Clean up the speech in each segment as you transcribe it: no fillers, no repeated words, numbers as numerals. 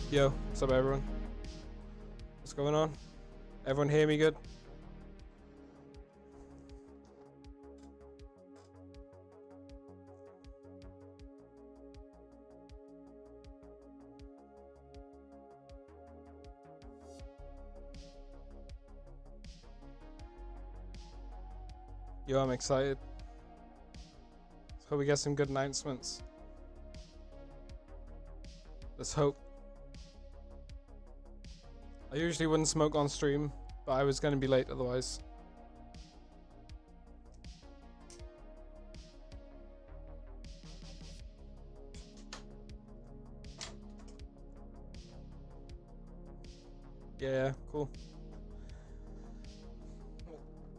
Yo, what's up everyone? What's going on? Everyone hear me good? Yo, I'm excited. Let's hope we get some good announcements. Let's hope. I usually wouldn't smoke on stream, but I was gonna be late otherwise. Yeah, cool.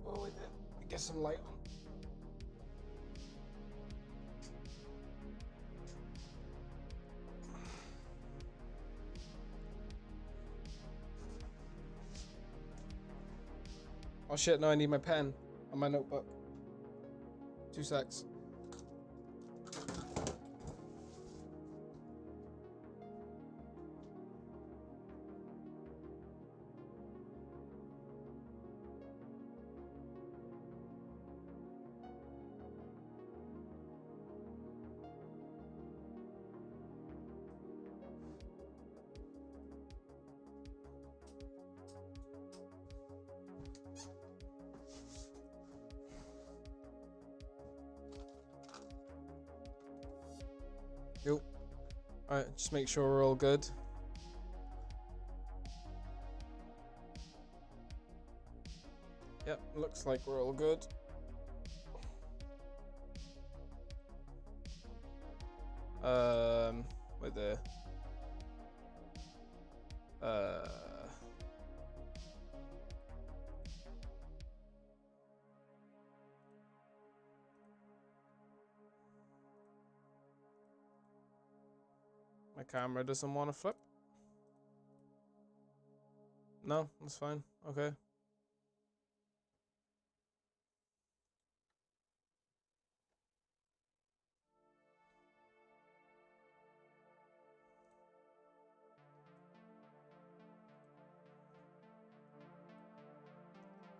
Oh, wait, get some light on. Oh shit, no, I need my pen and my notebook. 2 secs. Cool. Alright, just make sure we're all good. Yep, looks like we're all good. We're there. My camera doesn't want to flip. No, that's fine. Okay.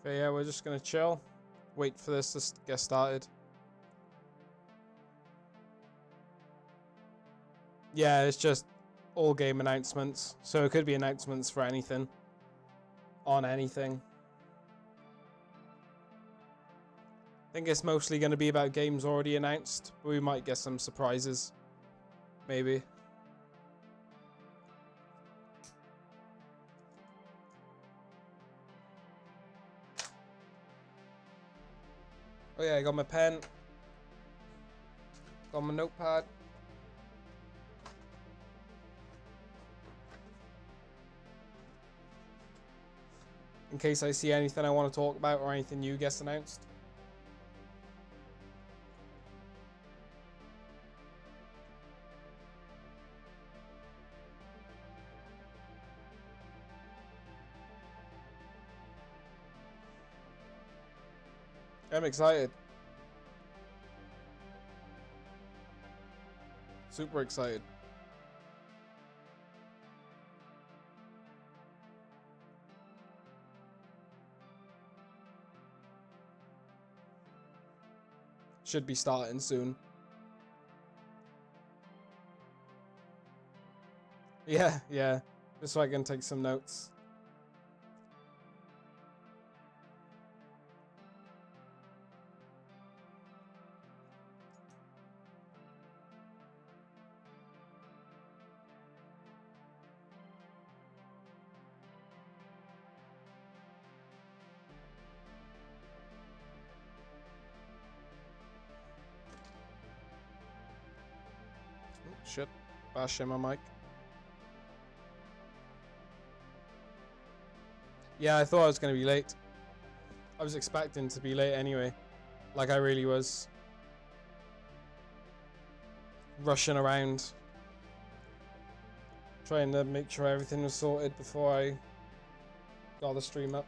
Okay, yeah, we're just gonna chill. Wait for this to get started. Yeah, it's just all game announcements. So it could be announcements for anything. On anything. I think it's mostly going to be about games already announced. But we might get some surprises. Maybe. Oh yeah, I got my pen. Got my notepad. In case I see anything I want to talk about or anything new gets announced. I'm excited. Super excited. Should be starting soon. Yeah, yeah. Just so I can take some notes. Shit. Bashing my mic. Yeah, I thought I was going to be late. I was expecting to be late anyway. Like I really was. Rushing around. Trying to make sure everything was sorted before I got the stream up.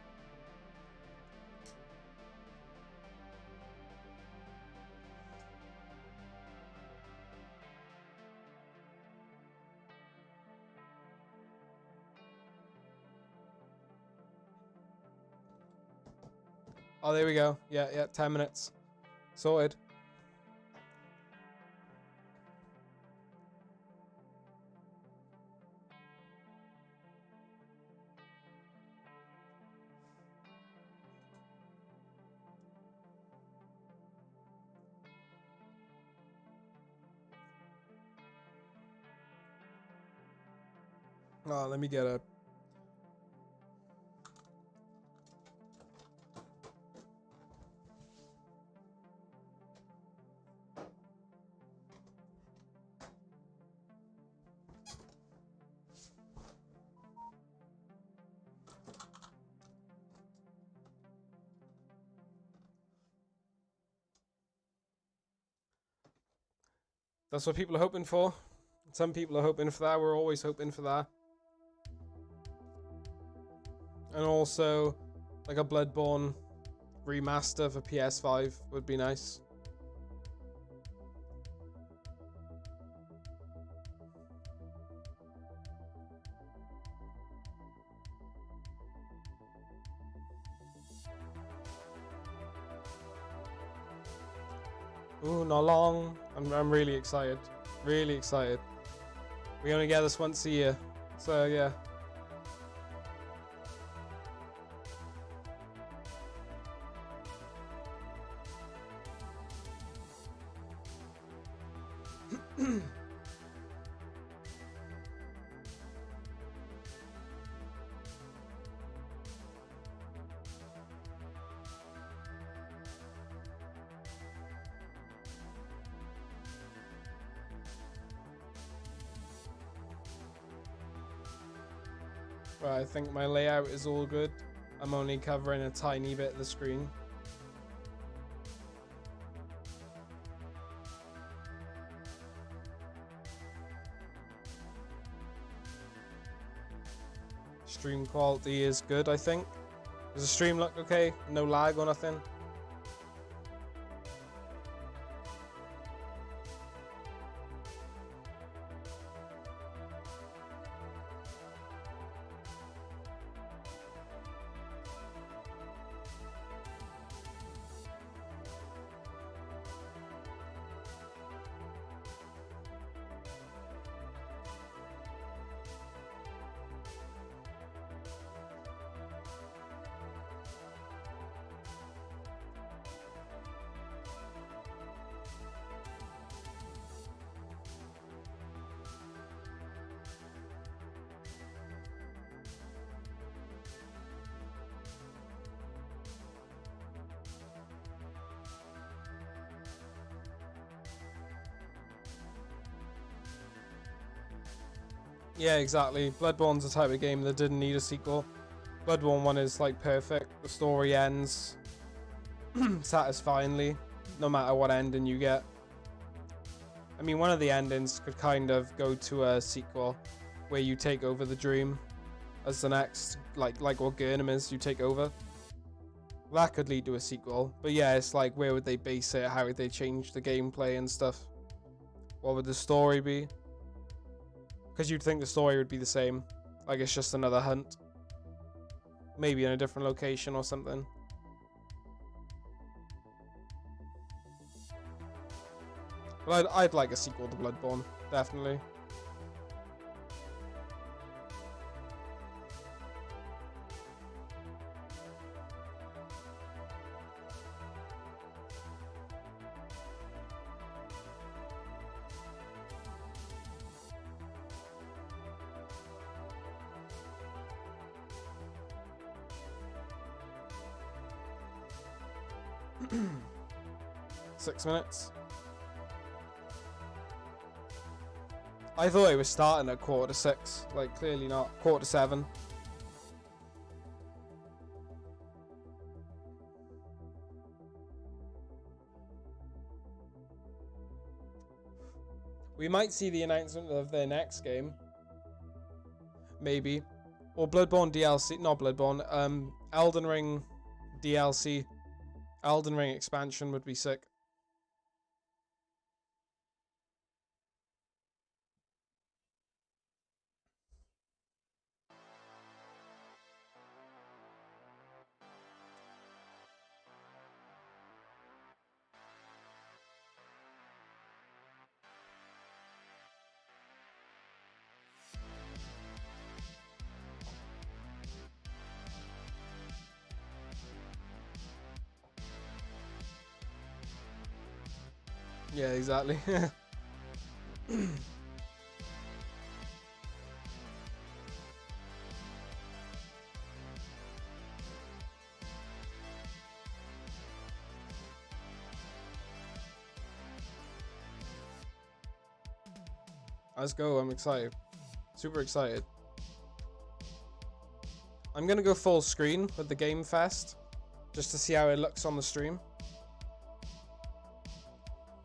Oh, there we go. Yeah, 10 minutes. Sorted. Oh, let me get a... That's what people are hoping for. Some people are hoping for that. We're always hoping for that. And also, like a Bloodborne remaster for PS5 would be nice. Ooh, not long. I'm really excited. Really excited. We only get this once a year. So, yeah. Right, I think my layout is all good. I'm only covering a tiny bit of the screen. Stream quality is good, I think. Does the stream look okay? No lag or nothing? Yeah, exactly. Bloodborne's the type of game that didn't need a sequel. Bloodborne 1 is like perfect. The story ends satisfyingly, no matter what ending you get. I mean, one of the endings could kind of go to a sequel where you take over the dream as the next, like what Gurnham is, you take over. That could lead to a sequel. But yeah, it's like, where would they base it? How would they change the gameplay and stuff? What would the story be? Because you'd think the story would be the same. Like, it's just another hunt. Maybe in a different location or something. But I'd like a sequel to Bloodborne, definitely. Six minutes. I thought it was starting at 5:45. Like, clearly not. 6:45. We might see the announcement of their next game. Maybe. Or Bloodborne DLC. Not Bloodborne. Elden Ring DLC. Elden Ring expansion would be sick. Yeah, exactly. Let's go. I'm excited. Super excited. I'm gonna go full screen with the Game Fest just to see how it looks on the stream.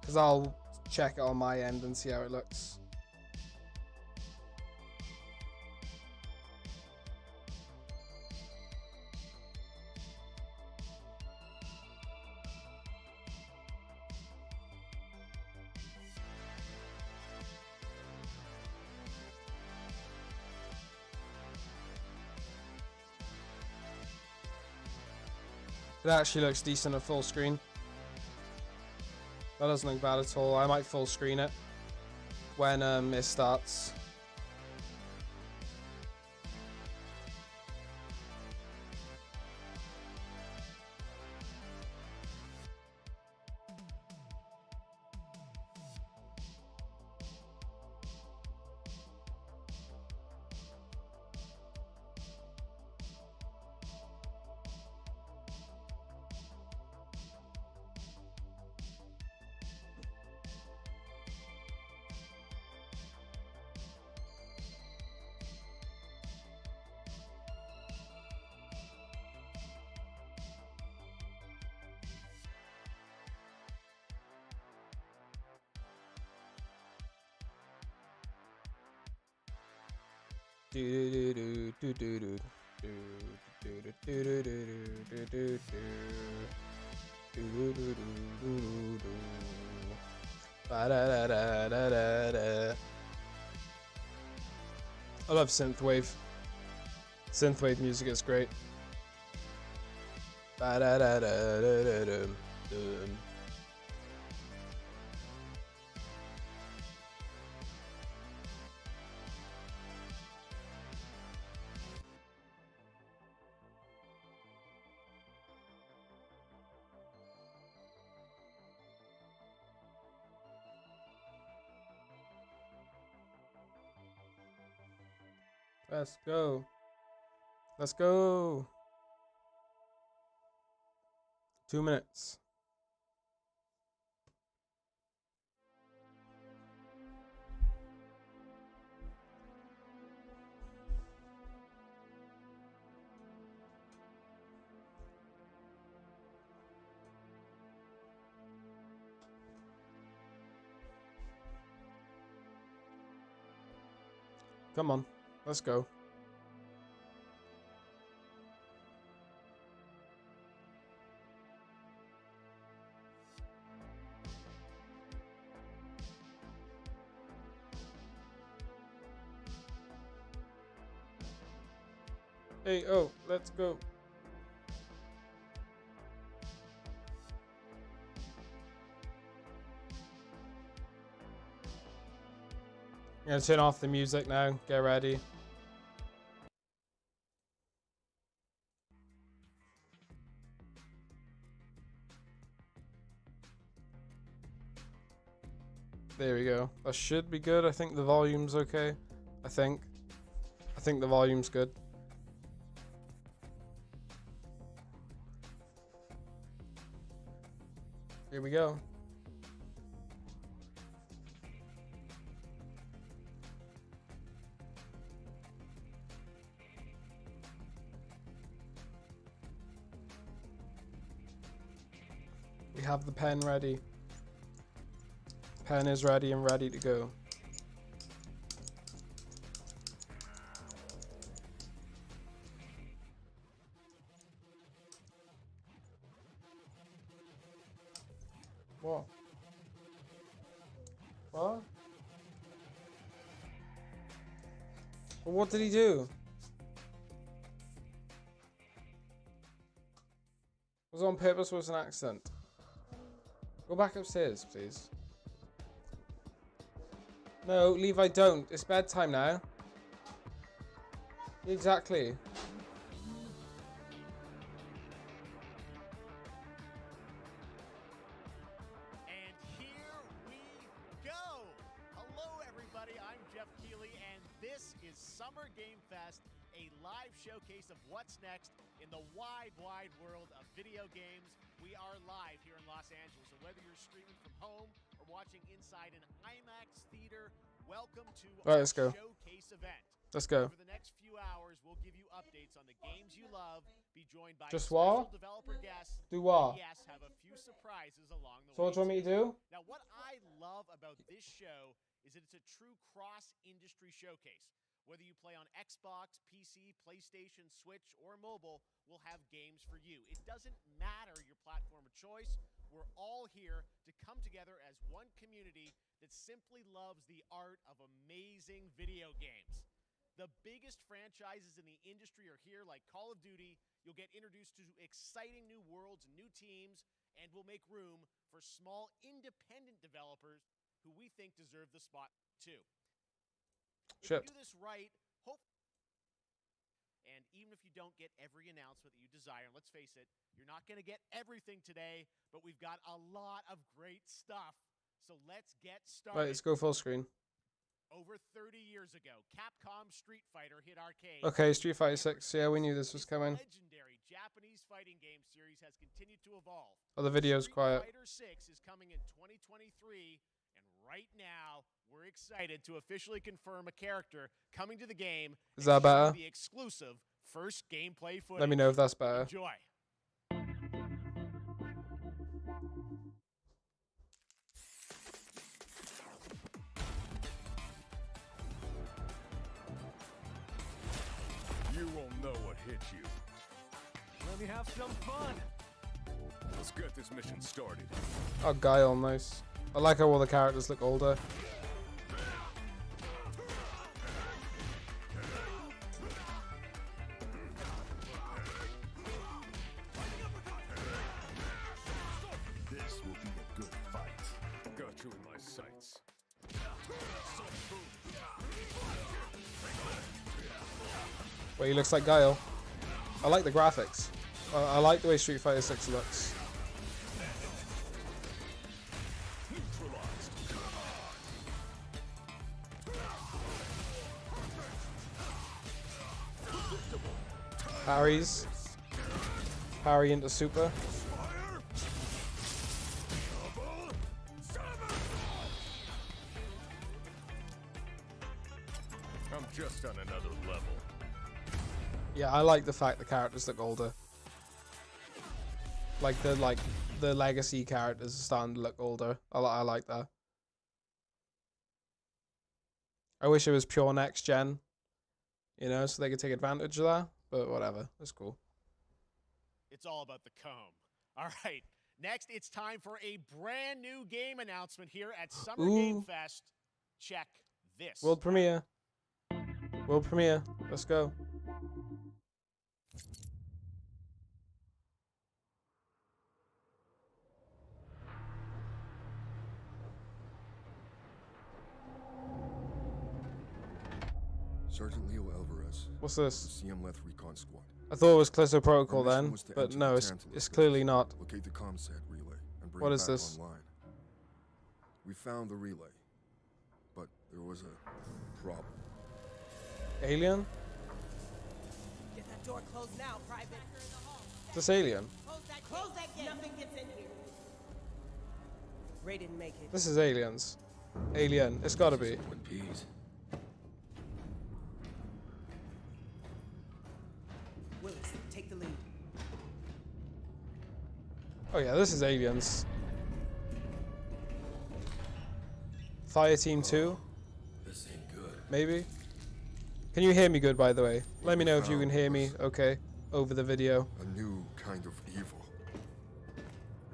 Because I'll check it on my end and see how it looks. It actually looks decent at full screen. That doesn't look bad at all. I might full screen it when it starts. I love synthwave. Synthwave music is great. Let's go. Let's go. 2 minutes. Come on. Let's go. Hey, oh, let's go. I'm gonna turn off the music now. Get ready. There we go. That should be good. I think the volume's okay. I think the volume's good. Here we go. We have the pen ready. Pen is ready and ready to go. What? What? Well, what did he do? Was it on purpose or was it an accident? Go back upstairs, please. No, Levi, don't. It's bedtime now. Exactly. And here we go. Hello, everybody. I'm Jeff Keighley, and this is Summer Game Fest, a live showcase of what's next in the wide, wide world of video games. We are live here in Los Angeles, so whether you're streaming from home or watching inside an IMAX theater, welcome to our Let's go. showcase event. Let's go. Over the next few hours, we'll give you updates on the games you love, be joined by Just special what? developer guests, Do what? and yes, have a few surprises along the So way. what do you want me to do? Now, what I love about this show is that it's a true cross-industry showcase. Whether you play on Xbox, PC, PlayStation, Switch, or mobile, we'll have games for you. It doesn't matter your platform of choice. We're all here to come together as one community that simply loves the art of amazing video games. The biggest franchises in the industry are here, like Call of Duty. You'll get introduced to exciting new worlds and new teams, and will make room for small independent developers who we think deserve the spot too. If Shit. you do this right, and even if you don't get every announcement that you desire, and let's face it, you're not going to get everything today, but we've got a lot of great stuff. So let's get started. Right, let's go full screen. Over 30 years ago, Capcom Street Fighter hit arcade. Okay, Street Fighter 6. Yeah, we knew this was coming. Legendary Japanese fighting game series has continued to evolve. Oh, the video's quiet. Street Fighter 6 is coming in 2023, and right now we're excited to officially confirm a character coming to the game. Is that better? The exclusive first gameplay footage. Let me know if that's better. Enjoy. You won't know what hit you. Let me have some fun. Let's get this mission started. Oh, Guile, nice. I like how all the characters look older. This will be a good fight. Got you in my sights. Wait, he looks like Guile. I like the graphics. I like the way Street Fighter 6 looks. Parries. Parry into super. I'm just on another level. Yeah, I like the fact the characters look older. Like the legacy characters are starting to look older. I like that. I wish it was pure next gen, you know, so they could take advantage of that. But whatever, it's cool. It's all about the comb. All right, next it's time for a brand new game announcement here at Summer Game Fest. Check this. World premiere. World premiere. Let's go. Sergeant Leo Alvarez, What's this? CM Leth Recon Squad. I thought it was Callisto Protocol Our mission then, was to but enter no, the it's Tantalus clearly base, not. Locate the ComSat relay and bring What it is back this? online. We found the relay, but there was a problem. Alien? Get that door closed now, Private. Is this Alien? Close that gate. Nothing gets in here. Ray didn't make it. This is Aliens. Alien. It's gotta be. Twin Peaks. Willis, take the lead. Oh yeah, this is Aliens. Fire Team 2, This ain't good. maybe? Can you hear me good, by the way? Let me know if you can hear me, okay, over the video. A new kind of evil.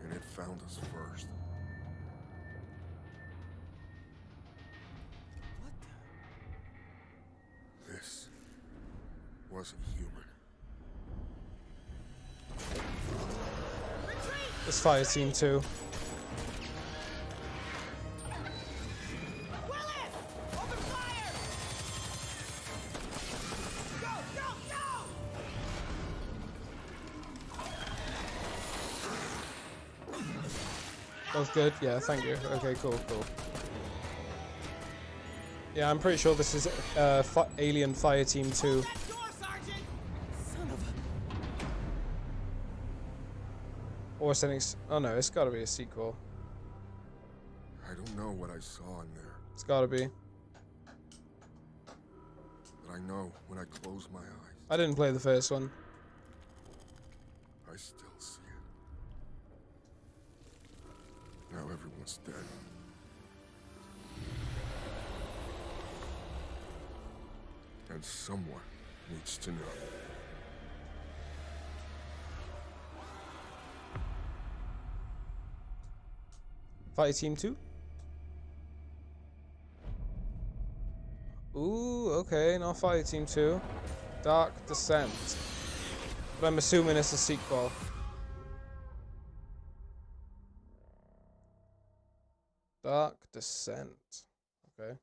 And it found us first. What the? This wasn't human. It's Fire Team 2. Willis! Open fire! Go, go, go! Both good? Yeah, thank you. Okay, cool, cool. Yeah, I'm pretty sure this is Alien Fire Team 2. That door, Sergeant! Son of a... Or something. Oh no, it's gotta be a sequel. I don't know what I saw in there, It's gotta be. but I know when I close my eyes, I didn't play the first one. I still see it. Now everyone's dead. And someone needs to know. Fire Team 2? Ooh, okay, not Fire Team 2. Dark Descent. But I'm assuming it's a sequel. Dark Descent. Okay.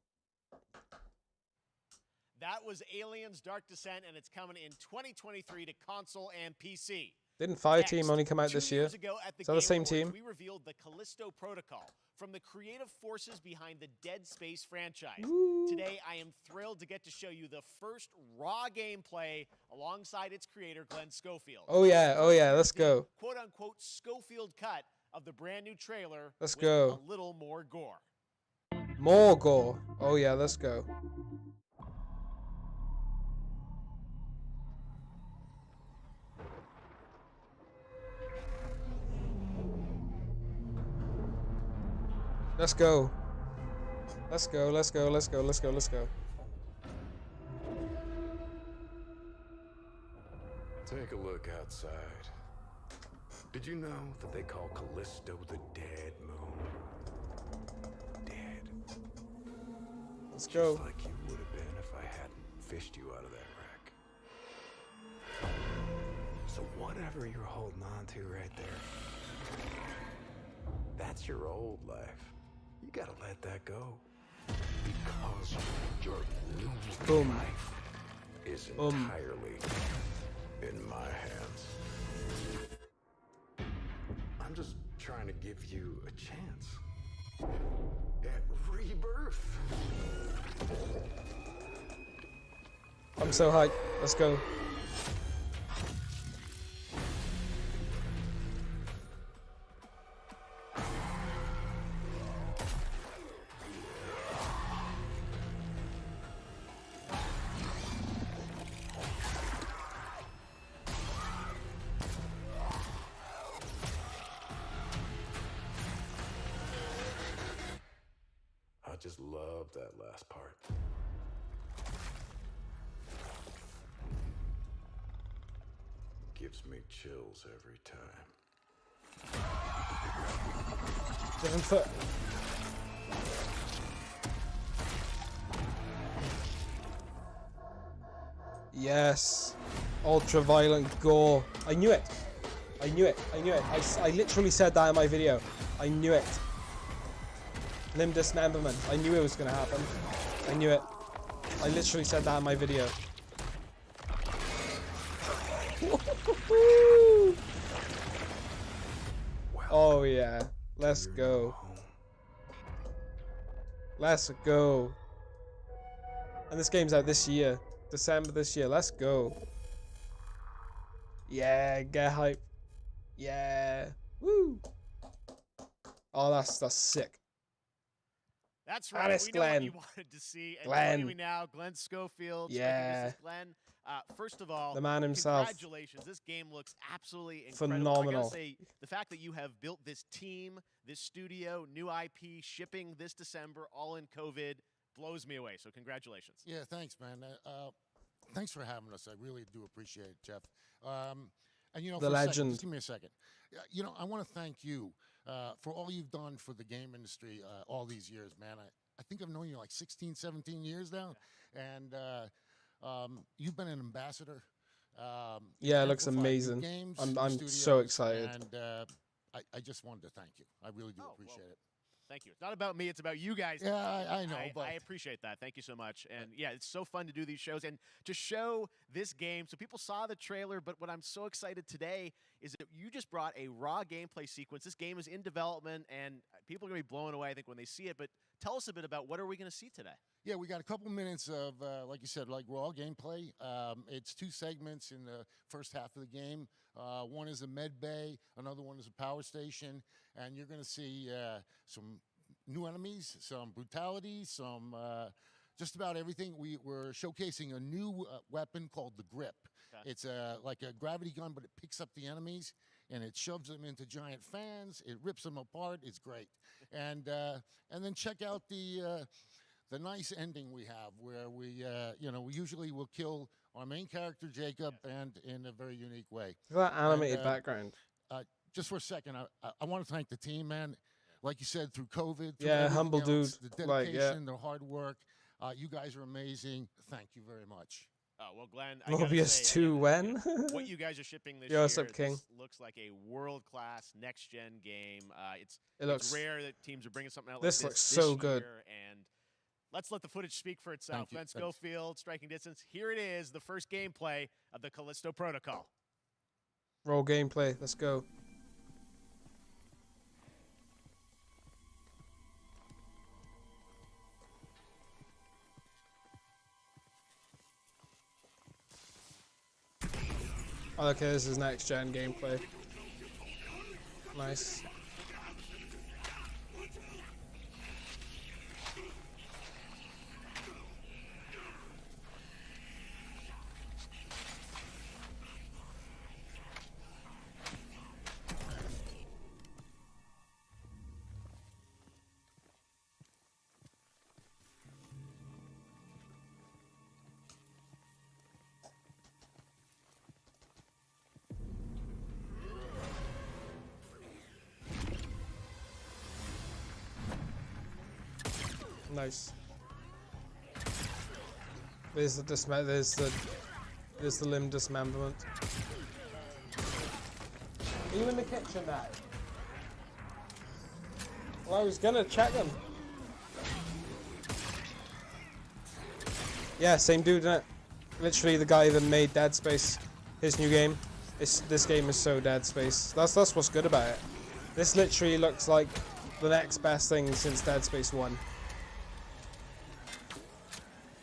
That was Aliens Dark Descent, and it's coming in 2023 to console and PC. Didn't Fireteam Next, only come out 2 this year? years ago at the Is that the Game same Awards, team? We revealed the Callisto Protocol from the creative forces behind the Dead Space franchise. Today, I am thrilled to get to show you the first raw gameplay alongside its creator, Glenn Schofield. Oh yeah, let's The go. quote-unquote Schofield cut of the brand new trailer. Let's with go. a little more gore. More gore. Oh yeah, let's go. Let's go. Let's go, let's go, let's go, let's go, let's go. Take a look outside. Did you know that they call Callisto the Dead Moon? Dead. Let's go. Just like you would have been if I hadn't fished you out of that wreck. So whatever you're holding on to right there, that's your old life. You gotta let that go. Because your new Boom. life is entirely in my hands. I'm just trying to give you a chance at rebirth. I'm so hyped. Let's go. I just love that last part. Gives me chills every time. 7 foot. Yes. Ultra violent gore. I knew it. I knew it. I knew it. I literally said that in my video. I knew it. Limb dismemberment. I knew it was going to happen. I knew it. I literally said that in my video. Oh yeah. Let's go. Let's go. And this game's out this year. December this year. Let's go. Yeah, get hype. Yeah. Woo. Oh, that's sick. That's That right. is We know what Glenn. you wanted to see. And Glenn. joining me now, Glenn Schofield. Yeah. This is Glenn. First of all, The man himself. congratulations. This game looks absolutely incredible. I Phenomenal. gotta say, the fact that you have built this team, this studio, new IP, shipping this December, all in COVID, blows me away. So congratulations. Yeah, thanks, man. Thanks for having us. I really do appreciate it, Jeff. And you know, The for a second, legend. just give me a second. You know, I want to thank you for all you've done for the game industry all these years, man. I think I've known you like 16, 17 years now, and you've been an ambassador. Yeah, it looks amplified new amazing. games, I'm new so studios, excited. And I just wanted to thank you. I really do Oh, appreciate well, it. Thank you. It's not about me. It's about you guys. Yeah, I know, but I appreciate that. Thank you so much. And yeah, it's so fun to do these shows and to show this game. So people saw the trailer, but what I'm so excited today is that you just brought a raw gameplay sequence. This game is in development, and people are going to be blown away, I think, when they see it. But tell us a bit about what are we going to see today? Yeah, we got a couple minutes of, like you said, like raw gameplay. It's 2 segments in the first half of the game. One is a med bay, another one is a power station, and you're going to see some new enemies, some brutality, some just about everything. We're showcasing a new weapon called the Grip. Okay. It's like a gravity gun, but it picks up the enemies and it shoves them into giant fans. It rips them apart. It's great. And then check out the nice ending we have, where we usually will kill our main character Jacob, and in a very unique way. Look at that animated And, background. Just for a second, I want to thank the team, man. Like you said, through COVID, through Yeah, everything humble else, dude. the Like, dedication, yeah. the hard work. You guys are amazing. Thank you very much. Oh, well, Glenn, I gotta Mobius say, 2 when? what you guys are shipping this Yo, year what's up, King? this looks like a world-class next-gen game. It's It looks rare that teams are bringing something out This like looks so good. year, and let's let the footage speak for itself. Thank you. Glenn Thanks. Schofield, Striking Distance. Here it is, the first gameplay of the Callisto Protocol. roll gameplay. Let's go. Oh, okay, this is next gen gameplay. Nice. Nice. There's the limb dismemberment. Are you in the kitchen now? Well, I was gonna check them. Yeah, same dude, innit? Literally the guy that made Dead Space, his new game. This game is so Dead Space. That's what's good about it. This literally looks like the next best thing since Dead Space 1.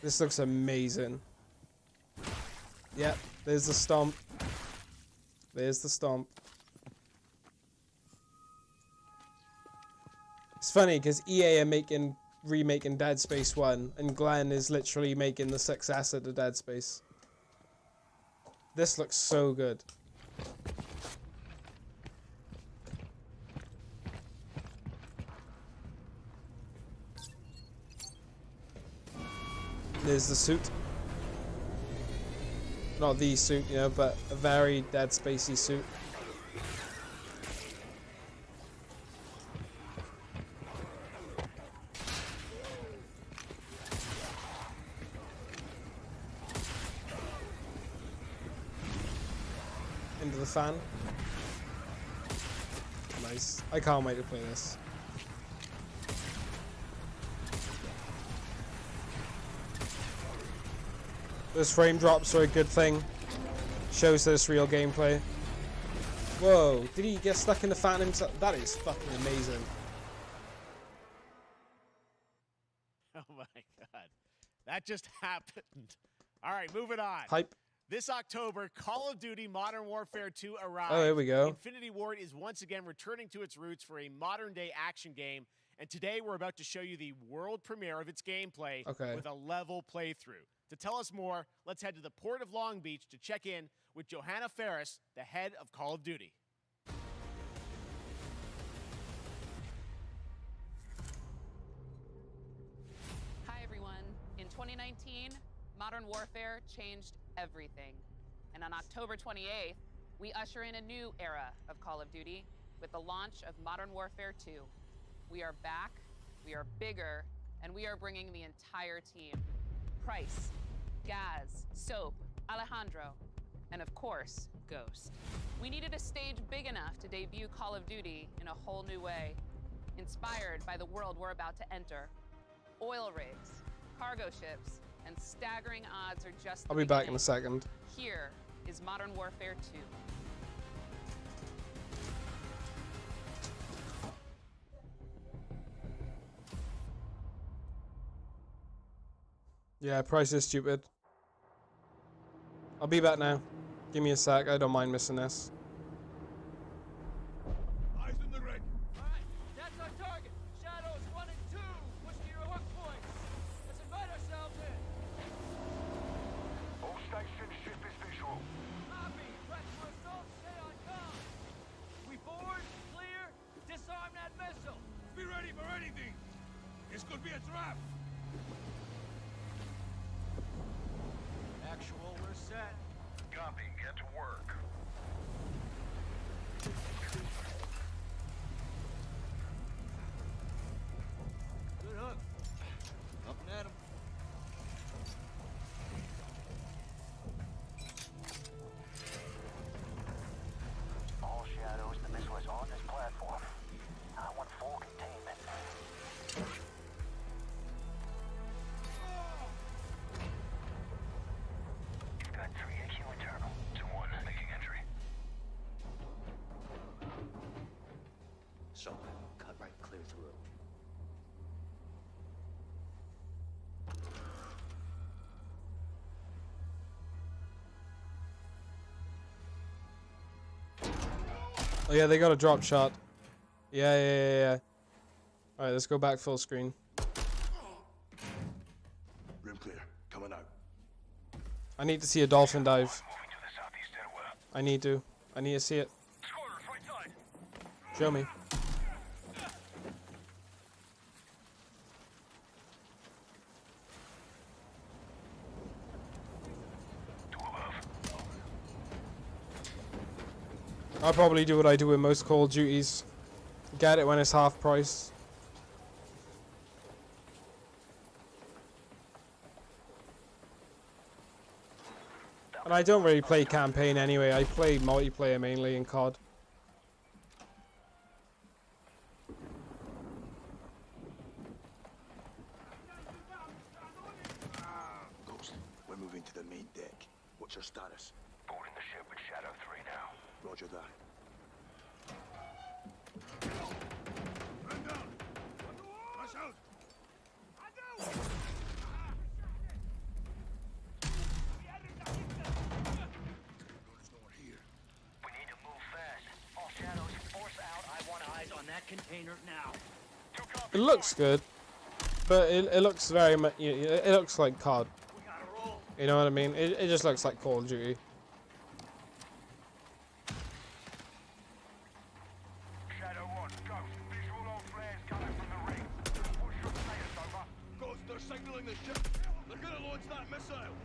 This looks amazing. Yep, there's the stomp. There's the stomp. It's funny because EA are remaking Dead Space 1, and Glenn is literally making the successor to Dead Space. This looks so good. There's the suit. Not the suit, you know, but a very Dead Spacey suit. Into the fan. Nice. I can't wait to play this. Those frame drops are a good thing. Shows that it's real gameplay. Whoa, did he get stuck in the fan himself? That is fucking amazing. Oh my god. That just happened. All right, moving on. Hype. This October, Call of Duty Modern Warfare 2 arrives. Oh, here we go. Infinity Ward is once again returning to its roots for a modern-day action game, and today we're about to show you the world premiere of its gameplay with a level playthrough. To tell us more, let's head to the Port of Long Beach to check in with Johanna Ferris, the head of Call of Duty. Hi, everyone. In 2019, Modern Warfare changed everything. And on October 28th, we usher in a new era of Call of Duty with the launch of Modern Warfare 2. We are back, we are bigger, and we are bringing the entire team. Price, Gaz, Soap, Alejandro, and of course, Ghost. We needed a stage big enough to debut Call of Duty in a whole new way, inspired by the world we're about to enter. Oil rigs, cargo ships, and staggering odds are just the I'll be back in beginning. a second. Here is Modern Warfare 2. Yeah, price is stupid. I'll be back now. Give me a sec, I don't mind missing this. Eyes in the red. Alright, that's our target. Shadows 1 and 2. Push to your hook points. Let's invite ourselves in. All station ship is visual. Copy. Press for assault. Stay on comm. We board, clear, disarm that missile. Be ready for anything. This could be a trap. Actual, we're set. Copy. Get to work. Good hook. Up and at him. Oh yeah, they got a drop shot. Yeah. Alright, let's go back full screen. Room clear. Coming out. I need to see a dolphin dive. Moving to the southeast stairwell. I need to see it. Squatters, right side. Show me. I'll probably do what I do with most Call of Duties. Get it when it's half price. And I don't really play campaign anyway. I play multiplayer mainly in COD. Ghost, we're moving to the main deck. What's your status? Boarding the ship with Shadow 3 now. Roger that. Man down. Rush out. We need to move fast. All shadows, force out. I want eyes on that container now. It looks good, but it looks very much. It looks like COD. You know what I mean? It just looks like Call of Duty. Shadow 1, Ghost. Visual on flares coming from the ring. What's your status, over? Ghost, they're signaling the ship. They're gonna launch that missile.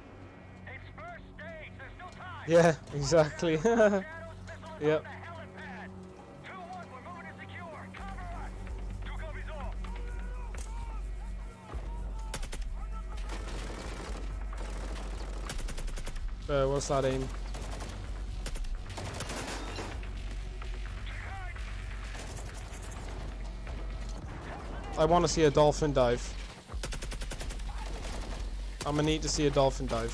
It's first stage. There's no time. Yeah, exactly. Shadows, missile is Yep. on the helipad. 2-1, we're moving to secure. Cover us. 2 copies off. What's that aim? I want to see a dolphin dive. I'm gonna need to see a dolphin dive.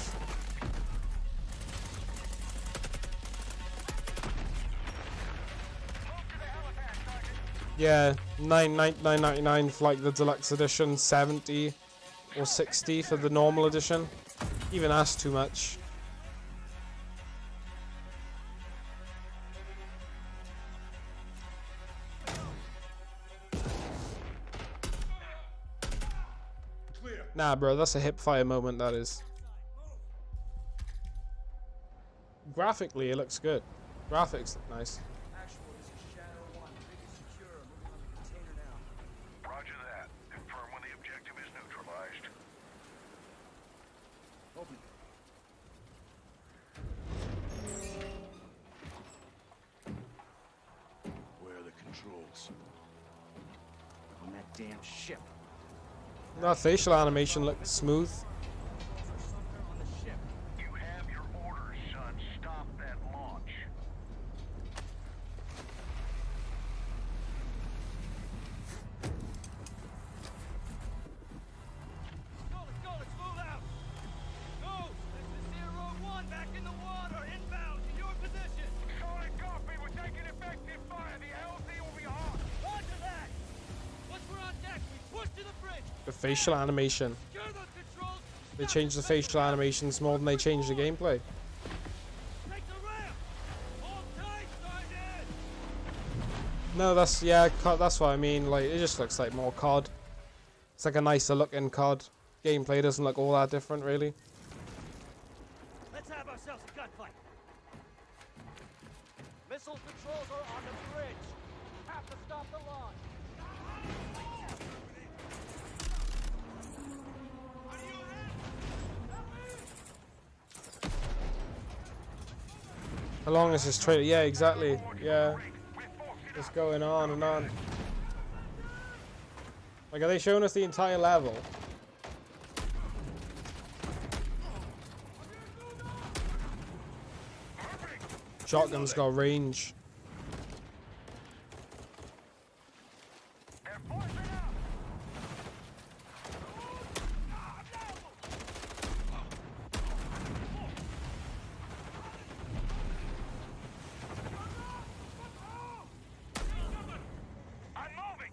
Yeah, $9.99 for like the deluxe edition, 70 or 60 for the normal edition. Even that's too much. Nah, bro, that's a hip fire moment, that is. Graphically, it looks good. Graphics look nice. Roger that. Confirm when the objective is neutralized. Where are the controls? On that damn ship. That facial animation looked smooth. You have your orders, son. Stop that launch. Let's move out. Ghost, this is Zero 1 back in the water, inbound to your position. Solid copy. We're taking effective fire. The LZ will be hot. Roger that. Once we're on deck, we push to the bridge. The facial animation. Secure those controls. They changed the facial animations more than they changed the gameplay. Take the ramp. Hold tight, Sergeant. No, that's, yeah, COD, that's what I mean. Like, it just looks like more COD. It's like a nicer looking COD. Gameplay doesn't look all that different, really. Let's have ourselves a gunfight. Missile controls are on the bridge. Have to stop the launch. How long is this trailer? Yeah, exactly. Yeah. It's going on and on. Like, are they showing us the entire level? Shotgun's got range. They're forcing out. I'm moving.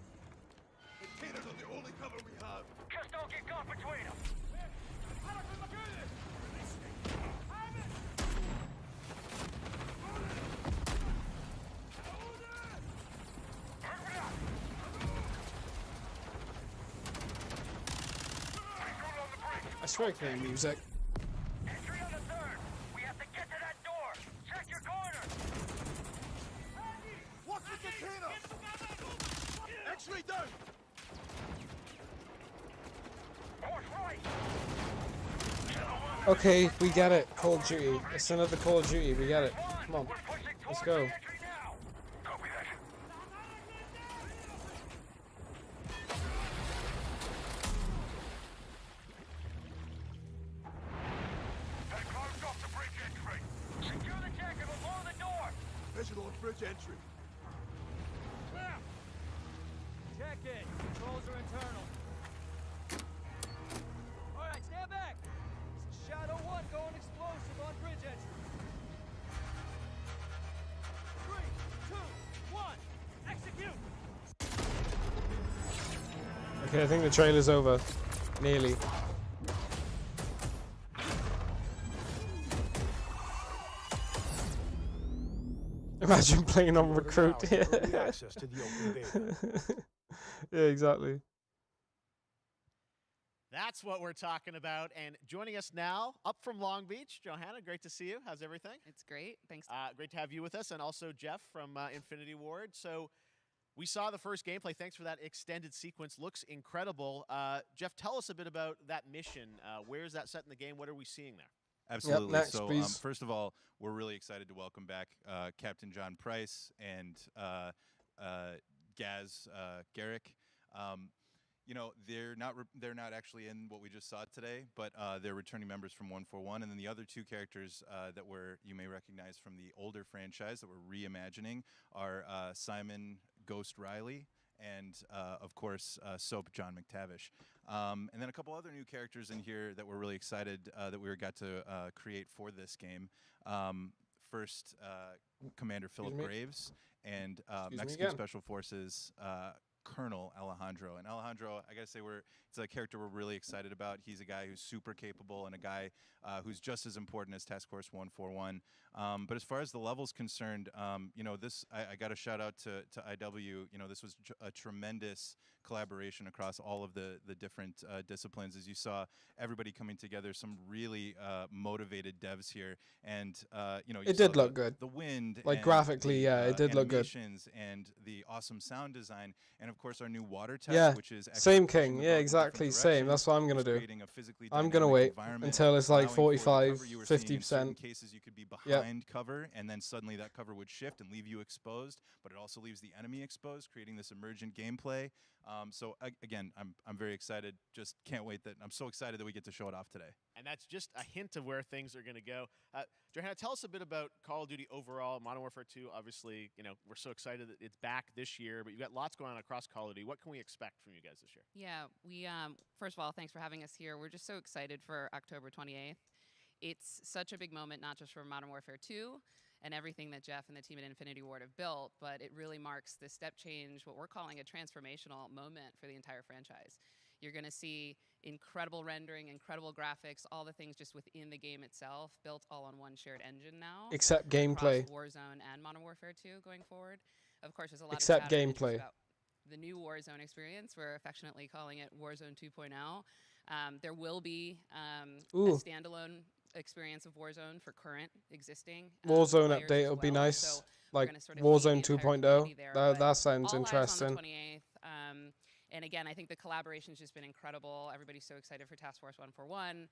Containers are the only cover we have. Just don't get caught between them. I swear I can hear music. Entry on the 3rd. We have to get to that door. Check your corner. Watch the container! X-ray down! Horse right. Okay, we get it. Call of Duty. It's another Call of Duty. We get it. Come on. Let's go. Entry now. Copy that. They closed off the bridge entry. Secure the deck and we'll blow the door. Visual on bridge entry. Check it. Controls are internal. All right, stand back. This is Shadow 1 going explosive on bridge entry. 3, 2, 1, execute! Okay, I think the trailer's over. Nearly. Imagine playing on Recruit. Early access to the open beta. Yeah, exactly. That's what we're talking about. And joining us now, up from Long Beach, Johanna, great to see you. How's everything? It's great. Thanks. Great to have you with us, and also Jeff from Infinity Ward. So we saw the first gameplay. Thanks for that extended sequence. Looks incredible. Jeff, tell us a bit about that mission. Where is that set in the game? What are we seeing there? Absolutely. next, so, please. first of all, we're really excited to welcome back Captain John Price and Gaz Garrick. You know, they're not actually in what we just saw today, but they're returning members from 141, and then the other two characters that you may recognize from the older franchise that we're reimagining are Simon Ghost Riley and of course Soap John McTavish, and then a couple other new characters in here that we're really excited that we got to create for this game. First, Commander Philip Graves and Mexican Special Forces Colonel Alejandro. And Alejandro, I gotta say, it's a character we're really excited about. He's a guy who's super capable and a guy who's just as important as Task Force 141. But as far as the level's concerned, you know, I got to shout out to IW. You know, this was a tremendous collaboration across all of the different disciplines. As you saw, everybody coming together, some really motivated devs here, and you know, It did look good. The wind, Like and graphically, the, yeah, it did look good. animations and the awesome sound design, and of course our new water tech, Yeah, which is actually same pushing King. the Yeah, boat in exactly different same. directions, That's what I'm gonna just do. creating a physically I'm gonna dynamic wait environment, until it's like allowing for the 45, cover you were seeing. In certain 50%. cases, you could be Yep. behind cover, and then suddenly that cover would shift and leave you exposed, but it also leaves the enemy exposed, creating this emergent gameplay. So again, I'm very excited. Just can't wait I'm so excited that we get to show it off today. And that's just a hint of where things are going to go. Johanna, tell us a bit about Call of Duty overall. Modern Warfare 2, obviously, you know, we're so excited that it's back this year, but you've got lots going on across Call of Duty. What can we expect from you guys this year? Yeah, we first of all, thanks for having us here. We're just so excited for October 28th. It's such a big moment, not just for Modern Warfare 2 and everything that Jeff and the team at Infinity Ward have built, but it really marks the step change, what we're calling a transformational moment for the entire franchise. You're going to see incredible rendering, incredible graphics, all the things just within the game itself, built all on one shared engine now. Except gameplay. Across Warzone and Modern Warfare 2 going forward. Of course, there's a lot Except of chatter and interest gameplay. about the new Warzone experience. We're affectionately calling it Warzone 2.0. There will be a Ooh. standalone experience of Warzone for current existing Warzone players update as would be well. nice. So we're Like gonna sort of feed Warzone the entire 2.0. community there, but That sounds all eyes interesting. on the 28th. And again, I think the collaboration's just been incredible. Everybody's so excited for Task Force 141.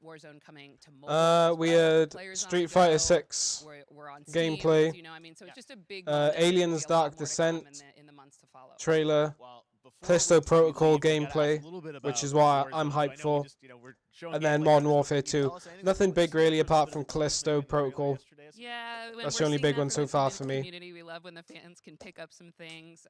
Warzone coming to mobile as We well. had Players on Street the Fighter go. 6 We're on Steam, gameplay. as you know, I mean, so it's just a big moment. There's gonna Aliens be a lot Dark more to come Descent in the months to follow. trailer, Well, before Callisto we Protocol leave, we gotta ask a gameplay, little bit which about is what Warzone. I'm So I know hyped we for. just, you know, we're showing And then gameplay Modern here, so Warfare can you 2. tell us anything Nothing about big the really sort of apart bit from of Callisto announcement we made Protocol. yesterday? Yeah, and That's we're the only seeing big that one from so the far fans for me. Community. We love when the fans can pick up some things.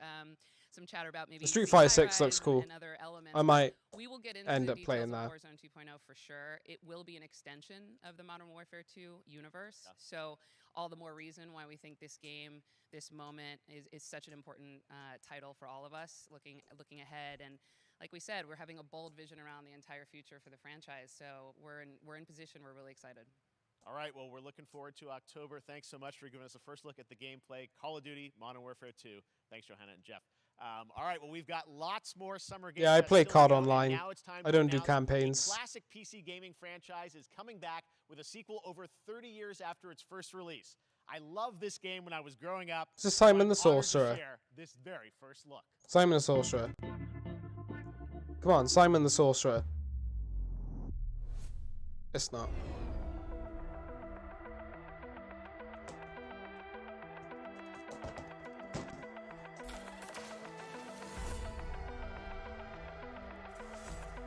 Some chatter about maybe The Street Sea Fighter High 6 looks Rise cool. and other elements. I might We will get into end the up playing details that. of Warzone 2.0 for sure. It will be an extension of the Modern Warfare 2 universe. Yeah. So all the more reason why we think this game, this moment, is such an important title for all of us looking ahead. And like we said, we're having a bold vision around the entire future for the franchise. So we're in position. We're really excited. All right, well, we're looking forward to October. Thanks so much for giving us a first look at the gameplay. Call of Duty, Modern Warfare 2. Thanks, Johanna and Jeff. All right, well, we've got lots more summer games. Yeah, I that play still COD to go, and online. now it's time I to don't do announce campaigns. The classic PC gaming franchise is coming back with a sequel over 30 years after its first release. I loved this game when I was growing up. This is Simon so I'm the honored to Sorcerer. share this very first look. Simon the Sorcerer. Come on, Simon the Sorcerer. It's not.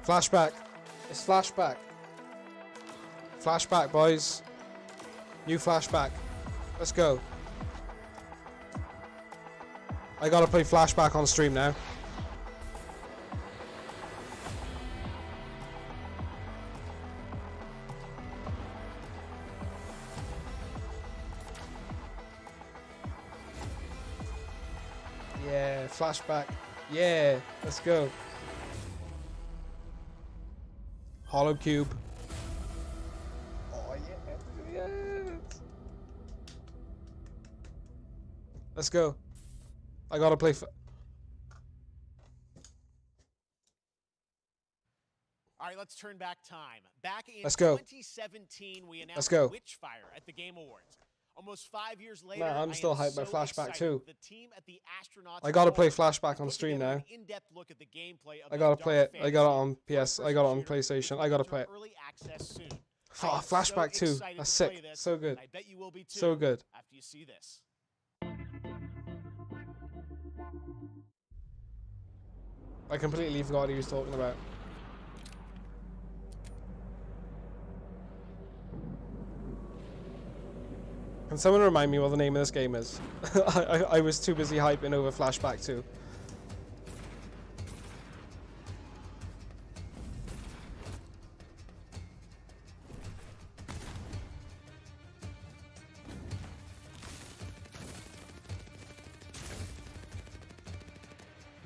Flashback. It's flashback. Flashback, boys. New flashback. Let's go. I gotta play flashback on stream now. Yeah, flashback. Yeah, let's go. Hollow Cube. Oh, yeah. Yes. Let's go. I gotta play. All right, let's turn back time. Back in Let's go. 2017, we announced Let's go. Witchfire at the Game Awards. Almost 5 years later, Nah, I'm I still am hyped by so Flashback excited. too. The team at the Astronauts I gotta play Report Flashback has on put stream together now. an in-depth look at the gameplay of I the gotta dark play it. I got it on fantasy PS. I got it on first-person shooter, PlayStation. I gotta which play will it. enter early access soon. Oh, I am Flashback so 2. excited That's to play sick. this, So good. and I bet you will be too. So good. After you see this. I completely forgot what he was talking about. Can someone remind me what the name of this game is? I was too busy hyping over Flashback 2.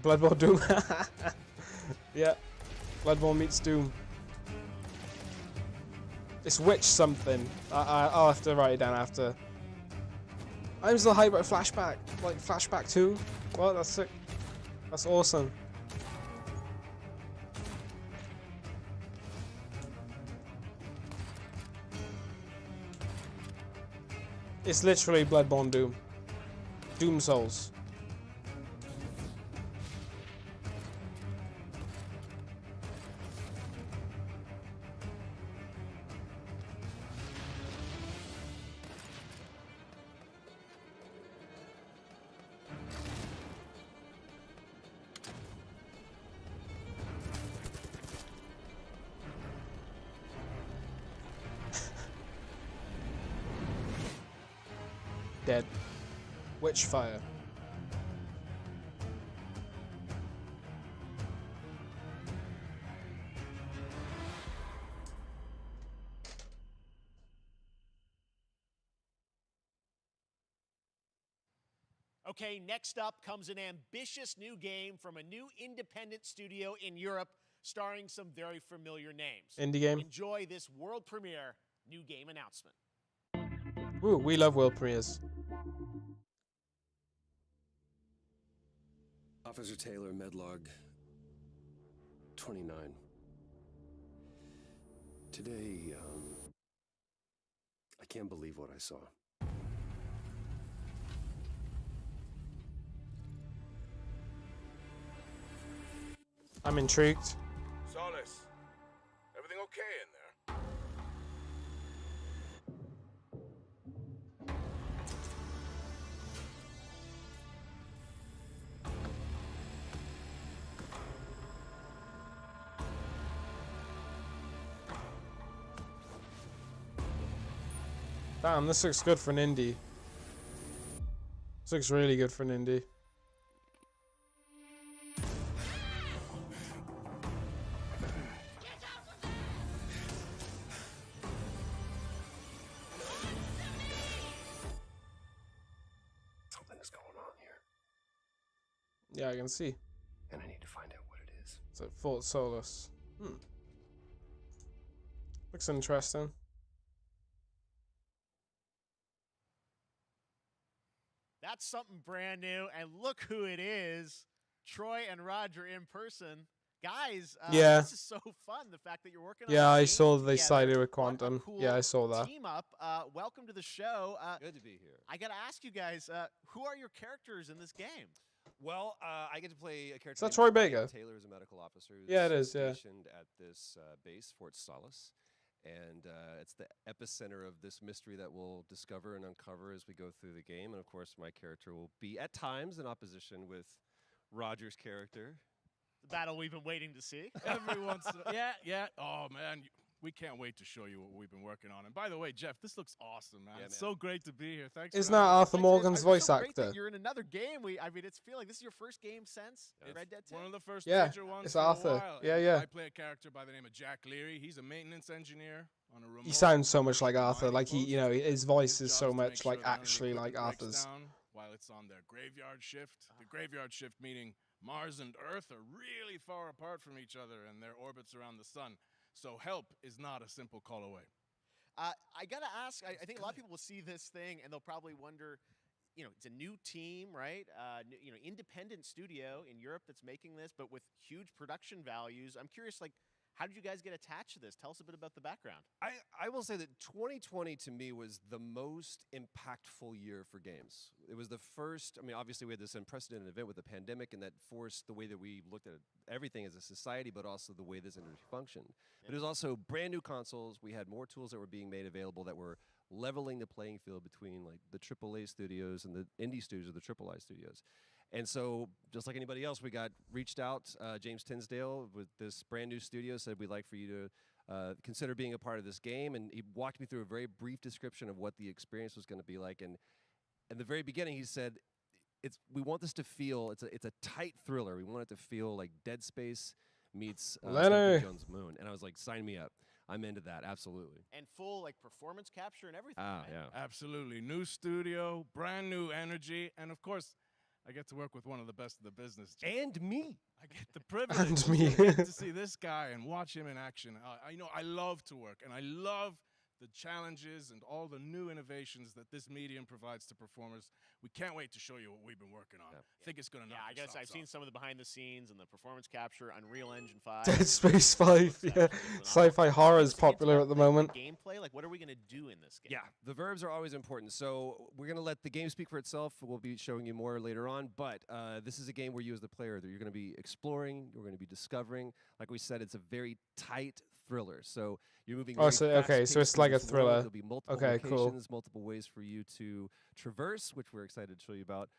Bloodborne Doom. Yeah. Bloodborne meets Doom. It's Witch something. I'll have to write it down after. I'm still hyped about Flashback. Like Flashback 2. Well, that's sick. That's awesome. It's literally Bloodborne Doom. Doom Souls. Dead. Witchfire. Okay, next up comes an ambitious new game from a new independent studio in Europe, starring some very familiar names. Indie game. Enjoy this world premiere new game announcement. Ooh, we love world premieres. Officer Taylor, Medlog 29. Today, I can't believe what I saw. I'm intrigued. Solis, everything okay in there? Damn, this looks good for an indie. This looks really good for an indie. Something is going on here, Yeah, I can see. and I need to find out what it is. So Fort Solus. Looks interesting. That's something brand new, and look who it is. Troy and Roger in person. Guys, Yeah. this is so fun. The fact that you're working on Yeah, a I game saw they together. sided with What a Quantum. cool Yeah, I saw that. Team up. Welcome to the show. Good to be here. I got to ask you guys, who are your characters in this game? Well, I get to play a character. Is that named Troy Ryan Baker? Taylor is a medical officer. Who's Yeah, it is, yeah. Stationed at this base, Fort Solace, and it's the epicenter of this mystery that we'll discover and uncover as we go through the game. And of course, my character will be at times in opposition with Roger's character. The battle we've been waiting to see. Every once in a yeah. Oh, man. We can't wait to show you what we've been working on. And by the way, Jeff, this looks awesome, man. Yeah, It's man. so great to be here. Thanks. Isn't for that having me. Arthur Morgan's It's voice so great that actor? you're in another game. I mean, it's feeling this is your first game since It's Red Dead 2. one of the first Yeah, major ones it's in Arthur. a while. Yeah, And yeah. I play a character by the name of Jack Leary. He's a maintenance engineer on a remote. He sounds so much like mining Arthur. Like post. you know, his voice His is so job's to make much sure like that none of the actually like equipment breaks Arthur's. down while it's on their graveyard shift. The graveyard shift meaning Mars and Earth are really far apart from each other and their orbits around the sun. So help is not a simple call away. I got to ask, I think a lot of people will see this thing and they'll probably wonder, it's a new team, right? Independent studio in Europe that's making this, but with huge production values. I'm curious, how did you guys get attached to this? Tell us a bit about the background. I will say that 2020 to me was the most impactful year for games. It was the first, obviously we had this unprecedented event with the pandemic and that forced the way that we looked at everything as a society, but also the way this industry functioned. But it was also brand new consoles. We had more tools that were being made available that were leveling the playing field between like the AAA studios and the indie studios or the AAA studios. And so, just like anybody else, we got reached out. James Tinsdale with this brand new studio said, we'd like for you to consider being a part of this game. And he walked me through a very brief description of what the experience was going to be like. And in the very beginning, he said, we want this to feel, it's a tight thriller. We want it to feel like Dead Space meets Leonard. Jones' Moon. And I was like, sign me up. I'm into that, absolutely. And full performance capture and everything. Ah, right? yeah. Absolutely. New studio, brand new energy, and of course, I get to work with one of the best in the business. Jeff. And me. I get the privilege And me. to see this guy and watch him in action. I love to work, and I love the challenges and all the new innovations that this medium provides to performers. We can't wait to show you what we've been working on. I think it's going to knock Yeah, I your guess I've socks seen off. some of the behind the scenes and the performance capture, Unreal Engine 5. Dead Space 5. Yeah, sci-fi horror is popular at the moment. Gameplay, what are we going to do in this game? Yeah, the verbs are always important. So we're going to let the game speak for itself. We'll be showing you more later on. But this is a game where you as the player, you're going to be exploring, you're going to be discovering. Like we said, it's a very tight thriller. So you're moving Oh, very so fast okay, paced so it's through like a this world. thriller. There'll be multiple Okay, cool. locations, multiple ways for you to traverse, which we're excited to show you about.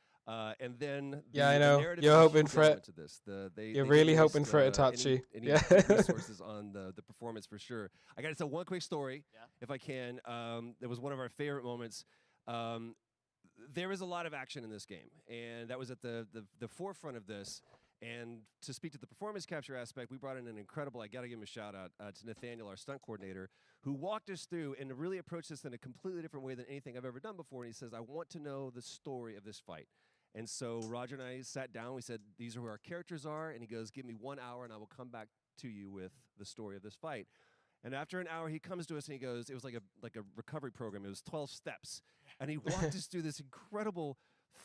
And then Yeah, I the know. narrative You're is a hoping huge for it. element to this. They You're didn't really waste, hoping for it, Itachi. any Yeah. resources on the performance for sure. I got to tell one quick story, if I can. That was one of our favorite moments. There is a lot of action in this game, and that was at the forefront of this. And to speak to the performance capture aspect, we brought in an incredible, I got to give him a shout out to Nathaniel, our stunt coordinator, who walked us through and really approached this in a completely different way than anything I've ever done before. And he says, I want to know the story of this fight. And so Roger and I sat down, we said, these are who our characters are. And he goes, give me 1 hour and I will come back to you with the story of this fight. And after an hour, he comes to us and he goes, it was like a recovery program. It was 12 steps. And he walked us through this incredible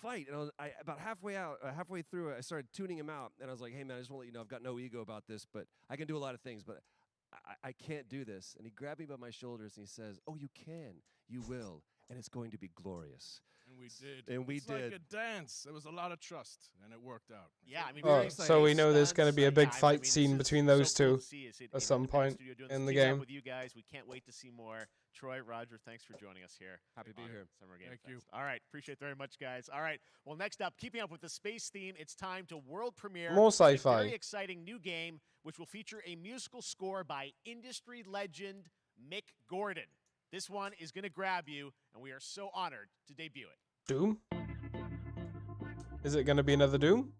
fight. And about halfway through it, I started tuning him out. And I was like, hey, man, I just want to let you know I've got no ego about this, but I can do a lot of things, but I can't do this. And he grabbed me by my shoulders and he says, oh, you can. You will. And it's going to be glorious. And we did. And we it's did. like a dance. There was a lot of trust, and it worked out. Yeah, I mean, Oh, so we know there's going to be a big fight scene between those two at some point in the game. With you guys, we can't wait to see more. Troy, Roger, thanks for joining us here. Happy to be here. Summer Game Thank Fest. you. All right, appreciate it very much, guys. All right, well, next up, keeping up with the space theme, it's time to world premiere More a sci-fi. very exciting new game, which will feature a musical score by industry legend Mick Gordon. This one is going to grab you, and we are so honored to debut it. Doom? Is it going to be another Doom?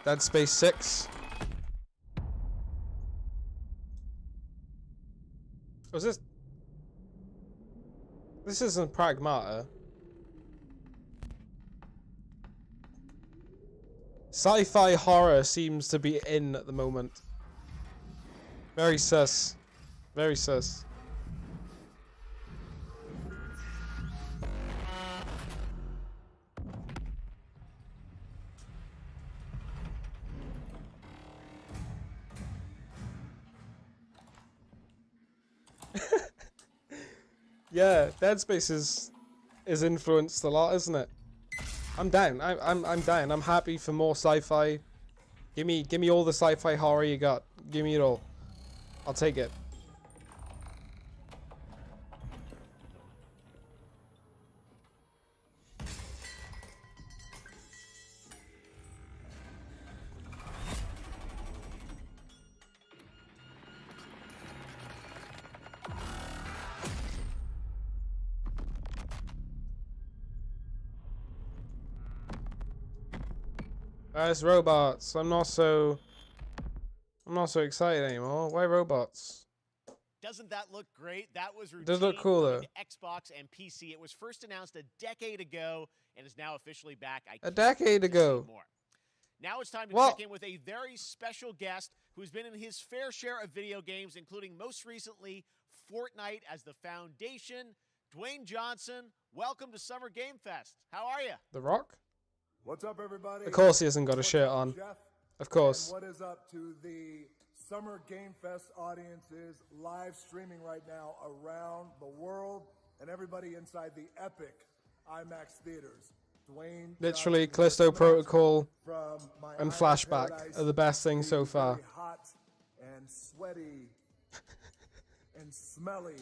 Dead Space 6. Was this? This isn't Pragmata. Sci-fi horror seems to be in at the moment. Very sus. Very sus. Yeah, Dead Space is influenced a lot, isn't it? I'm down. I'm down. I'm happy for more sci-fi. Give me all the sci-fi horror you got. Give me it all. I'll take it. It's robots. I'm not so excited anymore. Why robots? Doesn't that look great? That was routine Does look cool, coming though. to Xbox and PC. It was first announced a decade ago and is now officially back. A decade ago. More. Now it's time to Well- check in with a very special guest who's been in his fair share of video games, including most recently Fortnite as the foundation. Dwayne Johnson, welcome to Summer Game Fest. How are you? The Rock? What's up, everybody? Of course he hasn't got a shirt on. Jeff? Of course. And what is up to the Summer Game Fest audiences live streaming right now around the world and everybody inside the epic IMAX theaters? Dwayne Literally, Johnson, Callisto Protocol from my and IMAX Flashback paradise, are the best things so the far. very hot and sweaty and smelly.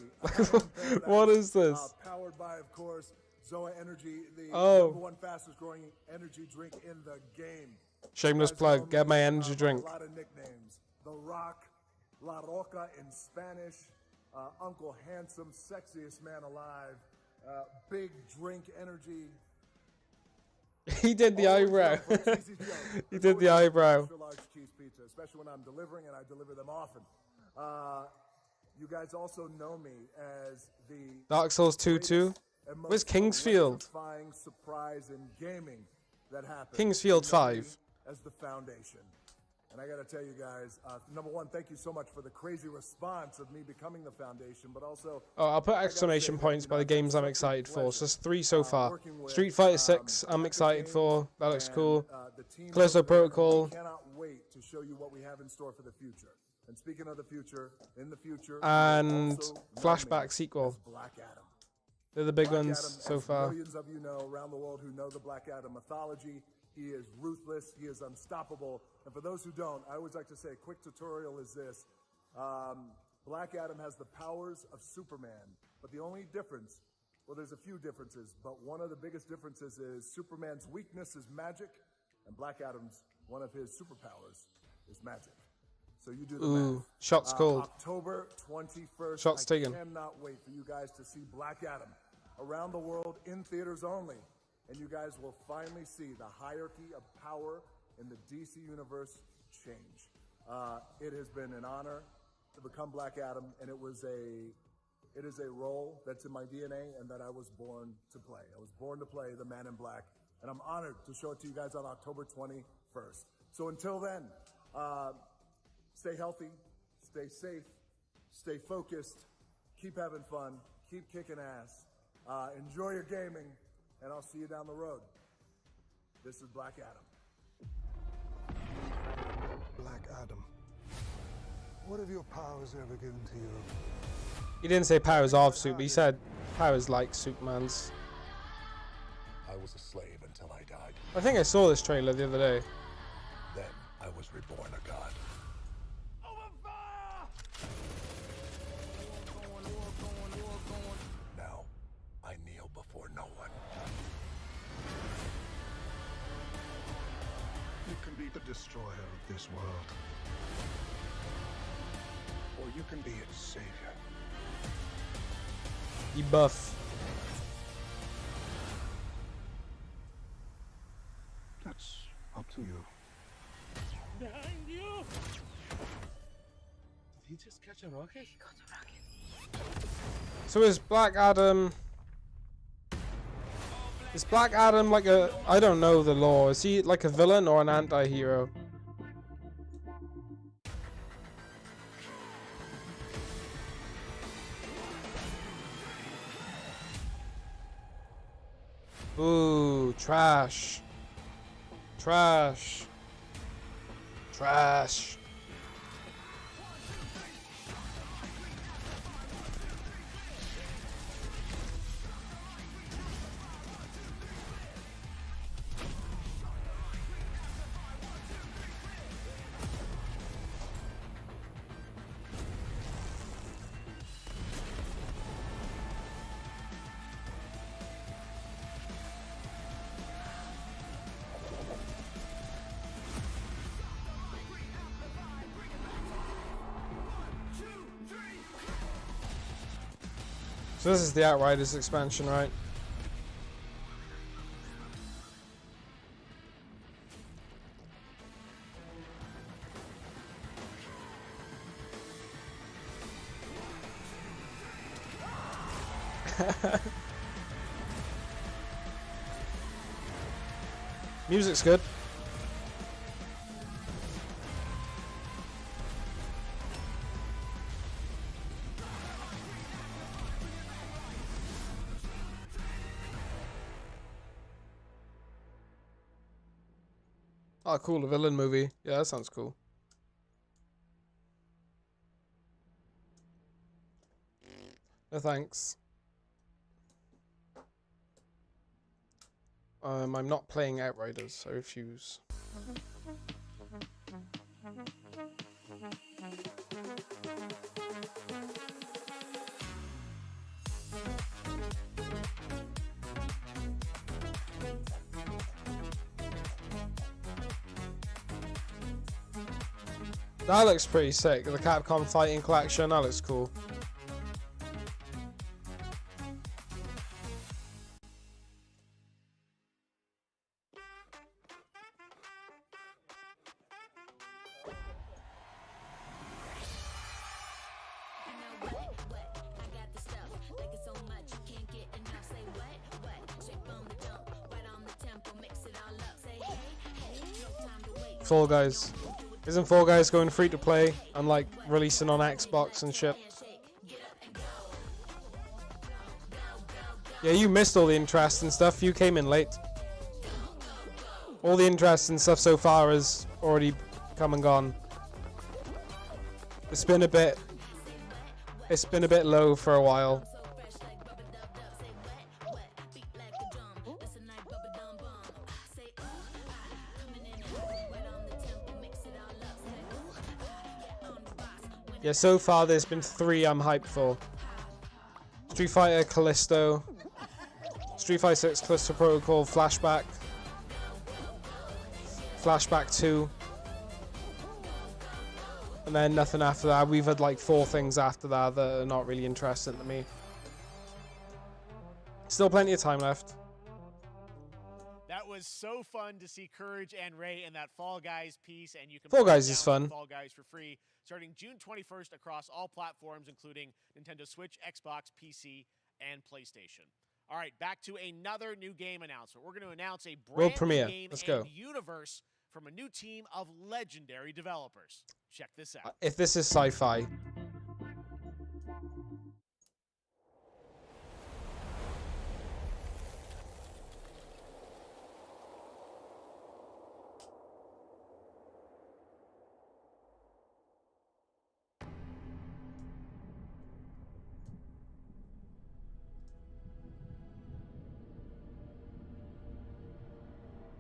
What is this? Powered by, of course, Zoa Energy, the Oh. #1 fastest growing energy drink in the game. Shameless You guys know plug. Get me, my energy drink. A lot of nicknames. The Rock, La Roca in Spanish, Uncle Handsome, sexiest man alive, Big Drink Energy. He did the Always eyebrow. down for a cheesy joke. He There's did the always eyebrow. extra large cheese pizza, especially when I'm delivering, and I deliver them often. You guys also know me as the Dark Souls 2 too. and most Where's Kingsfield? electrifying surprise in gaming that happened. Kingsfield You know me 5. as the foundation. And I got to tell you guys, #1, thank you so much for the crazy response of me becoming the foundation, but also. Oh, I'll put exclamation points by the games I'm excited for. So there's 3 so far. Street Fighter 6, I'm excited for. That looks cool. Callisto Protocol. Cannot wait to show you what we have in store for the future. And speaking of the future, in the future, And also know me Flashback sequel. as Black Adam. They're the big Black ones Adam, so as far. Millions of you know around the world who know the Black Adam mythology. He is ruthless. He is unstoppable. And for those who don't, I always like to say a quick tutorial is this. Black Adam has the powers of Superman. But the only difference, well, there's a few differences, but one of the biggest differences is Superman's weakness is magic, and Black Adam's, one of his superpowers, is magic. So you do the Ooh, math. shots called. October 21st. Shots taken. I cannot wait for you guys to see Black Adam around the world in theaters only. And you guys will finally see the hierarchy of power in the DC universe change. It has been an honor to become Black Adam, and it is a role that's in my DNA and that I was born to play. I was born to play the Man in Black, and I'm honored to show it to you guys on October 21st. So until then, stay healthy, stay safe, stay focused, keep having fun, keep kicking ass, enjoy your gaming, and I'll see you down the road. This is Black Adam. Black Adam, what have your powers ever given to you? He didn't say powers of Super. He said powers like Superman's. I was a slave until I died. I think I saw this trailer the other day. Then I was reborn a god. Now, I kneel before no one. You can be the destroyer of this world. Or you can be its savior. He buff. That's up to you. Behind you! Did he just catch a rocket? He got a rocket. So is Black Adam... Is Black Adam like a... I don't know the lore. Is he like a villain or an anti-hero? Ooh, trash. Trash. Trash. So this is the Outriders expansion, right? Music's good. Oh, cool, a villain movie. Yeah, that sounds cool. No thanks. I'm not playing Outriders, I refuse. That looks pretty sick. The Capcom Fighting Collection, that looks cool. Fall Guys. Isn't Fall Guys going free to play and like releasing on Xbox and shit? Yeah, you missed all the interest and stuff. You came in late. All the interest and stuff so far has already come and gone. It's been a bit low for a while. Yeah, so far there's been 3 I'm hyped for. Street Fighter Callisto, Street Fighter 6 Callisto Protocol Flashback, Flashback 2, and then nothing after that. We've had like 4 things after that that are not really interesting to me. Still plenty of time left. That was so fun to see Courage and Ray in that Fall Guys piece, and you can Fall play Guys is fun. Fall Guys for free starting June 21st across all platforms, including Nintendo Switch, Xbox, PC, and PlayStation. All right, back to another new game announcement. We're going to announce a World brand premiere. new game Let's and go. universe from a new team of legendary developers. Check this out. If this is sci-fi.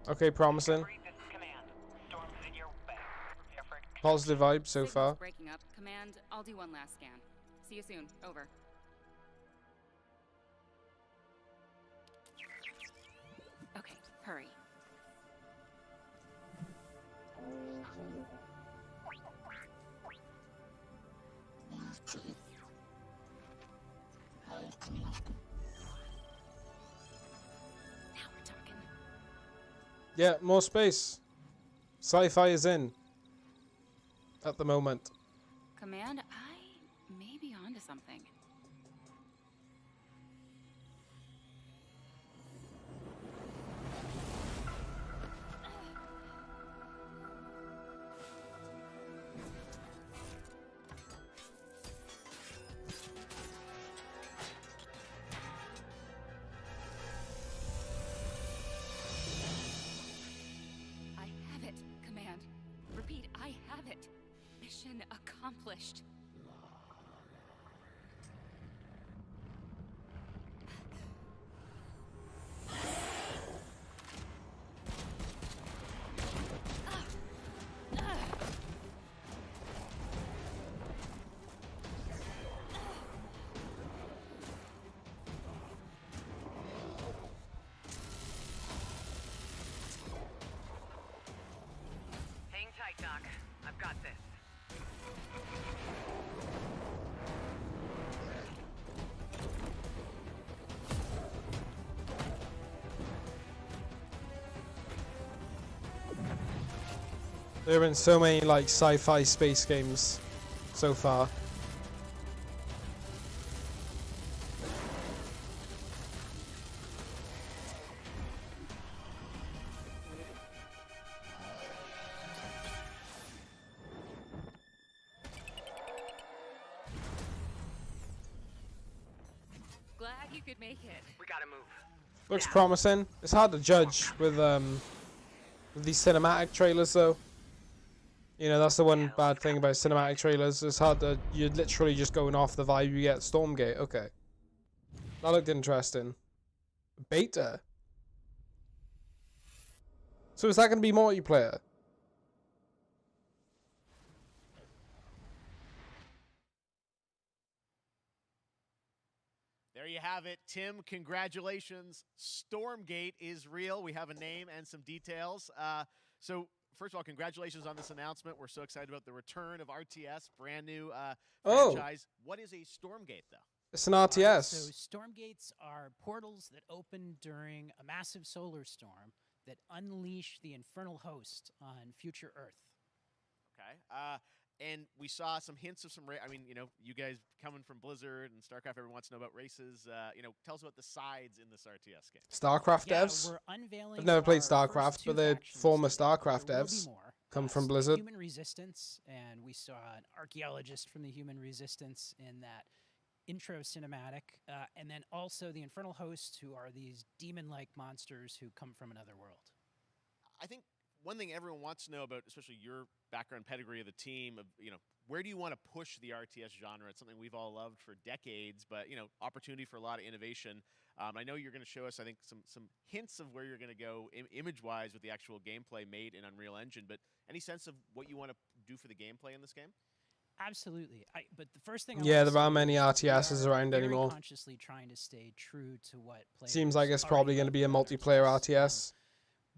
Okay, promising. Positive vibes so far. Breaking up. Command, I'll do one last scan. See you soon. Over. Okay, hurry. Yeah, more space. Sci-fi is in. At the moment. Command, I may be onto something. accomplished. Hang tight, Doc. I've got this. There have been so many like sci-fi space games so far. Glad you could make it. We gotta move. Looks promising. It's hard to judge with these cinematic trailers though. You know, that's the one bad thing about cinematic trailers. It's hard to, you're literally just going off the vibe you get. Stormgate, okay. That looked interesting. Beta? So is that going to be multiplayer? There you have it. Tim, congratulations. Stormgate is real. We have a name and some details. So, first of all, congratulations on this announcement. We're so excited about the return of RTS, brand new franchise. What is a Stormgate, though? It's an RTS. So Stormgates are portals that open during a massive solar storm that unleash the infernal host on future Earth. Okay. And we saw some hints of some, I mean, you know, you guys coming from Blizzard and StarCraft, everyone wants to know about races. You know, tell us about the sides in this RTS game. StarCraft Yeah, devs? we're unveiling I've never played our StarCraft, first two but they're factions former today. StarCraft There will be devs. more. Come from So Blizzard. Human Resistance, and we saw an archaeologist from the Human Resistance in that intro cinematic, and then also the Infernal Hosts, who are these demon-like monsters who come from another world. I think one thing everyone wants to know about, especially your background pedigree of the team, of, you know, where do you want to push the RTS genre? It's something we've all loved for decades, but, you know, opportunity for a lot of innovation. I know you're going to show us, I think, some hints of where you're going to go image-wise with the actual gameplay made in Unreal Engine, but any sense of what you want to do for the gameplay in this game? Absolutely. But the first thing Yeah, I there aren't many RTSs around very anymore. consciously trying to stay true to what players Seems like it's already probably going to love be a about multiplayer RTS. RTS.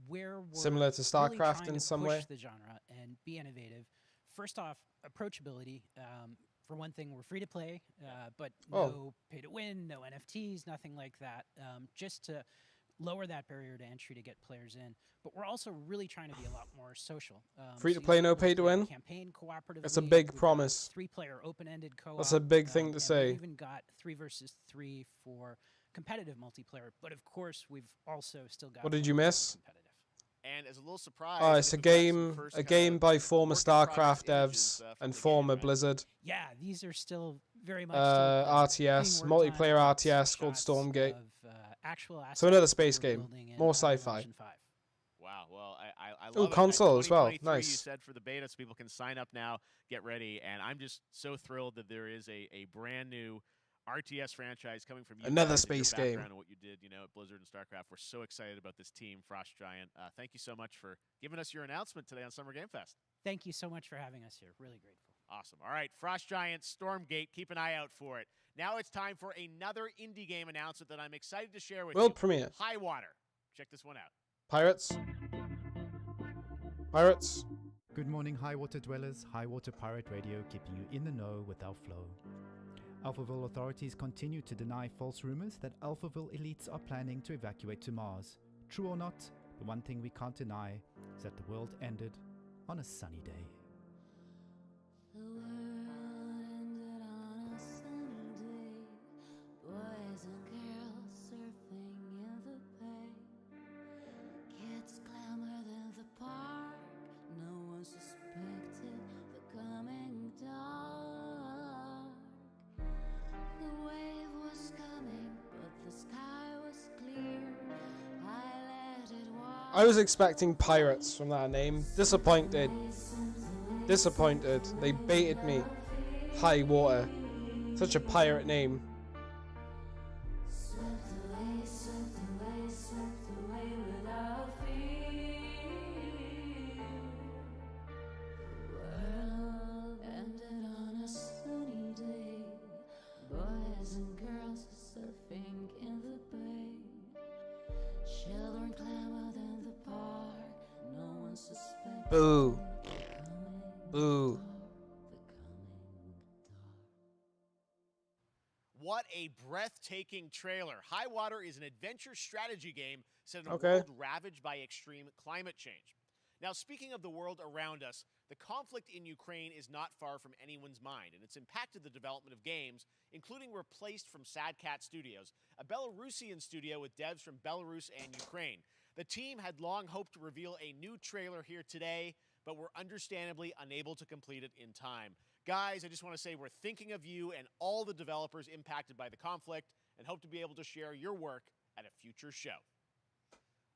Where we're Similar to really StarCraft trying in to some push way. the genre and be innovative. First off, approachability. For one thing, we're free to play, but no pay to win, no NFTs, nothing like that. Just to lower that barrier to entry to get players in. But we're also really trying to be a lot more social. Free to so play, you'll be no able pay to play win? Campaign cooperatively. That's a big We've got promise. 3-player open-ended co-op. That's a big thing to and say. We've even got 3 versus 3 for competitive multiplayer. But of course, we've also still got. What did you miss? And as a little surprise, Oh, it's a we've got some game, first a kinda game by former work in progress StarCraft images, devs from and the game, former right? Blizzard. Yeah, these are still very much still, RTS, being worked on. multiplayer RTS called Shots Stormgate. of, actual So another assets space we're game, building in more Unreal sci-fi. Engine 5. Wow, well, I love Ooh, it. console as well, 2023, nice. You said for the beta, so people can sign up now, get ready, and I'm just so thrilled that there is a brand new RTS franchise coming from you Another guys and your space game. background and what you did, you know, at Blizzard and StarCraft. We're so excited about this team, Frost Giant. Thank you so much for giving us your announcement today on Summer Game Fest. Thank you so much for having us here. Really grateful. Awesome. All right, Frost Giant, Stormgate, keep an eye out for it. Now it's time for another indie game announcement that I'm excited to share with World you. premiere. High Water. Check this one out. Pirates. Pirates. Good morning, High Water dwellers. High Water Pirate Radio keeping you in the know with our flow. Alphaville authorities continue to deny false rumors that Alphaville elites are planning to evacuate to Mars. True or not, the one thing we can't deny is that the world ended on a sunny day. The world ended on a sunny day. Boys and girls surfing in the bay. Kids clamored in the park. No one suspected the coming dark. The wave was coming, but the sky was clear. I let it walk. I was expecting pirates from that name. Disappointed. Disappointed. They baited me. High Water. Such a pirate name. Swept away, swept away, swept away without fear. World ended on a sunny day. Boys and girls surfing in the bay. Children clamored in the park. No one suspected. Boo. Boo. What a breathtaking trailer. High Water is an adventure strategy game set in a Okay. world ravaged by extreme climate change. Now, speaking of the world around us, the conflict in Ukraine is not far from anyone's mind, and it's impacted the development of games, including Replaced from Sad Cat Studios, a Belarusian studio with devs from Belarus and Ukraine. The team had long hoped to reveal a new trailer here today, but were understandably unable to complete it in time. Guys, I just want to say we're thinking of you and all the developers impacted by the conflict and hope to be able to share your work at a future show.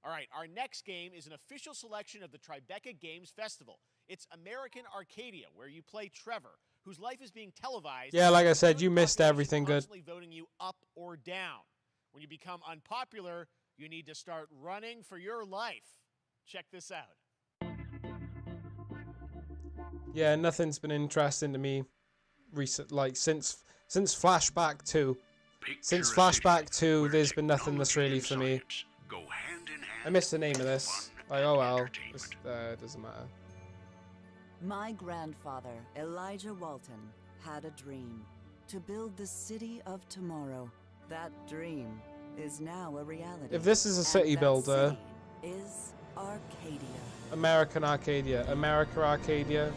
All right, our next game is an official selection of the Tribeca Games Festival. It's American Arcadia, where you play Trevor, whose life is being televised. Yeah, like I said, and you missed everything good. constantly voting you up or down. When you become unpopular, you need to start running for your life. Check this out. Yeah, nothing's been interesting to me since Flashback 2. Since Flashback 2, there's been nothing that's really for me. I missed the name of this. Like, oh well, it doesn't matter. My grandfather, Elijah Walton, had a dream to build the city of tomorrow. That dream is now a reality. If this is a city and that builder, city is Arcadia. American Arcadia, America Arcadia,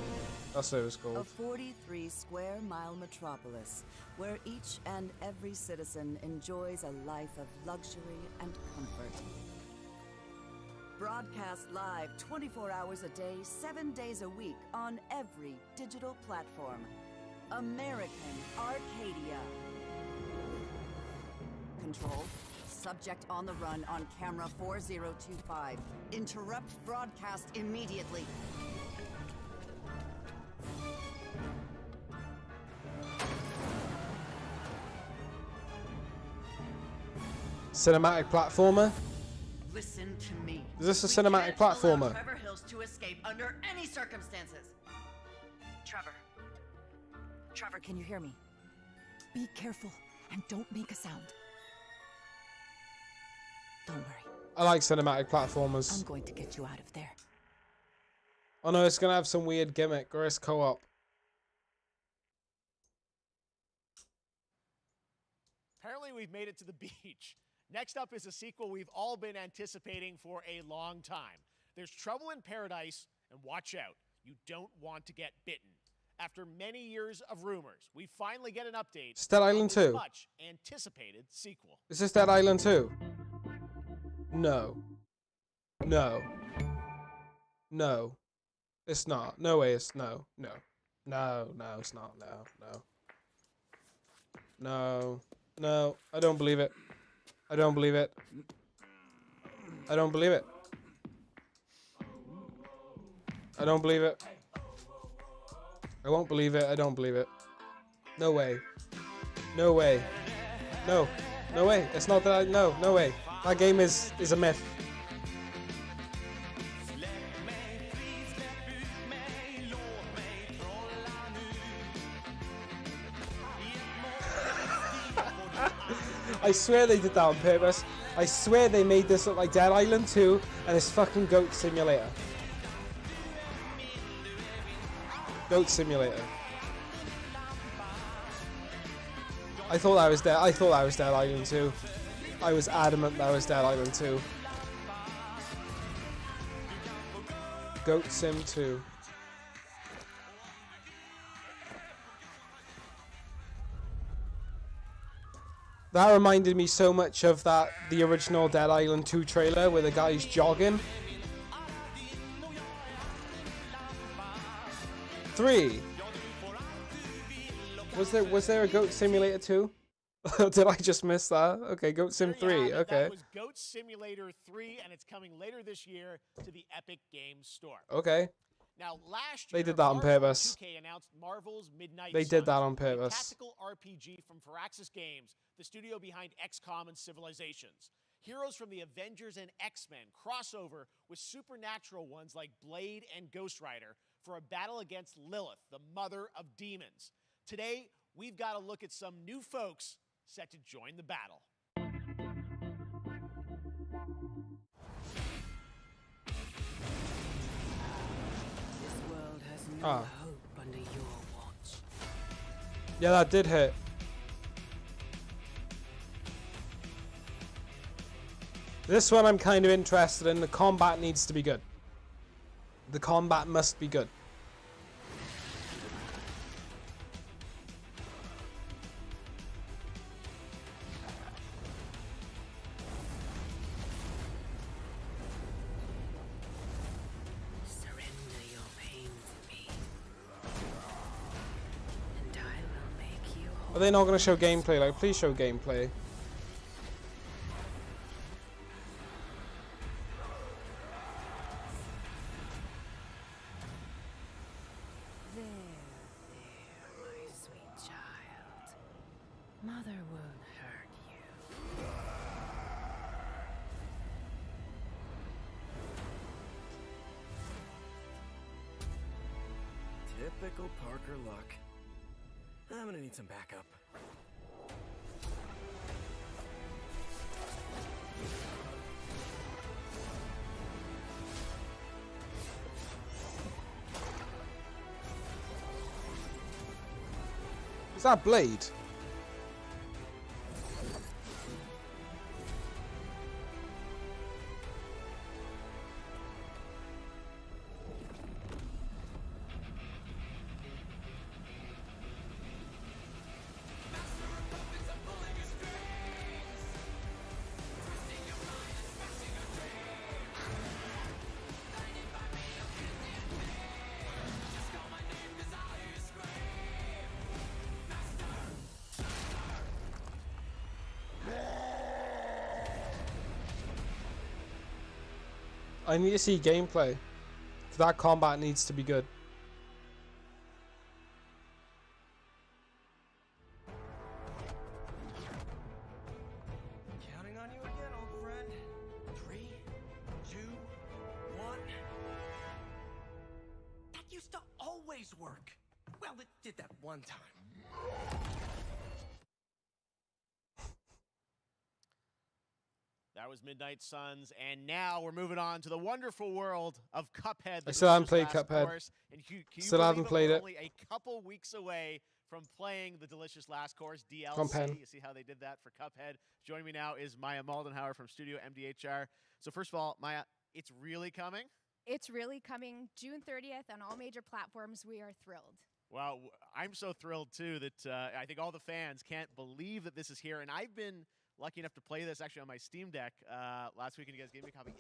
that's what it was A called. 43-square-mile metropolis where each and every citizen enjoys a life of luxury and comfort. Broadcast live 24 hours a day, 7 days a week on every digital platform. American Arcadia. Control. Subject on the run on camera 4025. Interrupt broadcast immediately. Cinematic platformer? Listen to me. Is this a We cinematic can't allow platformer? Trevor Hills to escape under any circumstances. Trevor. Trevor, can you hear me? Be careful and don't make a sound. Don't worry. I like cinematic platformers. I'm going to get you out of there. Oh no, it's gonna have some weird gimmick, or it's co-op. Apparently, we've made it to the beach. Next up is a sequel we've all been anticipating for a long time. There's Trouble in Paradise, and watch out, you don't want to get bitten. After many years of rumors, we finally get an update. It's Dead Island on this 2. much anticipated sequel. Is this Dead Island 2? No. No. No. It's not. No way it's no. No. No, no, it's not. No, no. No. No. I don't believe it. I don't believe it. I don't believe it. I don't believe it. I won't believe it. I don't believe it. No way. No way. No. No way. It's not that I... No. No way. That game is a myth. I swear they did that on purpose. I swear they made this look like Dead Island 2 and it's fucking Goat Simulator. Goat Simulator. I thought that was Dead Island 2. I was adamant that was Dead Island 2. Goat Sim 2. That reminded me so much of the original Dead Island 2 trailer where the guy's jogging. 3. Was there a Goat Simulator 2? Did I just miss that? Okay, Goat Sim 3. Okay. That was Goat Simulator 3, and it's coming later this year to the Epic Games Store. Okay. Now, last They year, did that on Marvel purpose. 2K announced Marvel's Midnight They did that Suns, on a purpose. tactical RPG from Firaxis Games, the studio behind XCOM and Civilizations. Heroes from the Avengers and X-Men crossover with supernatural ones like Blade and Ghost Rider for a battle against Lilith, the mother of demons. Today, we've got to look at some new folks set to join the battle. This world has no Ah. hope under your watch. Yeah, that did hit. This one I'm kind of interested in. The combat needs to be good. The combat must be good. Surrender your pain to me, and I will make you whole. Are they not going to show gameplay? Like, please show gameplay. There, my sweet child. Mother won't hurt you. Typical Parker luck. I'm gonna need some backup. Is that Blade? I need to see gameplay. That combat needs to be good. Counting on you again, old friend. 3, 2, 1. That used to always work. Well, it did that one time. That was Midnight Suns, and now we're moving on to the wonderful world of Cuphead. I still haven't Delicious played Last Cuphead. Course. And can you Still believe haven't played we're it. Only a couple weeks away from playing the Delicious Last Course DLC. Compen. You see how they did that for Cuphead. Joining me now is Maya Moldenhauer from Studio MDHR. So first of all, Maya, it's really coming? It's really coming June 30th on all major platforms. We are thrilled. Well, I'm so thrilled, too, that I think all the fans can't believe that this is here. And I've been lucky enough to play this actually on my Steam Deck last week, and you guys gave me a copy.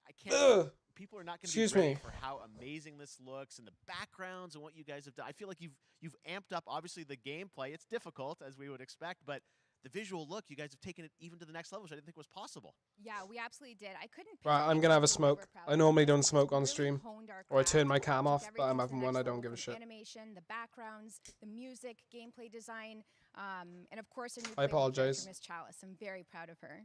I can't. Ugh. People are not going to Excuse be ready me. for how amazing this looks and the backgrounds and what you guys have done. I feel like you've amped up, obviously, the gameplay. It's difficult, as we would expect, but the visual look, you guys have taken it even to the next level, which I didn't think was possible. Yeah, we absolutely did. I couldn't. pick Right, I'm gonna have a smoke. I normally don't smoke on stream. Or I turn my cam off, but I'm having one. I don't give a shit. Animation, the backgrounds, the music, gameplay design, and of course a new. I apologize. Miss Chalice. I'm very proud of her.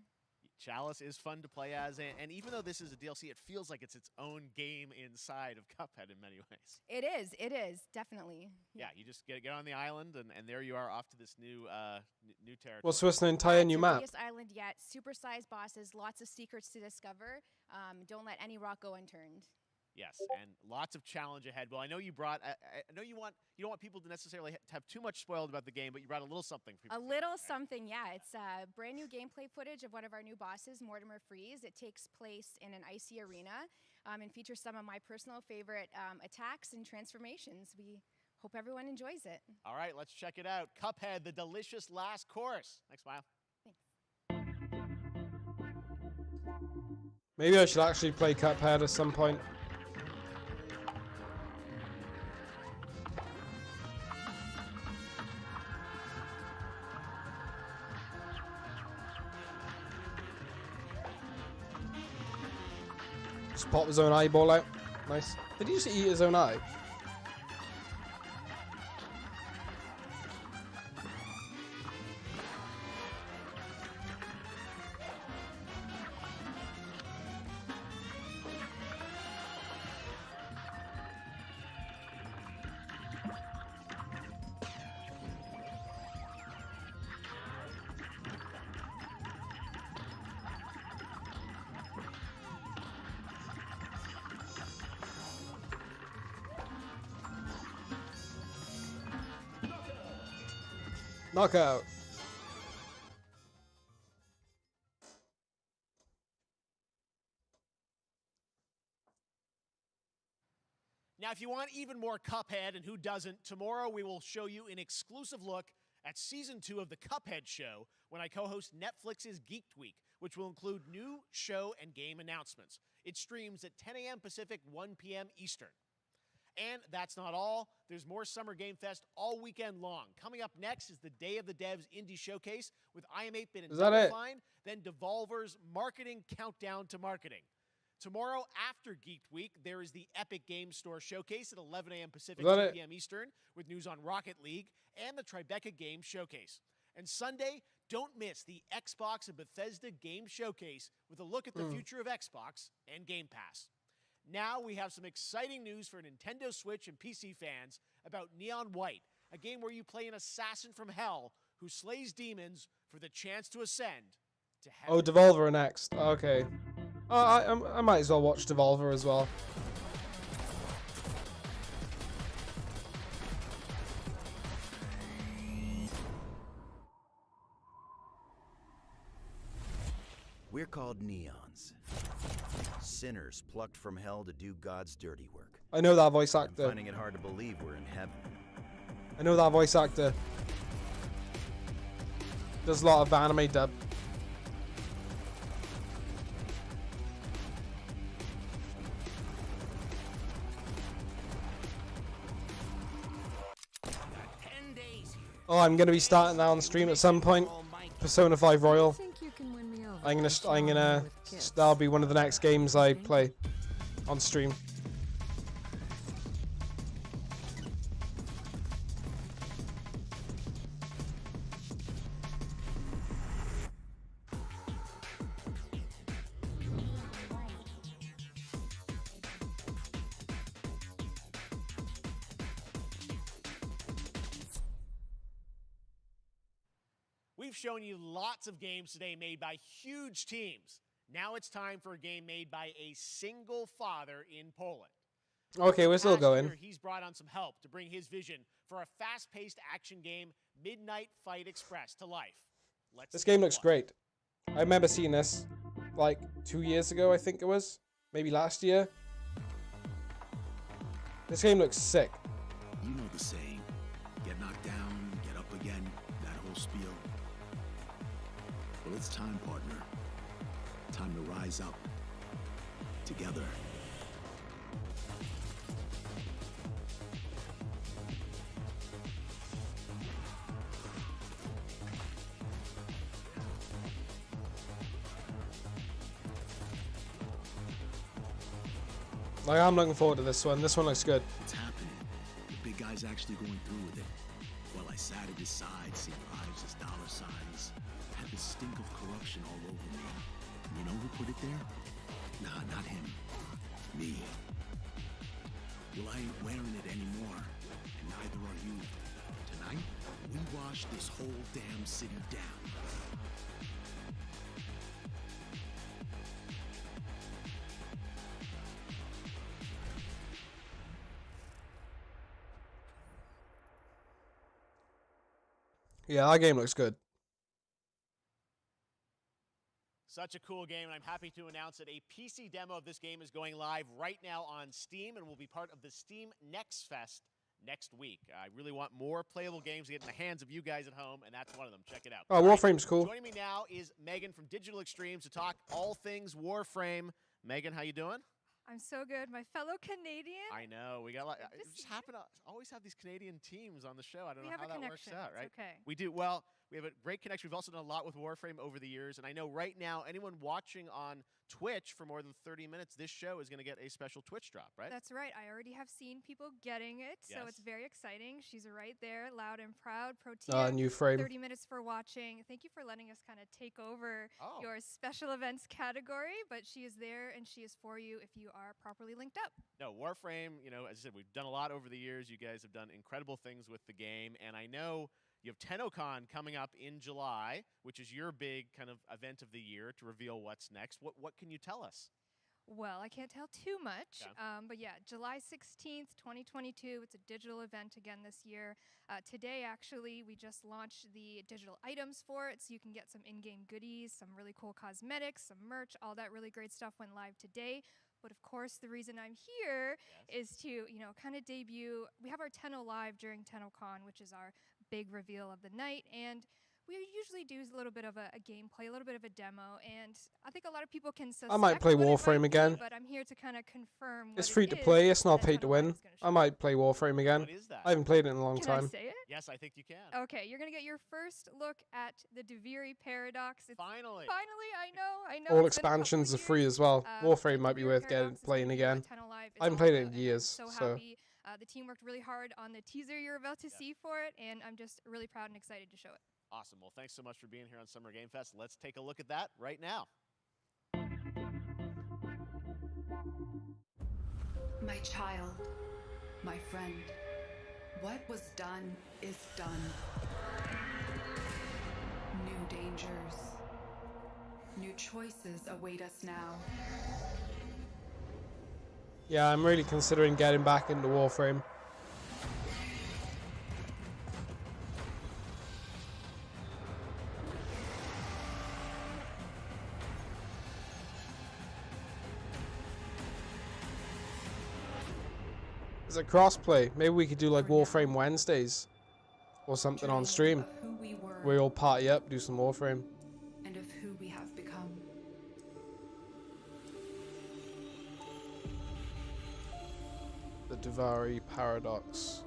Chalice is fun to play as, and even though this is a DLC, it feels like it's its own game inside of Cuphead in many ways. It is. It is definitely. Yeah, you just get on the island, and there you are off to this new new territory. Well, so it's an entire new It's the map. biggest island yet. Supersized bosses, lots of secrets to discover. Don't let any rock go unturned. Yes, and lots of challenge ahead. Well, I know you brought. I know you don't want people to necessarily have too much spoiled about the game, but you brought a little something for people. A little something, yeah. It's brand new gameplay footage of one of our new bosses, Mortimer Freeze. It takes place in an icy arena and features some of my personal favorite attacks and transformations. We hope everyone enjoys it. All right, let's check it out. Cuphead, the delicious last course. Thanks, Smile. Maybe I should actually play Cuphead at some point. Just pop his own eyeball out. Nice. Did he just eat his own eye? Knockout. Now, if you want even more Cuphead, and who doesn't, tomorrow we will show you an exclusive look at Season 2 of the Cuphead Show when I co-host Netflix's Geeked Week, which will include new show and game announcements. It streams at 10 a.m. Pacific, 1 p.m. Eastern. And that's not all. There's more Summer Game Fest all weekend long. Coming up next is the Day of the Devs Indie Showcase with IM8-Bit and Is that it? Double Fine, then Devolver's Marketing Countdown to Marketing. Tomorrow, after Geeked Week, there is the Epic Games Store Showcase at 11 a.m. Pacific, 2 p.m. Eastern, with news on Rocket League and the Tribeca Games Showcase. And Sunday, don't miss the Xbox and Bethesda Game Showcase with a look at the future of Xbox and Game Pass. Now we have some exciting news for Nintendo Switch and PC fans about Neon White, a game where you play an assassin from hell who slays demons for the chance to ascend to heaven. Oh, Devolver next. Okay. I might as well watch Devolver as well. We're called Neons. Sinners plucked from hell to do God's dirty work. I know that voice actor. I'm finding it hard to believe we're in heaven. I know that voice actor. Does a lot of anime dub. Oh, I'm gonna be starting that on stream at some point. Persona 5 Royal. That'll be one of the next games I play on stream. We've shown you lots of games today made by huge teams. Now it's time for a game made by a single father in Poland. Okay, we're still going. Last year, he's brought on some help to bring his vision for a fast-paced action game, Midnight Fight Express, to life. This game looks great. I remember seeing this like 2 years ago, I think it was. Maybe last year. This game looks sick. You know the saying, get knocked down, get up again, that whole spiel. Well, it's time, partner. Time to rise up. Together. Like, I'm looking forward to this one. This one looks good. It's happening. The big guy's actually going through with it. While I sat at his side, seeing lives as dollar signs, I had the stink of corruption all over me. You know who put it there? Nah, not him. Me. Well, I ain't wearing it anymore, and neither are you. Tonight, we wash this whole damn city down. Yeah, that game looks good. Such a cool game, and I'm happy to announce that a PC demo of this game is going live right now on Steam and will be part of the Steam Next Fest next week. I really want more playable games to get in the hands of you guys at home, and that's one of them. Check it out. Oh, Warframe's cool. Joining me now is Megan from Digital Extremes to talk all things Warframe. Megan, how you doing? I'm so good. My fellow Canadian. I know. We got like we just happen to always have these Canadian teams on the show. I don't know how that works out, right? It's okay. We do. Well, We have a great connection. We've also done a lot with Warframe over the years, and I know right now anyone watching on Twitch for more than 30 minutes, this show is going to get a special Twitch drop, right? That's right. I already have seen people getting it, so it's very exciting. She's right there, loud and proud. Protea, new frame. 30 minutes for watching. Thank you for letting us kind of take over your special events category, but she is there and she is for you if you are properly linked up. No, Warframe, you know, as I said, we've done a lot over the years. You guys have done incredible things with the game, and I know you have TennoCon coming up in July, which is your big kind of event of the year to reveal what's next. What can you tell us? Well, I can't tell too much, but yeah, July 16th, 2022. It's a digital event again this year. Today, actually, we just launched the digital items for it, so you can get some in-game goodies, some really cool cosmetics, some merch, all that really great stuff went live today. But of course, the reason I'm here is to, you know, kind of debut. We have our Tenno Live during TennoCon, which is our big reveal of the night, and we usually do a little bit of a gameplay, a little bit of a demo, and I think a lot of people can suspect I might play what it Warframe might again. be, but I'm here to kind of confirm It's what free it to is play. It's not that pay to Tenno Live win. is gonna I might play Warframe again. What is that? I haven't played it in a long Can I time. say it? Yes, I think you can. Okay, you're gonna get your first look at the Duviri Paradox. It's Finally, I know. All it's been a couple expansions are years. free as well. Warframe might be Duviri worth getting Paradox is playing gonna be on again. Tenno Live I haven't as played well, it in and years, I'm so so happy. The team worked really hard on the teaser you're about to see for it, and I'm just really proud and excited to show it. Awesome. Well, thanks so much for being here on Summer Game Fest. Let's take a look at that right now. My child, my friend, what was done is done. New dangers, new choices await us now. yeah, I'm really considering getting back into Warframe. Is it crossplay? Maybe we could do like Warframe Wednesdays or something on stream. Who we were We all party up, do some Warframe. and of who we have become. The Duviri Paradox.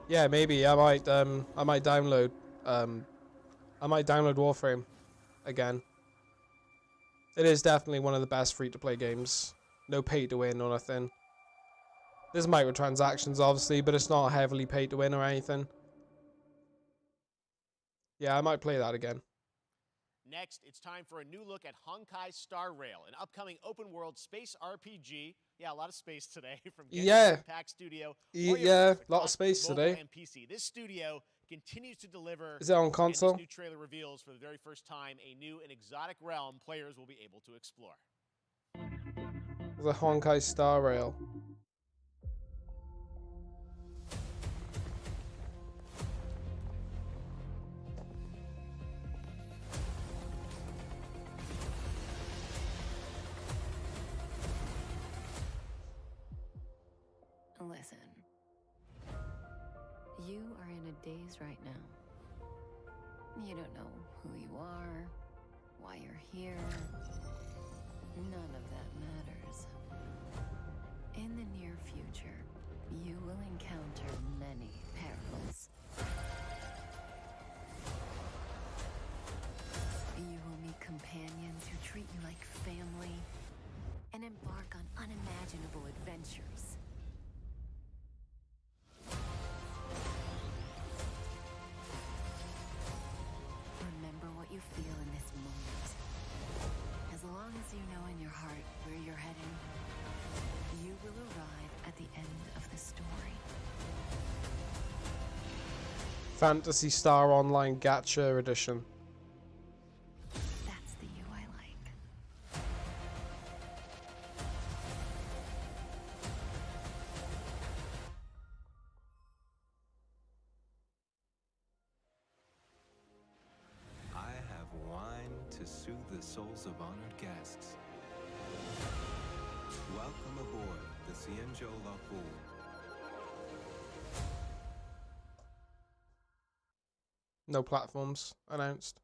Yeah, maybe I might download Warframe again. It is definitely one of the best free-to-play games. No pay-to-win or nothing. There's microtransactions, obviously, but it's not heavily pay-to-win or anything. Yeah, I might play that again. Next, it's time for a new look at Honkai Star Rail, an upcoming open-world space RPG. Yeah, a lot of space today from Genshin Impact Studio. Yeah, a lot of space mobile today. and PC. This studio continues to deliver. Is it on and console? This new trailer reveals for the very first time a new and exotic realm players will be able to explore. The Honkai Star Rail. Listen. You are in a daze right now. You don't know who you are, why you're here. None of that matters. In the near future, you will encounter many perils. You will meet companions who treat you like family and embark on unimaginable adventures. Remember what you feel in this moment. As long as you know in your heart where you're heading, you will arrive at the end of the story. Phantasy Star Online Gacha Edition. That's the you I like. I have wine to soothe the souls of honored guests. Welcome aboard the Xianzhou Lafu. No platforms announced.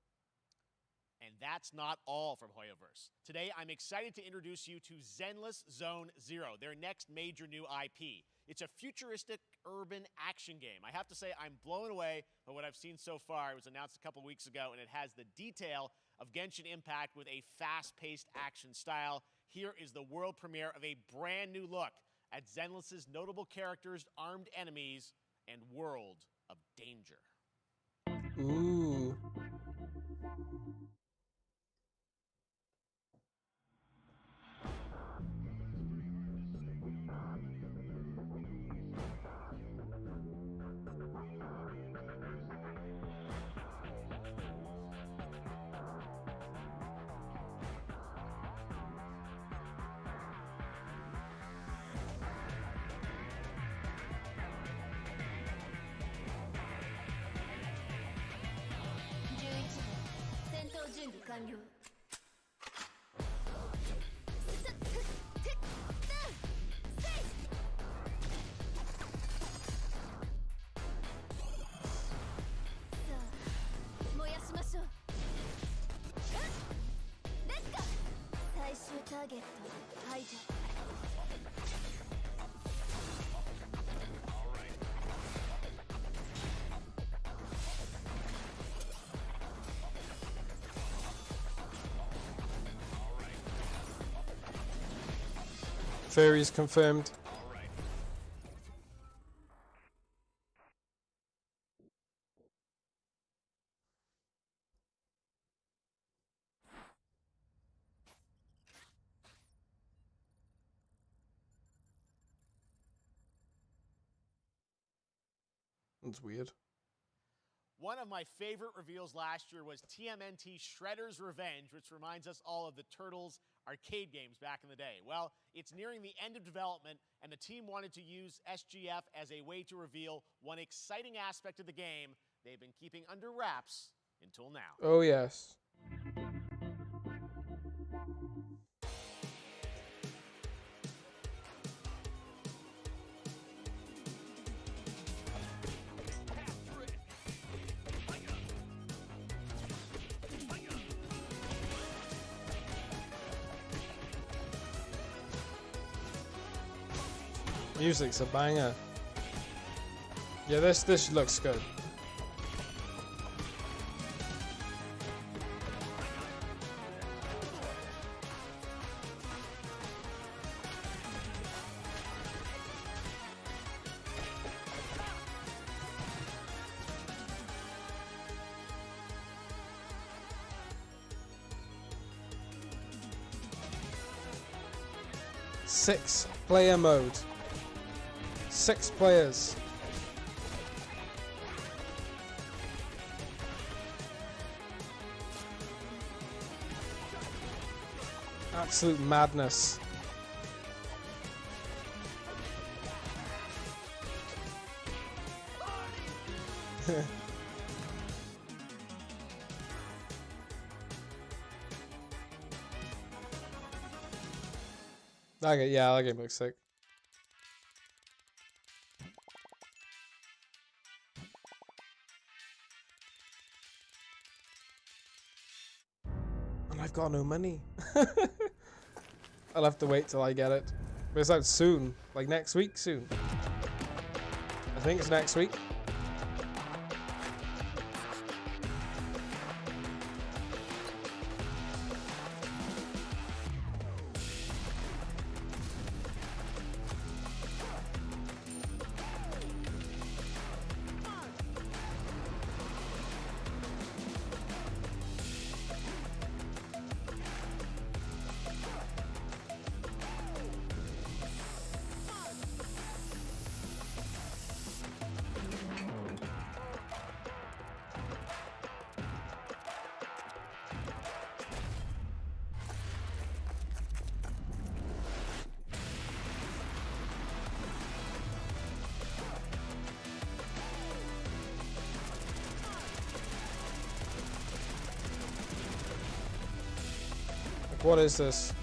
And that's not all from Hoyoverse. Today, I'm excited to introduce you to Zenless Zone Zero, their next major new IP. It's a futuristic urban action game. I have to say I'm blown away by what I've seen so far. It was announced a couple weeks ago, and it has the detail of Genshin Impact with a fast-paced action style. Here is the world premiere of a brand new look at Zenless's notable characters, armed enemies, and world of danger. Ooh. Fairies confirmed. That's weird. One of my favorite reveals last year was TMNT Shredder's Revenge, which reminds us all of the Turtles arcade games back in the day. Well, it's nearing the end of development, and the team wanted to use SGF as a way to reveal one exciting aspect of the game they've been keeping under wraps until now. Oh, yes. Music's a banger. Yeah, this looks good. Six-player mode. 6 players. Absolute madness. Okay, yeah, that game looks sick. And I've got no money. I'll have to wait till I get it. But it's out soon. Like next week soon. I think it's next week. What is this?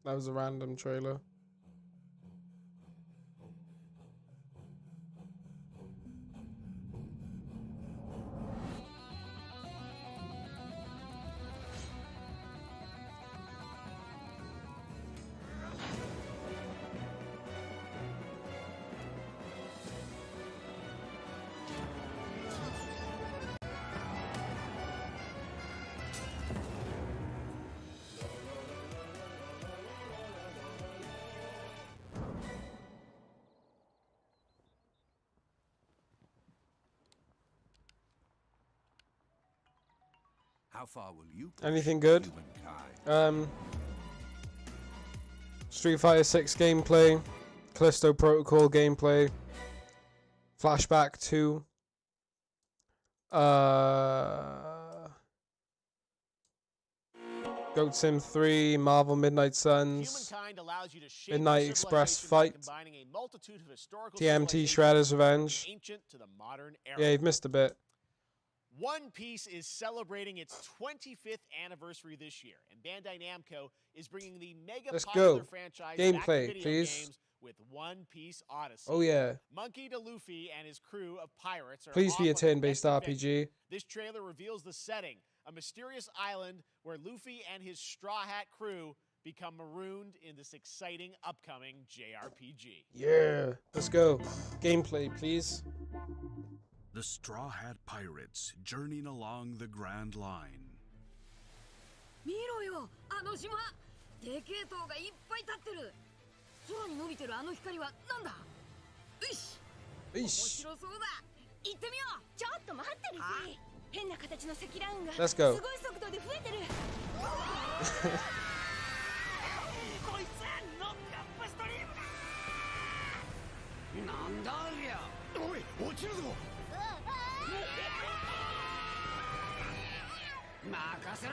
That was a random trailer. How far will you push Anything good? humankind? Street Fighter 6 gameplay, Callisto Protocol gameplay, Flashback 2, Goat Sim 3, Marvel Midnight Suns, Humankind allows you to shape Midnight your Express civilization by Fight, combining a multitude of historical TMT civilizations Shredder's from the Revenge. ancient to the modern era. Yeah, you've missed a bit. One Piece is celebrating its 25th anniversary this year, and Bandai Namco is bringing the mega Let's popular go. franchise Gameplay, back to video please. games with One Piece Odyssey. Oh, yeah. Monkey D. Luffy and his crew of pirates are Please be a off on turn-based quest to victory. RPG. This trailer reveals the setting, a mysterious island where Luffy and his Straw Hat crew become marooned in this exciting upcoming JRPG. Yeah, let's go. Gameplay, please. The Straw Hat Pirates journeying along the Grand Line. 見ろよ、あの島。でけえ塔がいっぱい立ってる。空に伸びてるあの光はなんだ。よし。面白そうだ。行ってみよう。ちょっと待ってるぜ。変な形の積乱雲が Let's す go. ごい速度で増えてる。こいつノックアップストリームだ。なんだありゃ。おい、落ちるぞ。任せろ。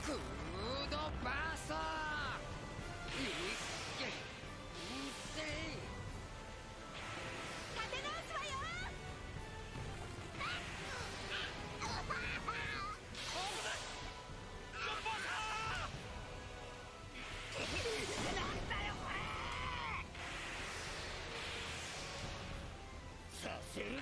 クードバーサー。いけ。立て直すわよ。なんだよこれ。させるかよ。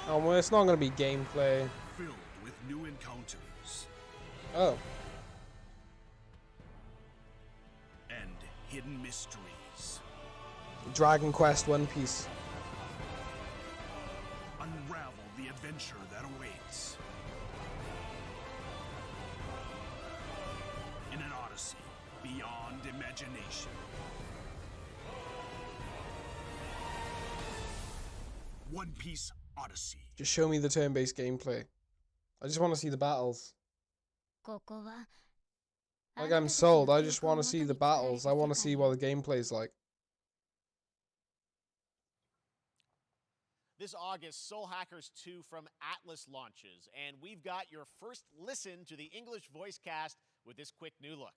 Oh, well, it's not going to be gameplay. Filled with new encounters Oh. and hidden mysteries. Dragon Quest One Piece. Unravel the adventure that awaits. In an odyssey beyond imagination. One Piece Odyssey. Just show me the turn-based gameplay. I just want to see the battles. ここは Like, I'm sold. I just want to see the battles. I want to see what the gameplay's like. This August, Soul Hackers 2 from Atlas launches, and we've got your first listen to the English voice cast with this quick new look.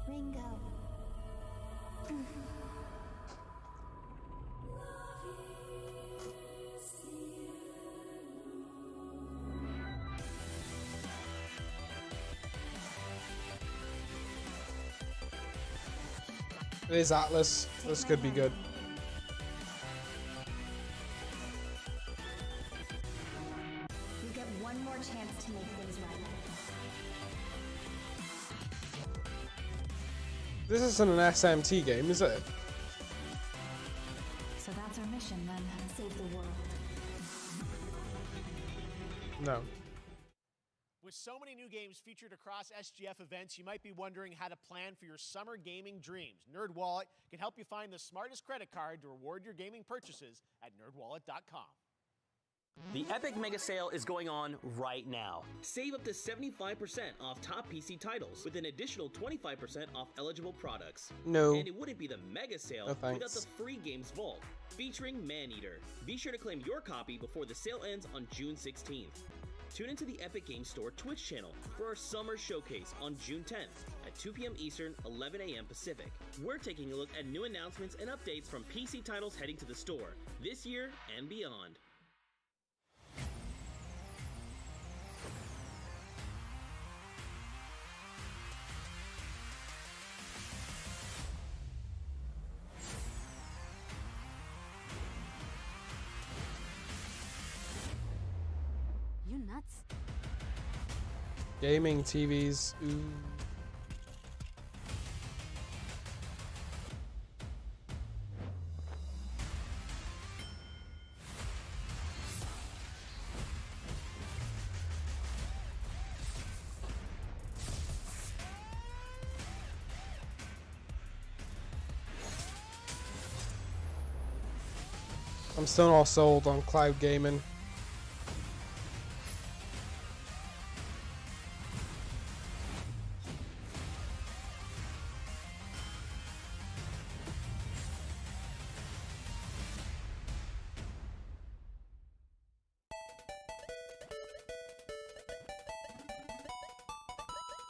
Ringo. It is Atlas. This could be good. You get one more chance to make things right. This isn't an SMT game, is it? So that's our mission then. Save the world. No. With so many new games featured across SGF events, you might be wondering how to plan for your summer gaming dreams. NerdWallet can help you find the smartest credit card to reward your gaming purchases at nerdwallet.com. The Epic Mega Sale is going on right now. Save up to 75% off top PC titles with an additional 25% off eligible products. No. And it wouldn't be the Mega Sale No, without thanks. the free games vault featuring Maneater. Be sure to claim your copy before the sale ends on June 16th. Tune into the Epic Games Store Twitch channel for our summer showcase on June 10th at 2 p.m. Eastern, 11 a.m. Pacific. We're taking a look at new announcements and updates from PC titles heading to the store this year and beyond. You nuts? Gaming TVs. Ooh. I'm still not sold on cloud gaming.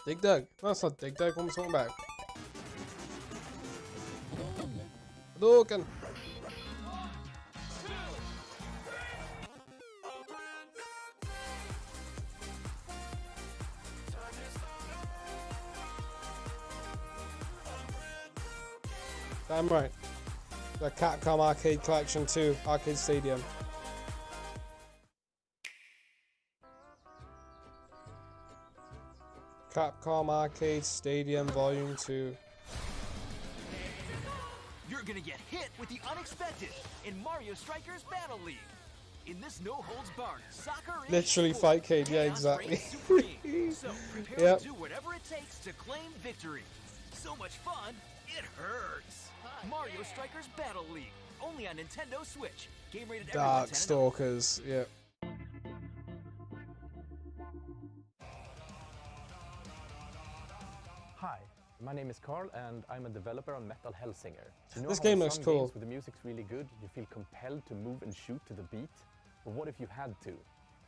Dig Dug. No, it's not Dig Dug. What am I talking about? Hadouken. Damn right. The Capcom Arcade Collection 2, Arcade Stadium. Capcom Arcade Stadium Volume 2. You're gonna get hit with the unexpected in Mario Strikers Battle League. In this no-holds-barred soccer Literally sport, Fightcade, yeah, chaos exactly. reigns supreme. So prepare Yep. to do whatever it takes to claim victory. So much fun, it hurts. Mario Strikers Battle League, only on Nintendo Switch. Game rated everyone 10 and up. Darkstalkers, yeah. Hi, my name is Carl and I'm a developer on Metal Hellsinger. You know This how game in looks some cool. games where the music's really good, you feel compelled to move and shoot to the beat? But what if you had to?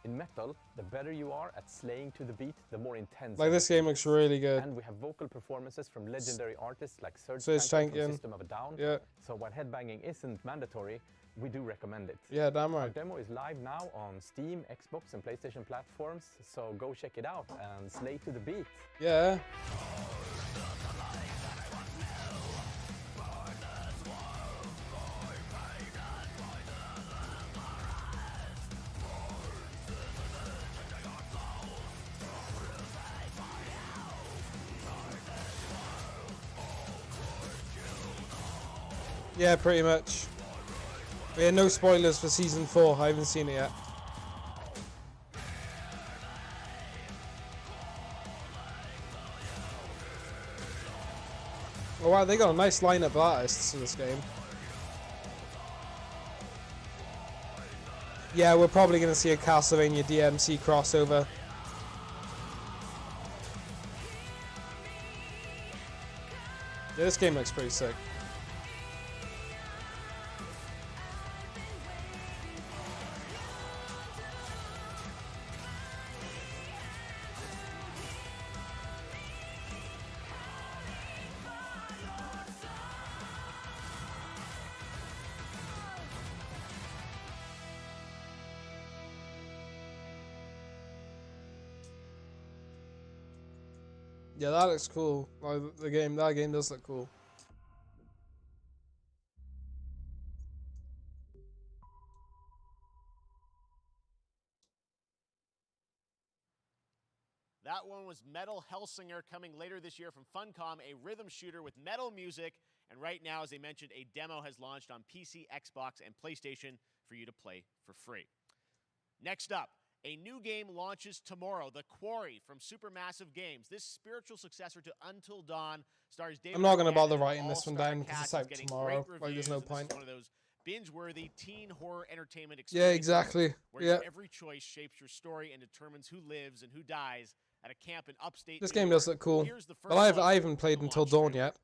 In Metal, the better you are at slaying to the beat, the more intense. Like, it this game looks really good. And we have vocal performances from legendary artists like Serge Serge Tankian Tankian. from System of a Down. Yeah. So while headbanging isn't mandatory, we do recommend it. Yeah, damn Our right. demo is live now on Steam, Xbox and PlayStation platforms, so go check it out and slay to the beat. Yeah. Yeah, pretty much. Yeah, no spoilers for Season 4. I haven't seen it yet. Oh wow, they got a nice lineup of artists in this game. Yeah, we're probably going to see a Castlevania DMC crossover. Yeah, this game looks pretty sick. Yeah, that looks cool. Like, that game does look cool. That one was Metal Hellsinger, coming later this year from Funcom, a rhythm shooter with metal music. And right now, as I mentioned, a demo has launched on PC, Xbox, and PlayStation for you to play for free. Next up, a new game launches tomorrow, The Quarry from Supermassive Games. This spiritual successor to Until Dawn stars David. I'm not going to Arquette bother and an writing this one all-star down because cast. it's out getting tomorrow. great Like, there's no reviews, and point. This is one of those Binge-worthy teen horror entertainment experience. Yeah, exactly. Where Yeah. every choice shapes your story and determines who lives and who dies at a camp in upstate This New game York. does look cool. Here's the But first I look haven't played at the Until launch Dawn trailer. yet.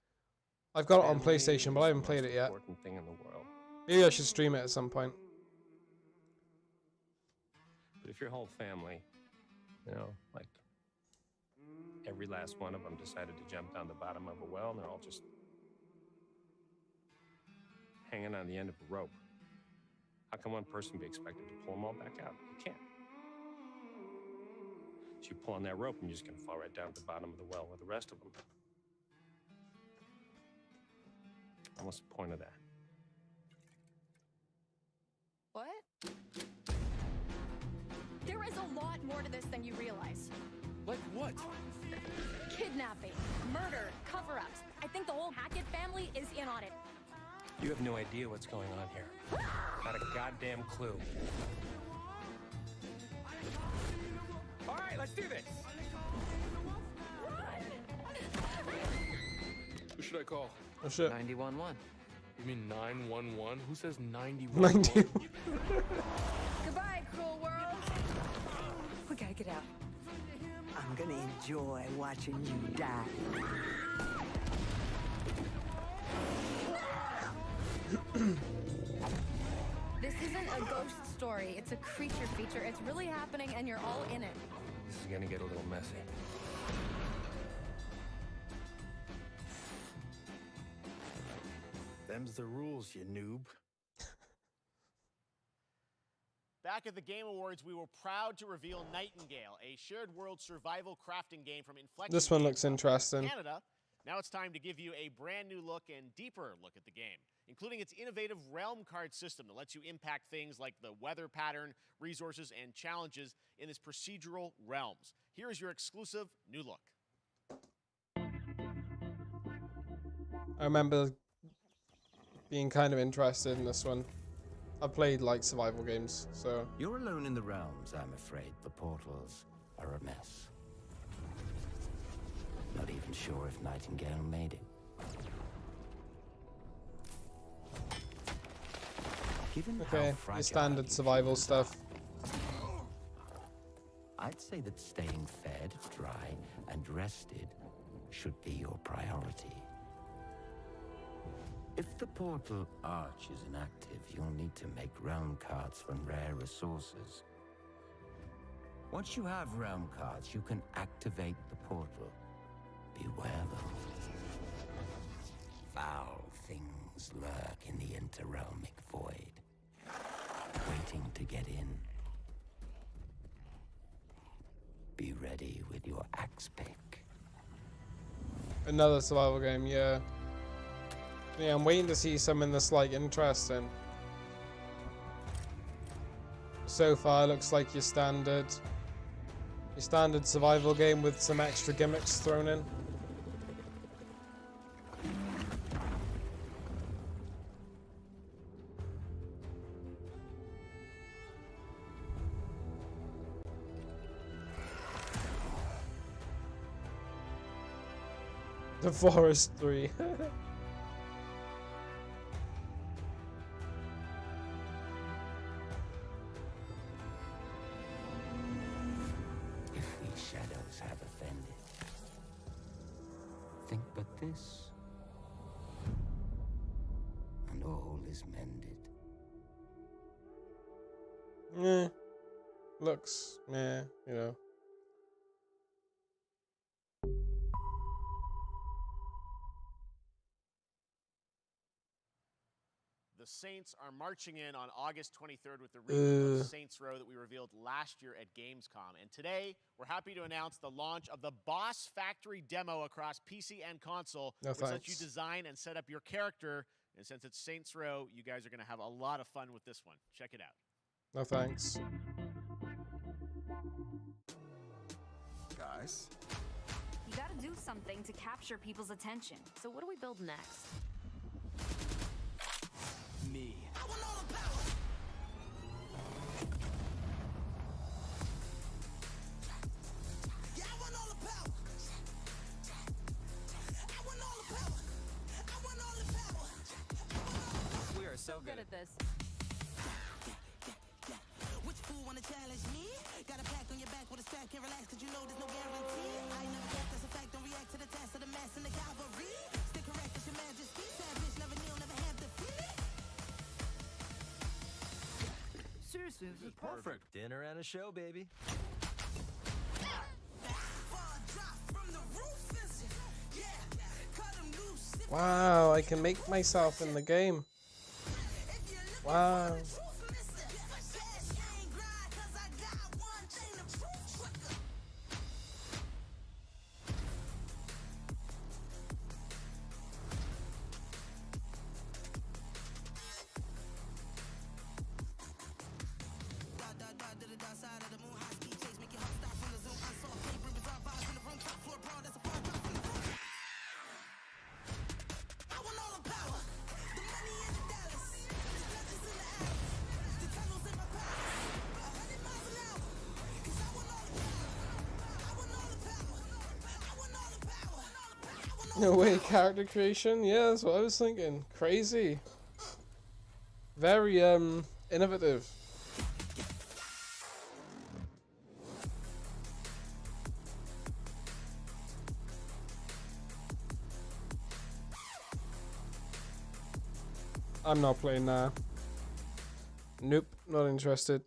I've got it on Family PlayStation, but is I the haven't played most it yet. important thing in the world. Maybe I should stream it at some point. But if your whole family, you know, like every last one of them decided to jump down the bottom of a well and they're all just hanging on the end of a rope, how can one person be expected to pull them all back out? You can't. So you pull on that rope and you're just going to fall right down to the bottom of the well with the rest of them. And what's the point of that? What? There is a lot more to this than you realize. Like what? Kidnapping, murder, cover-ups. I think the whole Hackett family is in on it. You have no idea what's going on here. Not a goddamn clue. All right, let's do this. Who should I call? Oh shit. 911. You mean 911? Who says 91? 90. Goodbye, cruel world. We gotta get out. I'm gonna enjoy watching you die. This isn't a ghost story. It's a creature feature. It's really happening, and you're all in it. This is gonna get a little messy. Them's the rules, you noob. Back at the Game Awards, we were proud to reveal Nightingale, a shared world survival crafting game from Inflection. This one Games looks interesting. Canada. Now it's time to give you a brand new look and deeper look at the game, including its innovative realm card system that lets you impact things like the weather pattern, resources, and challenges in this procedural realms. Here is your exclusive new look. I remember being kind of interested in this one. I've played like survival games, so. You're alone in the realms, I'm afraid. The portals are a mess. Not even sure if Nightingale made it. Given Okay, how your fragile standard you survival feel stuff. I'd say that staying fed, dry, and rested should be your priority. If the portal arch is inactive, you'll need to make realm cards from rare resources. Once you have realm cards, you can activate the portal. Beware though. Foul things lurk in the interrealmic void, waiting to get in. Be ready with your axe pick. Another survival game, yeah. Yeah, I'm waiting to see something that's like interesting. So far, it looks like your standard survival game with some extra gimmicks thrown in. The Forest 3. If these shadows have offended, think but this, and all is mended. Looks, meh, you know. The Saints are marching in on August 23rd with the reboot of Saints Row that we revealed last year at Gamescom. And today, we're happy to announce the launch of the Boss Factory demo across PC and console, which lets you design and set up your character. And since it's Saints Row, you guys are going to have a lot of fun with this one. Check it out. No thanks. Guys? You gotta do something to capture people's attention. So what do we build next? Me. We are so good at this. Seriously, this is perfect. Dinner and a show, baby. Wow, I can make myself in the game. Wow. No way, character creation? Yeah, that's what I was thinking. Crazy. Very, innovative. I'm not playing that. Nope, not interested.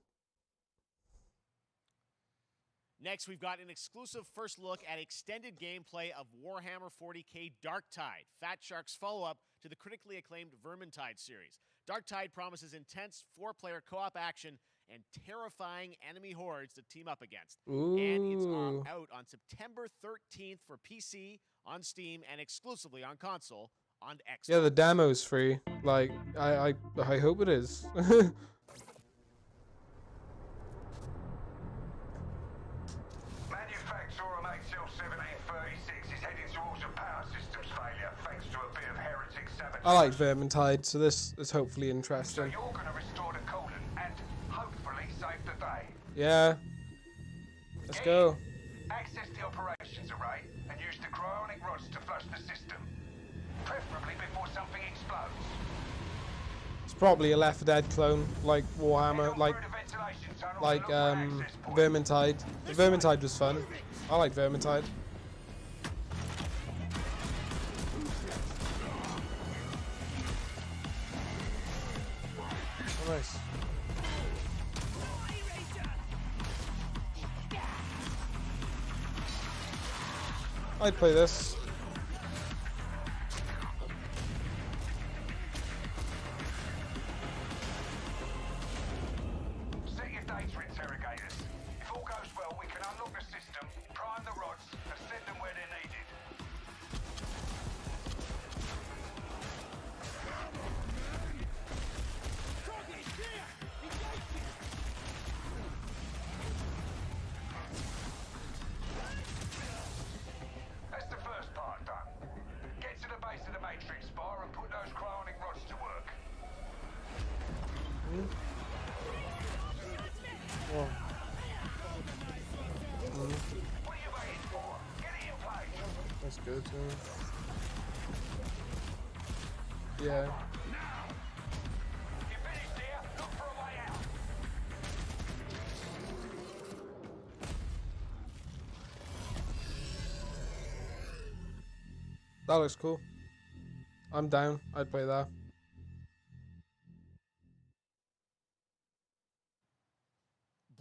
Next, we've got an exclusive first look at extended gameplay of Warhammer 40k Darktide, Fat Shark's follow-up to the critically acclaimed Vermintide series. Darktide promises intense 4-player co-op action and terrifying enemy hordes to team up against. Ooh. And it's out on September 13th for PC, on Steam, and exclusively on console on Xbox. Yeah, the demo's free. Like, I hope it is. Manufacturer Maxell 1736 is heading towards a power systems failure thanks to a bit of heretic sabotage. I like Vermintide, so this is hopefully So interesting. you're going to restore the coolant and hopefully save the day. Yeah. Let's go. Access the operations array and use the cryonic rods to flush the system. Preferably before something explodes. It's probably a Left 4 Dead clone, like Warhammer, like Vermintide. Vermintide was fun. I like Vermintide. Oh, nice. I'd play this. Set your data interrogators. If all goes well, we can unlock the system, prime the rods, and send them where they're needed. That's the first part done. Get to the base of the Matrix bar and put those cryonic rods to work. Whoa. What are you waiting for? Get it in place. That's good too. Yeah. You finished here? Look for a way out. That looks cool. I'm down. I'd play that.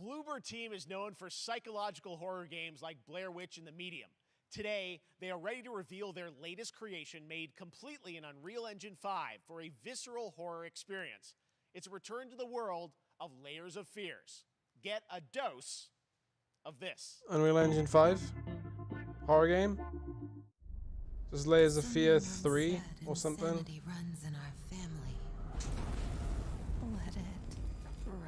Bloober Team is known for psychological horror games like Blair Witch and The Medium. Today, they are ready to reveal their latest creation made completely in Unreal Engine 5 for a visceral horror experience. It's a return to the world of Layers of Fears. Get a dose of this. Unreal Engine 5? Horror game? Just Layers of Fear 3 or something? Insanity runs in our family. Let it run.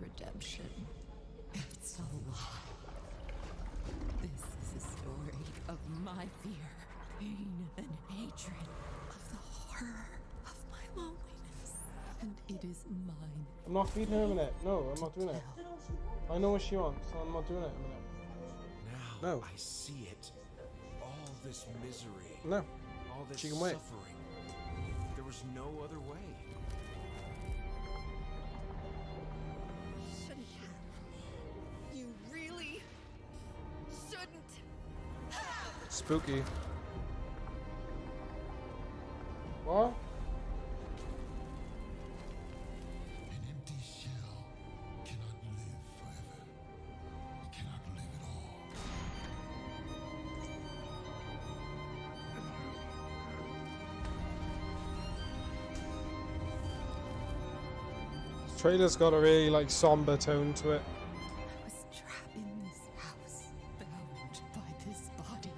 redemption. It's a lie. This is a story of my fear, pain, and hatred, of the horror of my loneliness, and it is mine. I'm not feeding her a minute. No, I'm not doing it. I know what she wants, so I'm not doing it a minute. Now No. I see it. All this misery. No. All this She can wait. suffering. There was no other way. Shouldn't have. You really shouldn't have. Spooky. What? An empty shell cannot live forever. It cannot live at all. This trailer's got a really like somber tone to it. I was trapped in this house, bound by this body.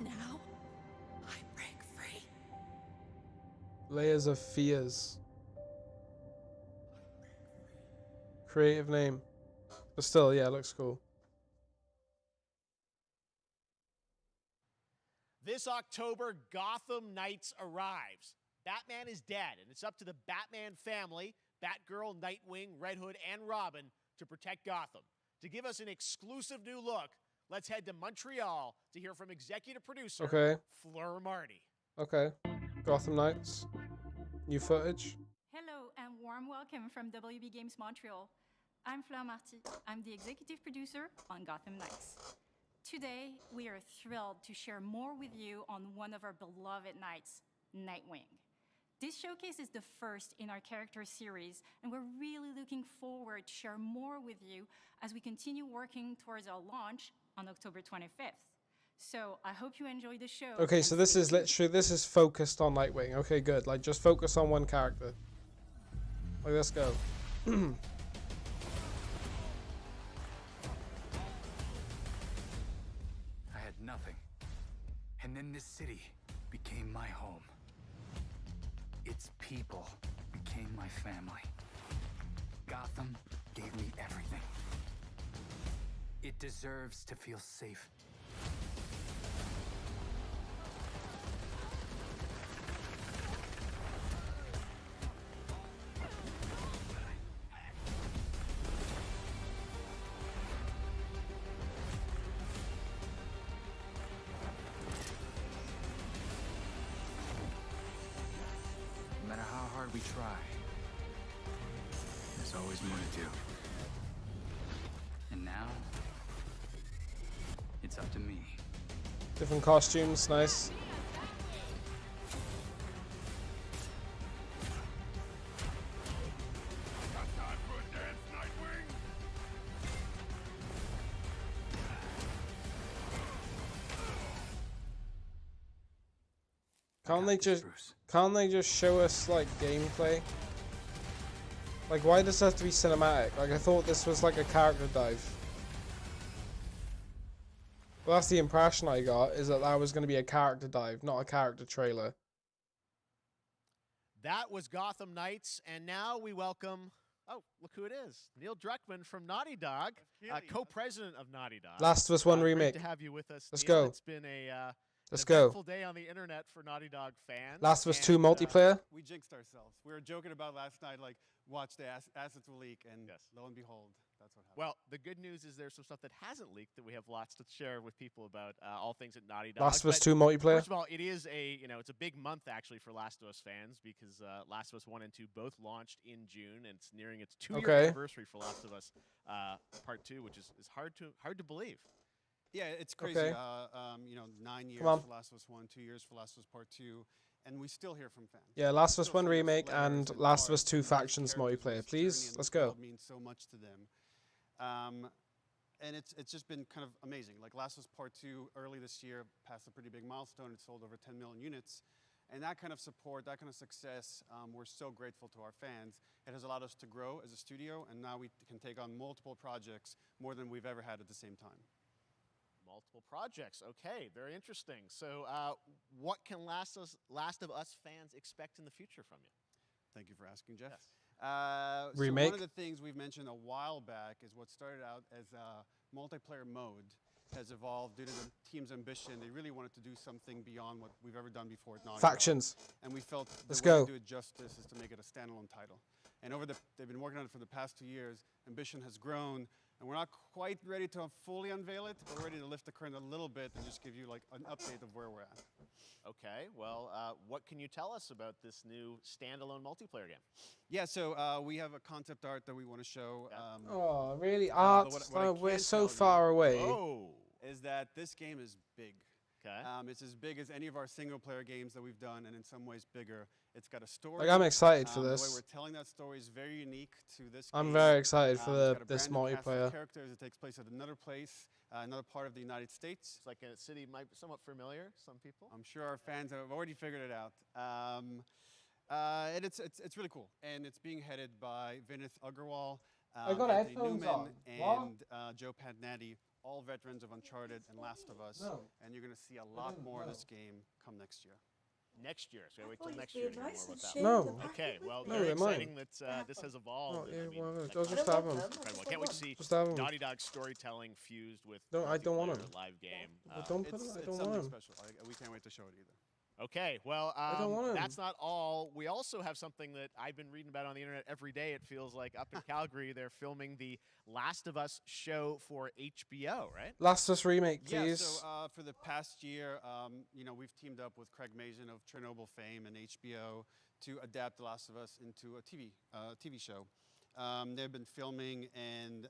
Now, I break free. Layers of Fears. Creative name. But still, yeah, it looks cool. This October, Gotham Knights arrives. Batman is dead, and it's up to the Batman family, Batgirl, Nightwing, Red Hood, and Robin to protect Gotham. To give us an exclusive new look, let's head to Montreal to hear from executive producer Okay. Fleur Marty. Okay. Gotham Knights. New footage. Hello and warm welcome from WB Games Montreal. I'm Fleur Marty. I'm the executive producer on Gotham Knights. Today, we are thrilled to share more with you on one of our beloved knights, Nightwing. This showcase is the first in our character series, and we're really looking forward to share more with you as we continue working towards our launch on October 25th. So I hope you enjoy the show. Okay, so this is literally, this is focused on Nightwing. Okay, good. Like, just focus on one character. Like, let's go. I had nothing. And then this city became my home. Its people became my family. Gotham gave me everything. It deserves to feel safe. No matter how hard we try, there's always more to do. And now, it's up to me. Different costumes, nice. Can't they just show us like gameplay? Like, why does it have to be cinematic? Like, I thought this was like a character dive. Well, that's the impression I got, is that that was going to be a character dive, not a character trailer. That was Gotham Knights, and now we welcome, oh, look who it is. Neil Druckmann from Naughty Dog, co-president of Naughty Dog. Last of Us 1 remake. Great to have you with us, Let's Neil. go. It's been a Let's an go. eventful day on the internet for Naughty Dog fans. Last of Us 2 multiplayer. We jinxed ourselves. We were joking about last night, like, watch the assets will leak, and lo and behold, that's what happened. Well, the good news is there's some stuff that hasn't leaked that we have lots to share with people about all things at Naughty Dog. Last of Us But 2 multiplayer. First of all, it is it's a big month actually for Last of Us fans because Last of Us 1 and 2 both launched in June, and it's nearing its 2-year anniversary for Last of Us Part 2, which is hard to believe. Yeah, it's crazy. Okay. 9 years Come on. for Last of Us 1, 2 years for Last of Us Part 2, and we still hear from fans. Yeah, Last of Us Still 1 send us remake letters and Last of Us 2 factions multiplayer, please. Let's go. It means so much to them. And it's just been kind of amazing. Like Last of Us Part 2 early this year passed a pretty big milestone. It sold over 10 million units. And that kind of support, that kind of success, we're so grateful to our fans. It has allowed us to grow as a studio, and now we can take on multiple projects, more than we've ever had at the same time. Multiple projects. Okay, very interesting. So what can Last of Us fans expect in the future from you? Thank you for asking, Jeff. Yes. So Remake? one of the things we've mentioned a while back is what started out as a multiplayer mode has evolved due to the team's ambition. They really wanted to do something beyond what we've ever done before at Naughty Dog. Factions. And we felt Let's the way go. to do it justice is to make it a standalone title. And they've been working on it for the past 2 years. Ambition has grown, and we're not quite ready to fully unveil it, but we're ready to lift the curtain a little bit and just give you like an update of where we're at. Okay, well, what can you tell us about this new standalone multiplayer game? Yeah, so we have a concept art that we want to show. Oh, really? but Art? what I We're can so tell far you away. is that this game is big. Okay. It's as big as any of our single-player games that we've done, and in some ways bigger. It's got a story. Like, I'm excited for The way this. we're telling that story is very unique to this I'm game. very excited for It's got a this brand new cast of multiplayer. characters. It takes place at another place, another part of the United States. It's like a city might be somewhat familiar, some people. I'm sure our fans have already figured it out. And it's really cool. And it's being headed by Vinith Agarwal, I got Anthony headphones Newman, on. and Joe Pantnati, all veterans of Uncharted and Last of Us. No. And you're going to see a lot more of this game come next year. Next year, so wait thought till you'd next be year to hear nice more and about shave that. the Okay, well, No, very they're mine. exciting that this has evolved. Oh, and, yeah, well, like, just have 'em. incredible. I can't wait to see Just have 'em. Naughty Dog storytelling fused with No, I don't want multiplayer 'em. live game. Well, don't put It's, it. I it's don't something want 'em. special. We can't wait to show it either. Okay, well, I don't want 'em. that's not all. We also have something that I've been reading about on the internet every day. It feels like up in Calgary, they're filming the Last of Us show for HBO, right? Last of Us remake, Yeah, please. so for the past year, we've teamed up with Craig Mazin of Chernobyl fame and HBO to adapt The Last of Us into a TV show. They've been filming, and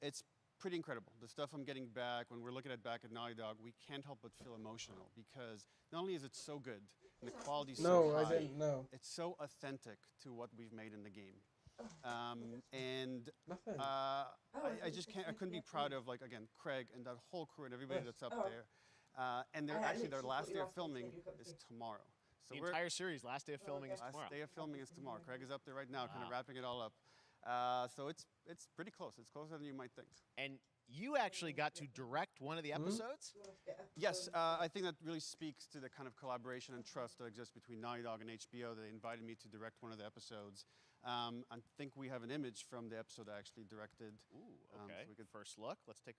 it's pretty incredible. The stuff I'm getting back, when we're looking at back at Naughty Dog, we can't help but feel emotional because not only is it so good and the quality's so No, I high, didn't know. it's so authentic to what we've made in the game. And Nothing. I just can't. I couldn't be proud of, like, again, Craig and that whole crew and everybody that's up there. And they're actually their last day of filming is tomorrow. So The we're entire series, last day of filming is tomorrow. last day of filming is tomorrow. Craig is up there right now, kind Wow. of wrapping it all up. So it's pretty close. It's closer than you might think. And you actually got to direct one of the episodes? Yes, I think that really speaks to the kind of collaboration and trust that exists between Naughty Dog and HBO. They invited me to direct one of the episodes. I think we have an image from the episode I actually directed. Ooh, okay. So we could First look. Let's take.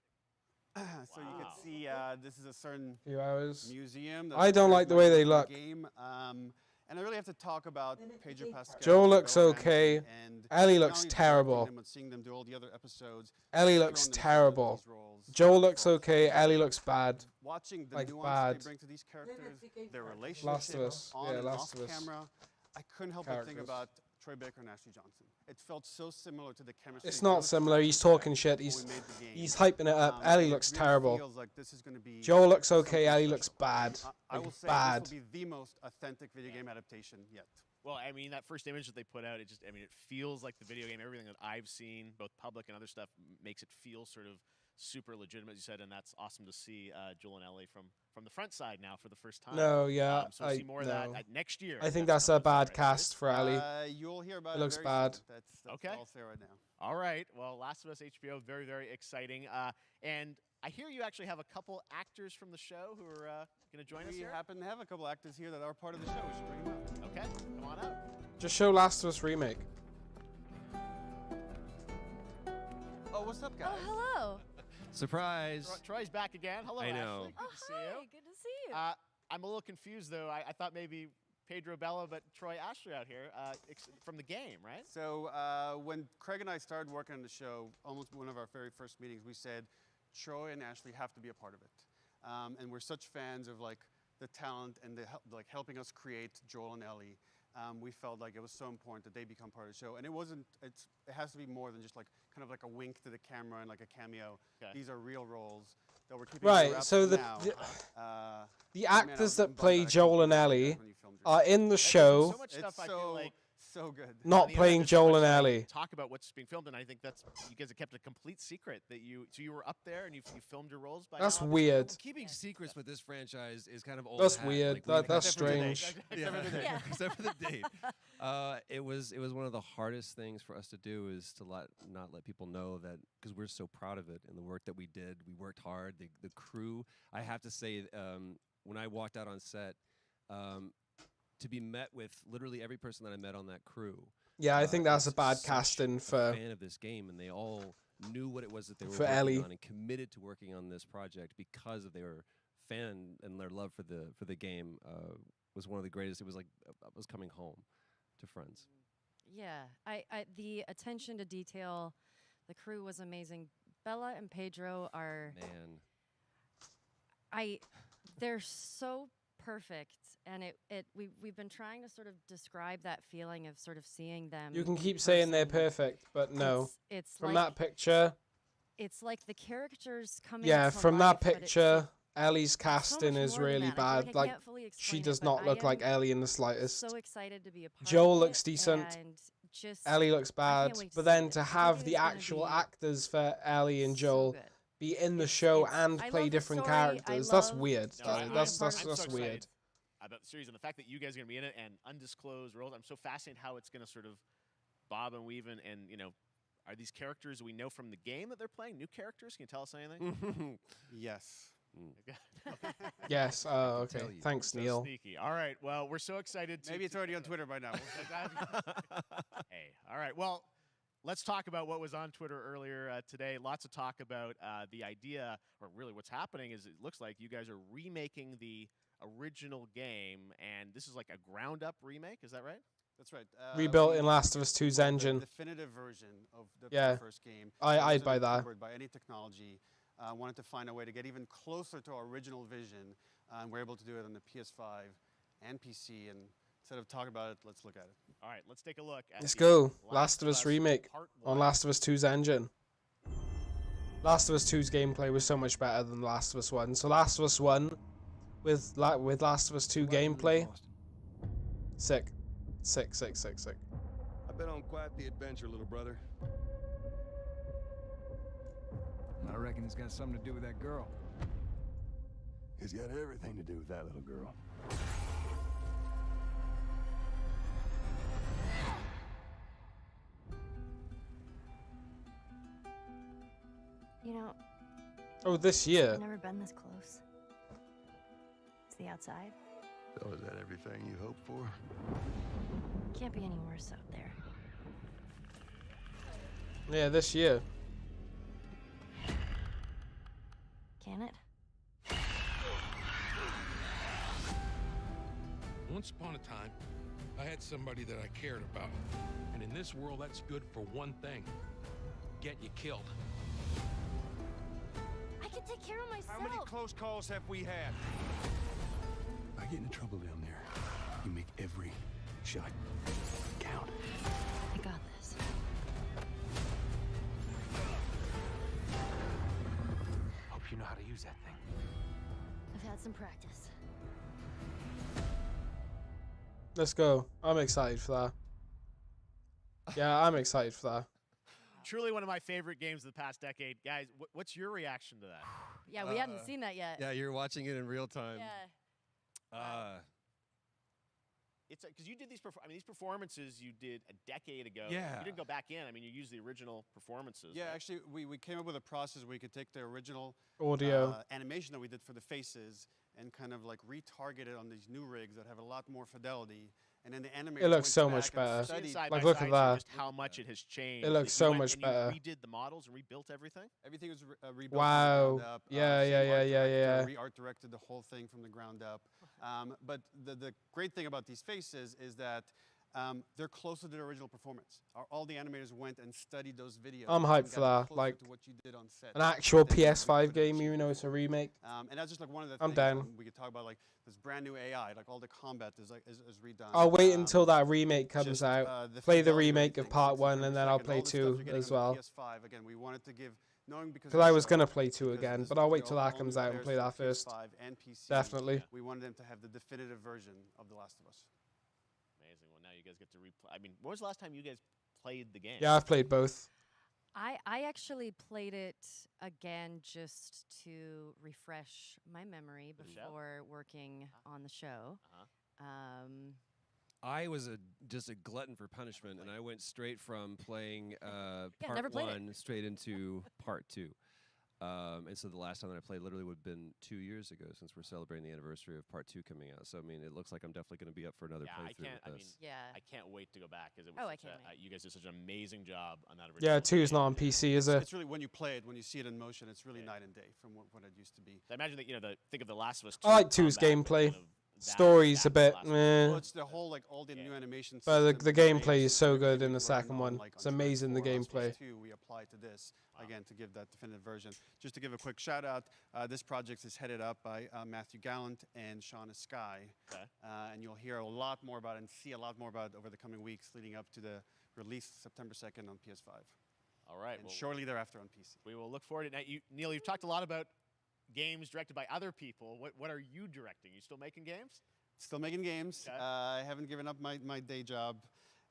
so you can see this is a certain Few hours. museum. I don't like the way they look. Game. And I really have to talk about Pedro Pascal. Joel looks Joel okay. Anderson, and Ellie not looks only directing terrible. them, but seeing them do all the other episodes. Ellie thrown looks them into terrible. these roles. Joel looks okay. Ellie looks bad. Watching the Like nuance bad. they bring to these characters, their relationship Last of Us. on Yeah, and Last off of Us. camera, I couldn't help but think Characters. about Troy Baker and Ashley Johnson. It felt so similar to the chemistry. It's not those similar. two He's had talking shit. before He's we made the game. he's hyping it up. Ellie It looks really terrible. feels like this is gonna be Joel looks okay. something Ellie special. looks bad. I Like will say bad. this will be the most authentic video game adaptation yet. Well, I mean, that first image that they put out, it feels like the video game. Everything that I've seen, both public and other stuff, makes it feel sort of super legitimate, as you said, and that's awesome to see Joel and Ellie from the front side now for the first time. No, yeah, so we'll see more of no. that next year. I think That's that's a coming up, bad right? cast for Ellie. You'll hear about It it. looks very bad. soon. That's Okay. all I'll say right now. All right. Well, Last of Us HBO, very, very exciting. And I hear you actually have a couple actors from the show who are going to join us We here. happen to have a couple actors here that are part of the show. We should bring them out. Okay, come on out. Just show Last of Us remake. Oh, what's up, guys? Hello. Surprise. Troy's back again. Hello, I know. Ashley. Good to see you. Good to see you. I'm a little confused, though. I thought maybe Pedro Bella, but Troy Ashley out here from the game, right? So when Craig and I started working on the show, almost one of our very first meetings, we said Troy and Ashley have to be a part of it. And we're such fans of like the talent and the helping us create Joel and Ellie. We felt like it was so important that they become part of the show. And it has to be more than just like kind of like a wink to the camera and like a cameo. Okay. These are real roles that we're keeping under Right. wraps So for the now. the Man, actors I'm that bummed play I Joel couldn't and do Ellie that when you filmed your are in the show. So much stuff It's I feel like so good. Not on the playing internet, there's so Joel much and stuff Ellie. Talk about what's being filmed, and I think that's you guys have kept a complete secret that you were up there and you filmed your roles. By That's now, weird. Keeping secrets with this franchise is kind of old. That's hat. weird. Like, That's Except for the date. strange. Except for the date. Yeah. Except for the date. It was one of the hardest things for us to do is to not let people know that, because we're so proud of it and the work that we did. We worked hard. The crew. I have to say, when I walked out on set, to be met with literally every person that I met on that crew Yeah, I think that's a is bad such casting a for fan of this game, and they all knew what it was that they were for working Ellie. on and committed to working on this project because of their fan and their love for the game. Was one of the greatest. It was like I was coming home to friends. Yeah, I the attention to detail, the crew was amazing. Bella and Pedro are Man. they're so perfect, and we've been trying to sort of describe that feeling of sort of seeing them. You can in keep saying they're person. perfect, but no. It's From like, that picture, it's like the characters coming. yeah, to from life, that but it's picture, Ellie's so casting much is more than really that. I feel bad. I Like, can't fully she explain does but not I look like am Ellie in the slightest. So excited to be a part Joel of it, looks decent. and just Ellie looks I can't bad, wait to but see then it. to I think have it the is gonna actual be actors for Ellie and Joel good. be in the show and I play love the different story. I characters, that's love weird. No, I- That's I'm so weird. excited about the series and the fact that you guys are going to be in it and undisclosed roles. I'm so fascinated how it's going to sort of bob and weave and are these characters we know from the game that they're playing new characters? Can you tell us anything? Yes. Yes. Oh, okay. Thanks, So Neil. sneaky. All right. Well, we're so excited. Maybe it's already on Twitter by now. Hey. All right. Well, let's talk about what was on Twitter earlier today. Lots of talk about the idea, or really what's happening is it looks like you guys are remaking the original game, and this is like a ground-up remake. Is that right? That's right. Rebuilt in Last of Us 2's the engine. definitive version of the Yeah. first game. I'd Wasn't buy that. encumbered by any technology. Wanted to find a way to get even closer to our original vision, and we're able to do it on the PS5 and PC. And instead of talking about it, let's look at it. All right, let's take a look at Let's the go. Last of Us remake Part on 1. Last of Us 2's engine. Last of Us 2's gameplay was so much better than Last of Us 1. So Last of Us 1 with Last of Us 2 gameplay, sick. Sick. I've been on quite the adventure, little brother. I reckon it's got something to do with that girl. It's got everything to do with that little girl. You know, Oh, this year. I've never been this close. It's the outside. So is that everything you hoped for? Can't be any worse out there. Yeah, this year. Can it? Once upon a time, I had somebody that I cared about. And in this world, that's good for one thing. Get you killed. I can take care of myself. How many close calls have we had? I get into trouble down there. You make every shot count. I got this. Hope you know how to use that thing. I've had some practice. Let's go. I'm excited for that. Yeah, I'm excited for that. Truly one of my favorite games of the past decade. Guys, what's your reaction to that? Yeah, we hadn't seen that yet. Yeah, you're watching it in real time. Yeah. It's because you did these. These performances you did a decade ago. Yeah. You didn't go back in. I mean, you used the original performances. Yeah, right? actually, we came up with a process where you could take the original Audio. animation that we did for the faces and kind of like retarget it on these new rigs that have a lot more fidelity. And then the animators It looks went so back much and better. studied- Side Like, by look side at show that. Just how much it has changed. It looks You so went much and better. You redid the models and rebuilt everything. Everything was rebuilt Wow. from the ground up. Yeah, Same yeah, art yeah, yeah, director, yeah. Re-art directed the whole thing from the ground up. But the great thing about these faces is that they're closer to the original performance. All the animators went and studied those videos. I'm and hyped for got that. closer Like to what you did on set. an actual Then we PS5 put it game, even though it's a remake. and that's just like one of the I'm things down. we could talk about. Like this brand new AI, like all the combat is redone. I'll wait until that remake comes just, out. the Play the fidelity of remake of everything, part 60 1, frames and a then I'll second, play all the stuff 2 you're getting as on the well. PS5 again, we wanted to give, knowing because Because I it's was so- gonna play 2 because again, this- but I'll wait they're till all that comes out and players play for that first. PS5 and PC. Definitely. We wanted them to have the definitive version of The Last of Us. Amazing. Well, now you guys get to replay. I mean, when was the last time you guys played the game? Yeah, I've played both. I actually played it again just to refresh my memory For the show? before working on the show. I was just a glutton for punishment, and I went straight from playing Yeah, part never played it. 1 straight into part 2. And so the last time that I played literally would have been 2 years ago, since we're celebrating the anniversary of Part 2 coming out. So I mean, it looks like I'm definitely going to be up for another playthrough with this. I can't wait to go back because it Oh, was I such can't you guys did such an amazing job on that original. Yeah, 2 is not on PC, is it? It's really, when you play it, when you see it in motion, it's really night and day from what it used to be. I imagine that think of The Last of Us 2. I like 2's gameplay. Story's a bit meh. Well, it's the whole, like, all the new animation But the systems, gameplay is so good in the running second on, one. like, It's amazing, the Uncharted 4, Last of Us gameplay. 2, we applied to this, again, to give that definitive version. Just to give a quick shout out, this project is headed up by Matthew Gallant and Shauna Sky. Okay. And you'll hear a lot more about it and see a lot more about it over the coming weeks leading up to the release September 2nd on PS5. All right. And shortly thereafter on PC. We will look forward to it. Neil, you've talked a lot about games directed by other people. What are you directing? You still making games? Still making games. Okay. I haven't given up my day job.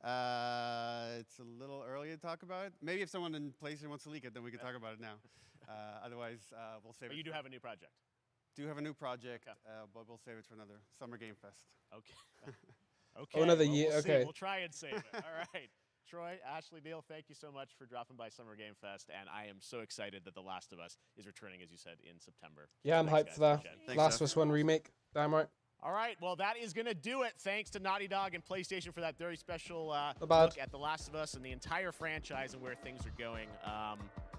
It's a little early to talk about it. Maybe if someone in PlayStation wants to leak it, then we can talk about it now. Otherwise, we'll save it. But you do have a new project. Do have a new project, but we'll save it for another Summer Game Fest. Okay. Okay. Oh, another well, year. We'll see. Okay. We'll try and save it. All right. Troy, Ashley, Neil, thank you so much for dropping by Summer Game Fest, and I am so excited that The Last of Us is returning, as you said, in September. Yeah, I'm Thanks, hyped guys. for that. Appreciate it. Last of Us 1 remake. Damn right. All right, well, that is going to do it. Thanks to Naughty Dog and PlayStation for that very special bad. look at The Last of Us and the entire franchise and where things are going.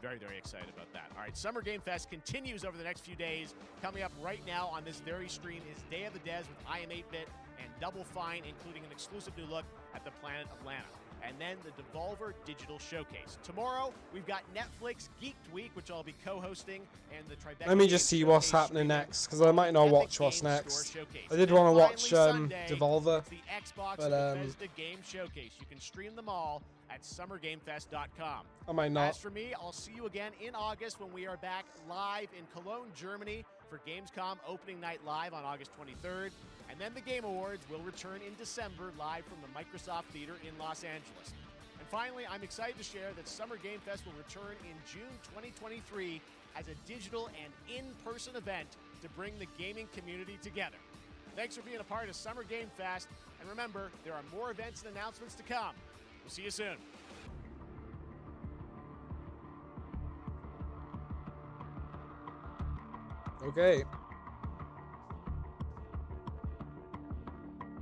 Very, very excited about that. All right, Summer Game Fest continues over the next few days. Coming up right now on this very stream is Day of the Devs with I Am 8-Bit and Double Fine, including an exclusive new look at the planet of Lana. And then the Devolver Digital Showcase. Tomorrow, we've got Netflix Geeked Week, which I'll be co-hosting, and the Tribeca Let me just Games see what's Showcase happening streaming next, because I might not Epic watch what's Games next. Store Showcase. I did And want to finally, watch Sunday, Devolver, it's the Xbox but and Bethesda Game Showcase. You can stream them all at summergamefest.com. I might not. As for me, I'll see you again in August when we are back live in Cologne, Germany for Gamescom Opening Night Live on August 23rd. And then the Game Awards will return in December live from the Microsoft Theater in Los Angeles. And finally, I'm excited to share that Summer Game Fest will return in June 2023 as a digital and in-person event to bring the gaming community together. Thanks for being a part of Summer Game Fest, and remember, there are more events and announcements to come. We'll see you soon. Okay.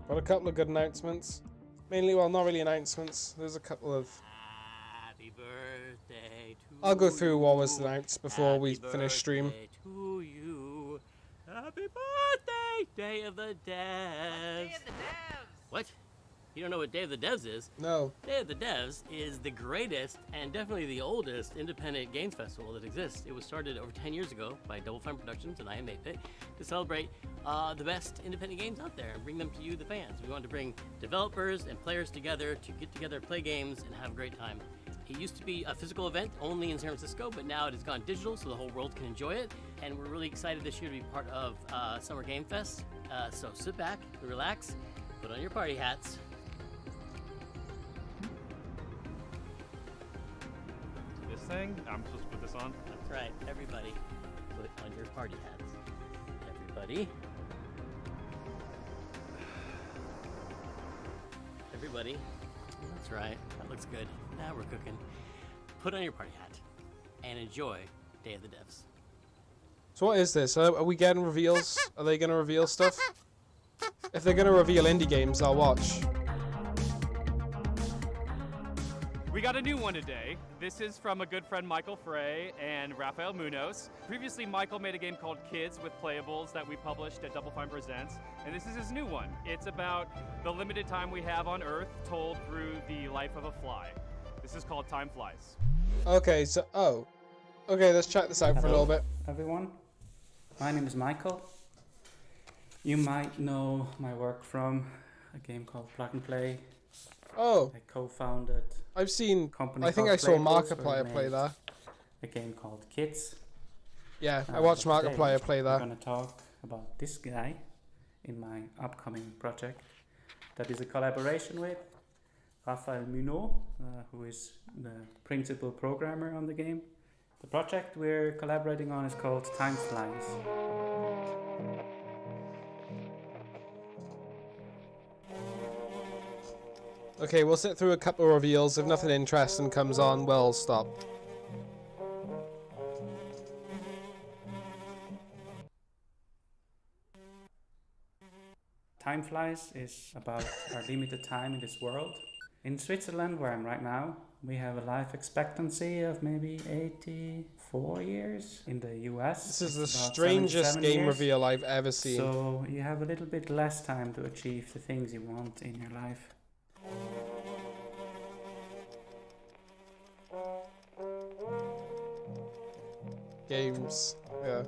Got a couple of good announcements. Mainly, well, not really announcements. There's a couple of... Happy birthday to I'll go through what was you. announced before we Happy finish stream. birthday to you. Happy birthday, Day of the Devs. Day of the Devs? What? You don't know what Day of the Devs is? No. Day of the Devs is the greatest and definitely the oldest independent games festival that exists. It was started over 10 years ago by Double Fine Productions and I Am 8-Bit to celebrate the best independent games out there and bring them to you, the fans. We wanted to bring developers and players together to get together, play games, and have a great time. It used to be a physical event only in San Francisco, but now it has gone digital so the whole world can enjoy it. And we're really excited this year to be part of Summer Game Fest. So sit back, relax, put on your party hats. This thing? I'm supposed to put this on? That's right, everybody, put on your party hats. Everybody. Everybody. That's right, that looks good. Now we're cooking. Put on your party hat and enjoy Day of the Devs. So what is this? Are we getting reveals? Are they going to reveal stuff? If they're going to reveal indie games, I'll watch. We got a new one today. This is from a good friend Michael Frey and Rafael Munoz. Previously, Michael made a game called Kids with Playables that we published at Double Fine Presents, and this is his new one. It's about the limited time we have on Earth told through the life of a fly. This is called Time Flies. Okay, so... Oh. Okay, let's check this out for a little bit. Everyone, my name is Michael. You might know my work from a game called Plug and Play. Oh. I co-founded. I've seen. Company I think called I saw Playables, where Markiplier we play made that. A game called Kids. Yeah, I watched but Markiplier today play that. We're gonna talk about this guy in my upcoming project. That is a collaboration with Rafael Munoz, who is the principal programmer on the game. The project we're collaborating on is called Time Flies. Okay, we'll sit through a couple of reveals. If nothing interesting comes on, we'll stop. Time Flies is about our limited time in this world. In Switzerland, where I'm right now, we have a life expectancy of maybe 84 years. In the US, This is the it's about strangest 77 game years. reveal I've ever seen. So you have a little bit less time to achieve the things you want in your life. Games, yeah.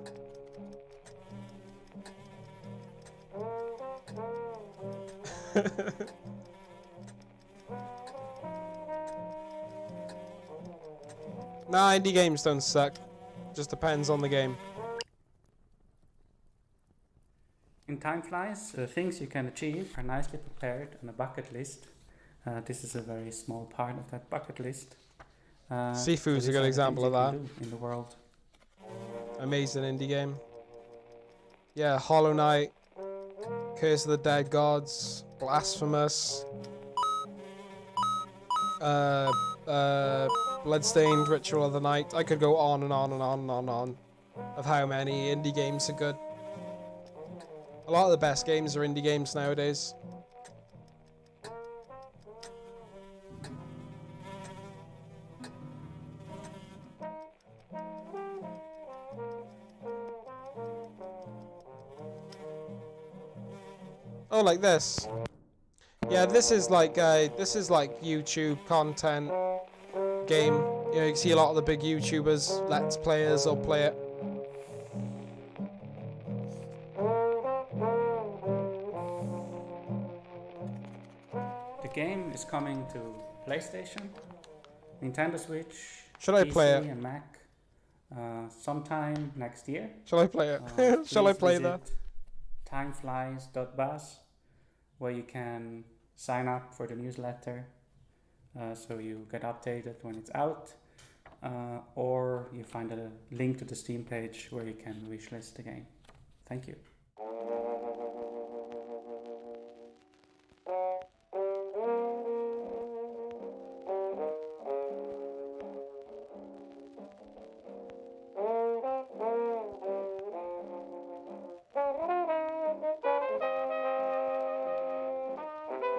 Nah, indie games don't suck. Just depends on the game. In Time Flies, the things you can achieve are nicely prepared on a bucket list. This is a very small part of that bucket list. Seafood's a these good are the example things of you that. can do in the world. Amazing indie game. Yeah, Hollow Knight, Curse of the Dead Gods, Blasphemous, Bloodstained, Ritual of the Night. I could go on and on and on and on and on of how many indie games are good. A lot of the best games are indie games nowadays. Oh, like this. Yeah, this is like YouTube content game. You know, you can see a lot of the big YouTubers, Let's Players, will play it. The game is coming to PlayStation, Nintendo Switch, Should I PC play it? and Mac sometime next year. Shall I play it? Shall I Please play visit that? timeflies.buzz, where you can sign up for the newsletter so you get updated when it's out, or you find a link to the Steam page where you can wishlist the game. Thank you.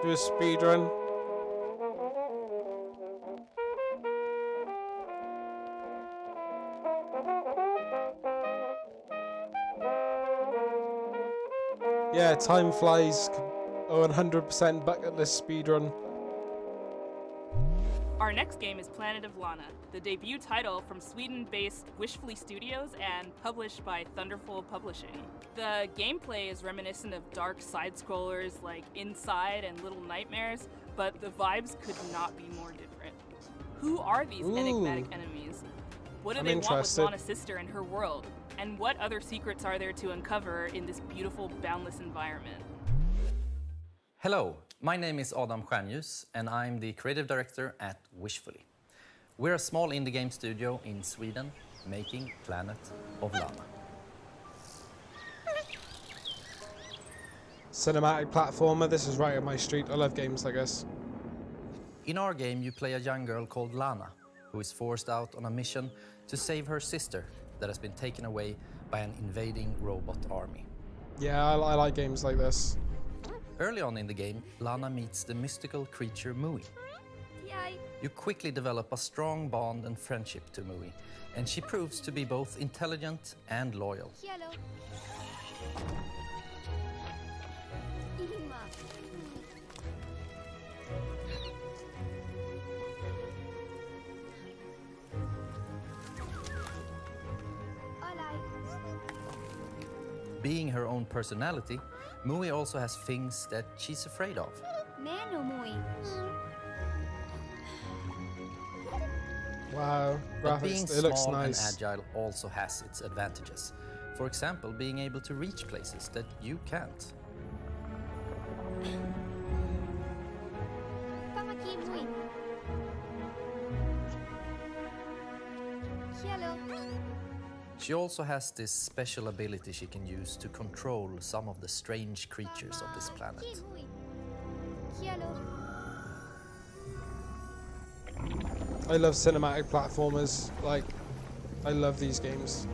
Do a speed run. Yeah, time flies. 100% bucket list speed run. Our next game is Planet of Lana, the debut title from Sweden-based Wishfully Studios and published by Thunderful Publishing. The gameplay is reminiscent of dark side-scrollers like Inside and Little Nightmares, but the vibes could not be more different. Who are these enigmatic enemies? What do I'm they want with interested. Lana's sister and her world? And what other secrets are there to uncover in this beautiful, boundless environment? Hello, my name is Adam Stjernljus and I'm the creative director at Wishfully. We're a small indie game studio in Sweden making Planet of Lana. Cinematic platformer. This is right up my street. I love games like this. In our game you play a young girl called Lana who is forced out on a mission to save her sister that has been taken away by an invading robot army. Yeah, I like games like this. Early on in the game, Lana meets the mystical creature Mui. You quickly develop a strong bond and friendship to Mui, and she proves to be both intelligent and loyal. Being her own personality, Mui also has things that she's afraid of. Wow, But being graphics, it looks small nice. and agile also has its advantages. For example, being able to reach places that you can't. She also has this special ability she can use to control some of the strange creatures of this planet. I love cinematic platformers. Like, I love these games.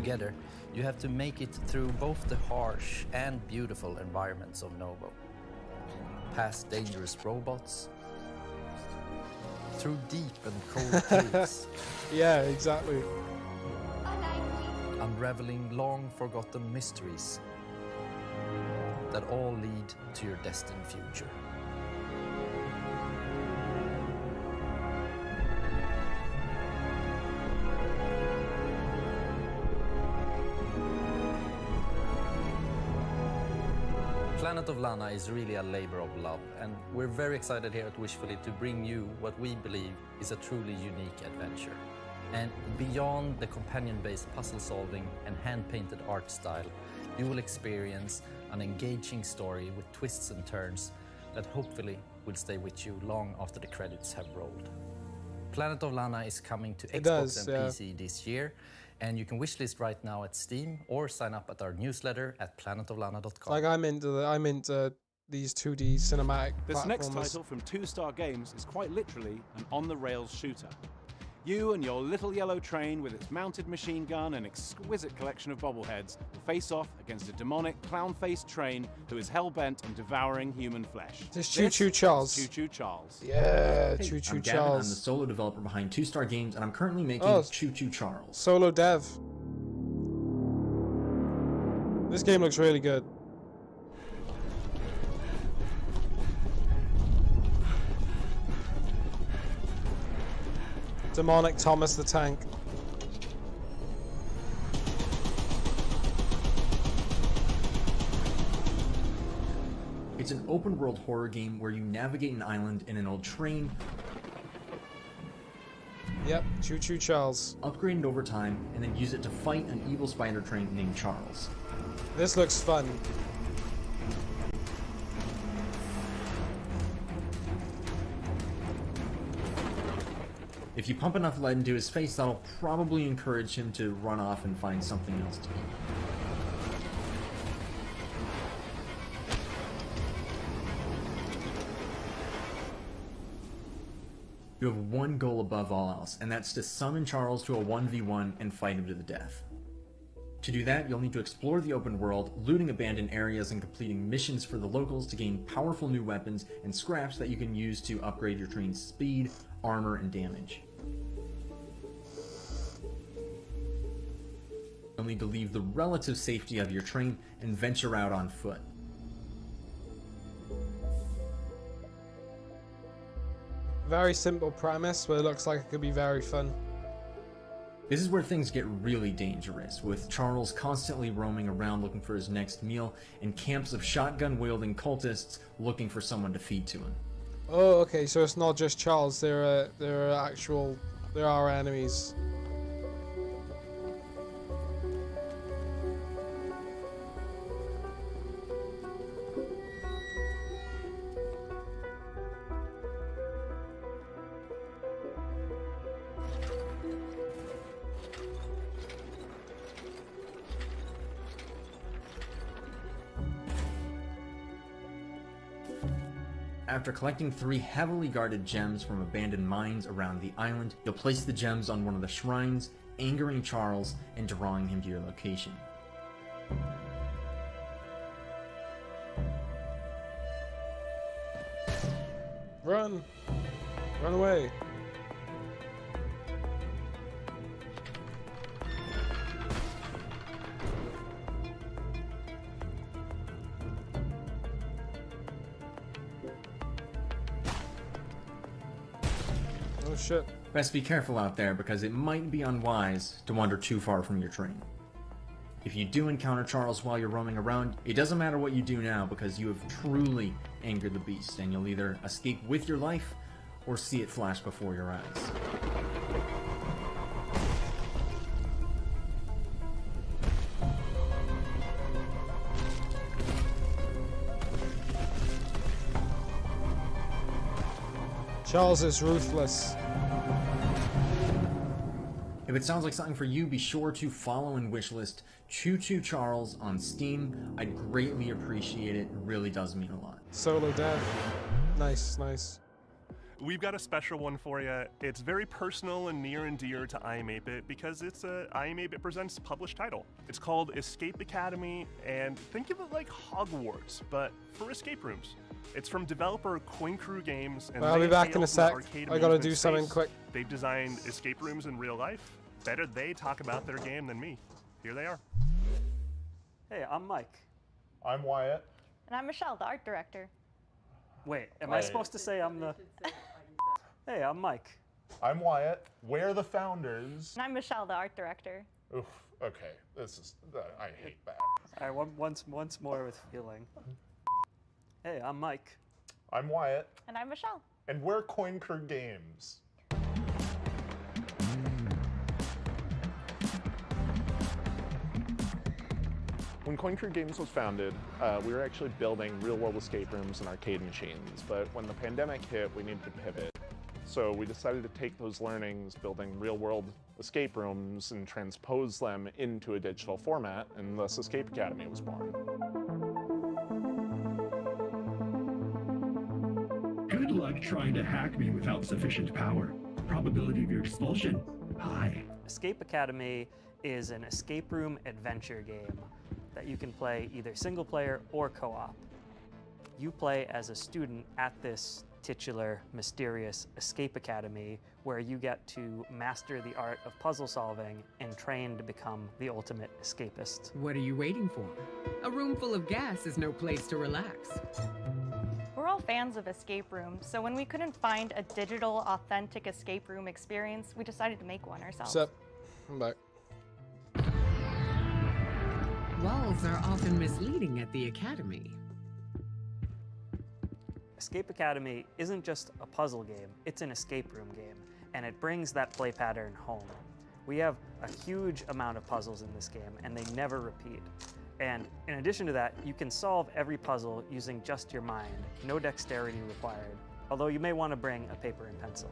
together, you have to make it through both the harsh and beautiful environments of Novo. Past dangerous robots, through deep and cold caves. Yeah, exactly. Unraveling long-forgotten mysteries that all lead to your destined future. Planet of Lana is really a labor of love, and we're very excited here at Wishfully to bring you what we believe is a truly unique adventure. And beyond the companion-based puzzle solving and hand-painted art style, you will experience an engaging story with twists and turns that hopefully will stay with you long after the credits have rolled. Planet of Lana is coming to Xbox and PC this year, and you can wishlist right now at Steam or sign up at our newsletter at planetoflana.com. Like I'm into these 2D cinematic This next platformers. title from Two Star Games is quite literally an on-the-rails shooter. You and your little yellow train with its mounted machine gun and exquisite collection of bobbleheads will face off against a demonic, clown-faced train who is hell-bent on devouring human flesh. This is Choo Choo Charles. Choo Choo Charles. Yeah, Hey, Choo Choo I'm Gavin. Charles. I'm the solo developer behind Two Star Games, and I'm currently making Choo Choo Charles. Solo dev. This game looks really good. Demonic Thomas the Tank. It's an open-world horror game where you navigate an island in an old train. Yep, Choo Choo Charles. Upgrade it over time, and then use it to fight an evil spider train named Charles. This looks fun. If you pump enough lead into his face, that'll probably encourage him to run off and find something else to eat. You have one goal above all else, and that's to summon Charles to a 1v1 and fight him to the death. To do that, you'll need to explore the open world, looting abandoned areas and completing missions for the locals to gain powerful new weapons and scraps that you can use to upgrade your train's speed, armor, and damage. You'll need to leave the relative safety of your train and venture out on foot. Very simple premise, but it looks like it could be very fun. This is where things get really dangerous, with Charles constantly roaming around looking for his next meal, and camps of shotgun-wielding cultists looking for someone to feed to him. Oh, okay, so it's not just Charles, there are enemies. After collecting 3 heavily guarded gems from abandoned mines around the island, you'll place the gems on one of the shrines, angering Charles and drawing him to your location. Run! Run away! Oh shit. Best be careful out there, because it might be unwise to wander too far from your train. If you do encounter Charles while you're roaming around, it doesn't matter what you do now, because you have truly angered the beast, and you'll either escape with your life or see it flash before your eyes. Charles is ruthless. If it sounds like something for you, be sure to follow and wishlist Choo Choo Charles on Steam. I'd greatly appreciate it. It really does mean a lot. Solo dev. Nice, nice. We've got a special one for you. It's very personal and near and dear to I Am 8-Bit because it's a I Am 8-Bit Presents published title. It's called Escape Academy, and think of it like Hogwarts, but for escape rooms. It's from developer Coin Crew Games, and Well, I'll be back in a sec. I gotta do something quick. They've designed escape rooms in real life. Better they talk about their game than me. Here they are. Hey, I'm Mike. I'm Wyatt. And I'm Michelle, the art director. Wait, am I supposed to say I'm the... Hey, I'm Mike. I'm Wyatt. We're the founders. And I'm Michelle, the art director. Oof, okay. This is... I hate that. All right, once more with feeling. Hey, I'm Mike. I'm Wyatt. And I'm Michelle. And we're Coin Crew Games. When Coin Crew Games was founded, we were actually building real-world escape rooms and arcade machines, but when the pandemic hit, we needed to pivot. So we decided to take those learnings, building real-world escape rooms, and transpose them into a digital format, and thus Escape Academy was born. Good luck trying to hack me without sufficient power. Probability of your expulsion, high. Escape Academy is an escape room adventure game that you can play either single player or co-op. You play as a student at this titular, mysterious Escape Academy where you get to master the art of puzzle solving and train to become the ultimate escapist. What are you waiting for? A room full of gas is no place to relax. We're all fans of escape rooms, so when we couldn't find a digital, authentic escape room experience, we decided to make one ourselves. What's up? I'm back. Walls are often misleading at the Academy. Escape Academy isn't just a puzzle game, it's an escape room game, and it brings that play pattern home. We have a huge amount of puzzles in this game, and they never repeat. And in addition to that, you can solve every puzzle using just your mind, no dexterity required, although you may want to bring a paper and pencil.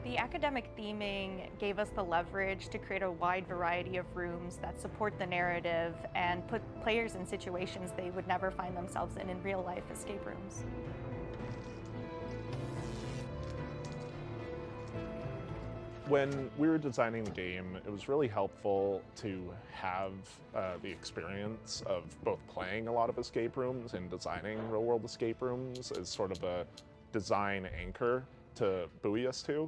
The academic theming gave us the leverage to create a wide variety of rooms that support the narrative and put players in situations they would never find themselves in real-life escape rooms. When we were designing the game, it was really helpful to have the experience of both playing a lot of escape rooms and designing real-world escape rooms as sort of a design anchor to buoy us to.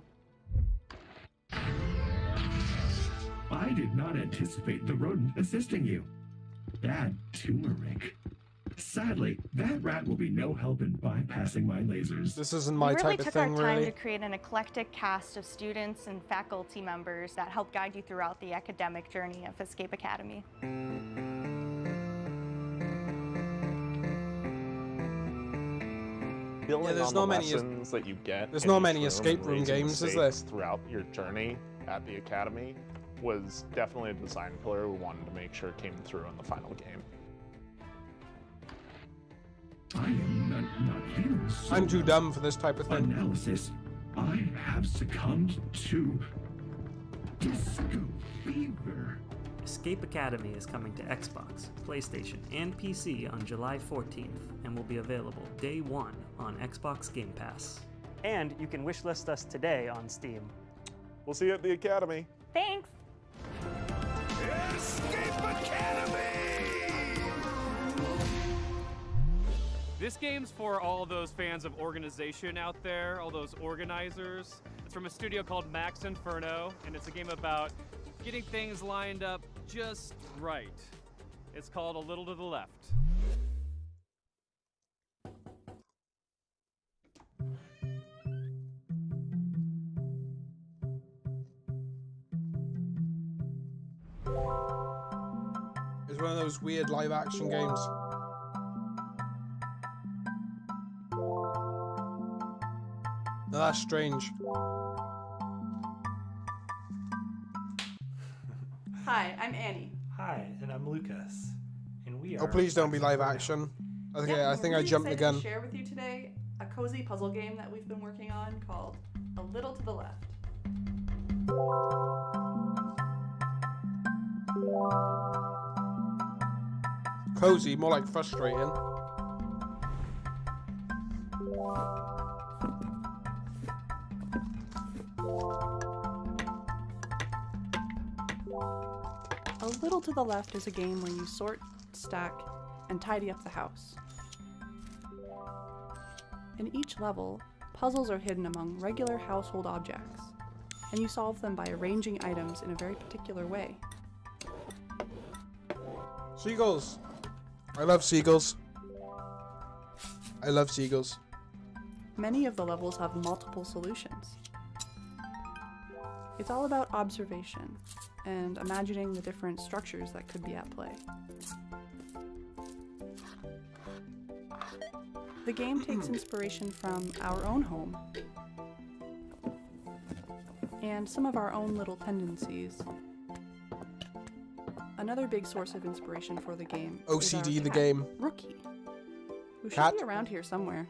I did not anticipate the rodent assisting you. Bad turmeric. Sadly, that rat will be no help in bypassing my lasers. This isn't my type of thing, We really took our time really. to create an eclectic cast of students and faculty members that help guide you throughout the academic journey of Escape Academy. Building there's on not the many lessons that you get. there's in not each many room escape and room raising games, the is there? stakes throughout your journey at the academy was definitely a design pillar we wanted to make sure came through in the final game. I am not feeling so I'm too dumb for this type of thing. Analysis. I have succumbed to disco fever. Escape Academy is coming to Xbox, PlayStation, and PC on July 14th and will be available day one on Xbox Game Pass. And you can wishlist us today on Steam. We'll see you at the Academy. Thanks! Escape Academy! This game's for all those fans of organization out there, all those organizers. It's from a studio called Max Inferno, and it's a game about getting things lined up just right. It's called A Little to the Left. It's one of those weird live action games. Now that's strange. Hi, I'm Annie. Hi, and I'm Lucas, and we are. Oh, please don't be live action. Okay, Yeah, I think we're I really jumped the excited gun. to share with you today a cozy puzzle game that we've been working on called A Little to the Left. Cozy, more like frustrating. A little to the left is a game where you sort, stack, and tidy up the house. In each level, puzzles are hidden among regular household objects, and you solve them by arranging items in a very particular way. Seagulls. I love seagulls. I love seagulls. Many of the levels have multiple solutions. It's all about observation and imagining the different structures that could be at play. The game takes inspiration from our own home and some of our own little tendencies. Another big source of inspiration for the game is OCD our the cat, game. Rookie, who should Cat? be around here somewhere.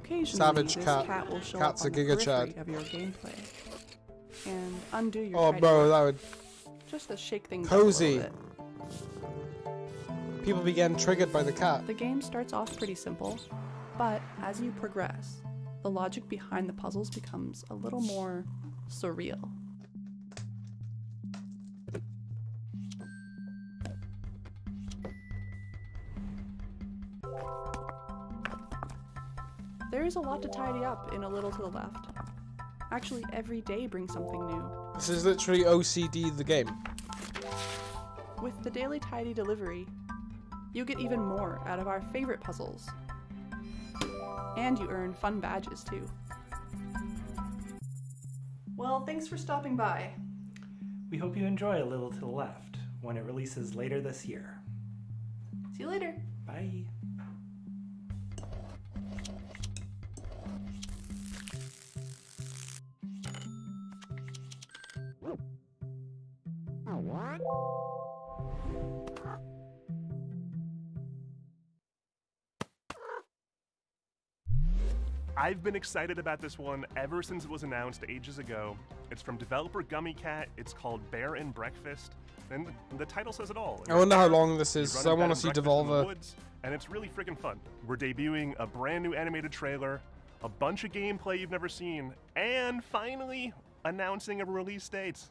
Occasionally, Savage this cat. cat will show Cat's up a on the Giga periphery Chad. of your gameplay and undo your Oh, tidy bro, work, that would just to shake things Cozy. up a little bit. people be getting triggered by the cat. The game starts off pretty simple, but as you progress, the logic behind the puzzles becomes a little more surreal. There is a lot to tidy up in A Little to the Left. Actually, every day brings something new. This is literally OCD the game. With the daily tidy delivery, you get even more out of our favorite puzzles. And you earn fun badges too. Well, thanks for stopping by. We hope you enjoy A Little to the Left when it releases later this year. See you later. Bye. I've been excited about this one ever since it was announced ages ago. It's from developer Gummy Cat. It's called Bear and Breakfast, and the title says it all. I wonder how long this You is. run So I a bed want to and see breakfast in the Devolver. woods, and it's really freaking fun. We're debuting a brand new animated trailer, a bunch of gameplay you've never seen, and finally announcing a release date.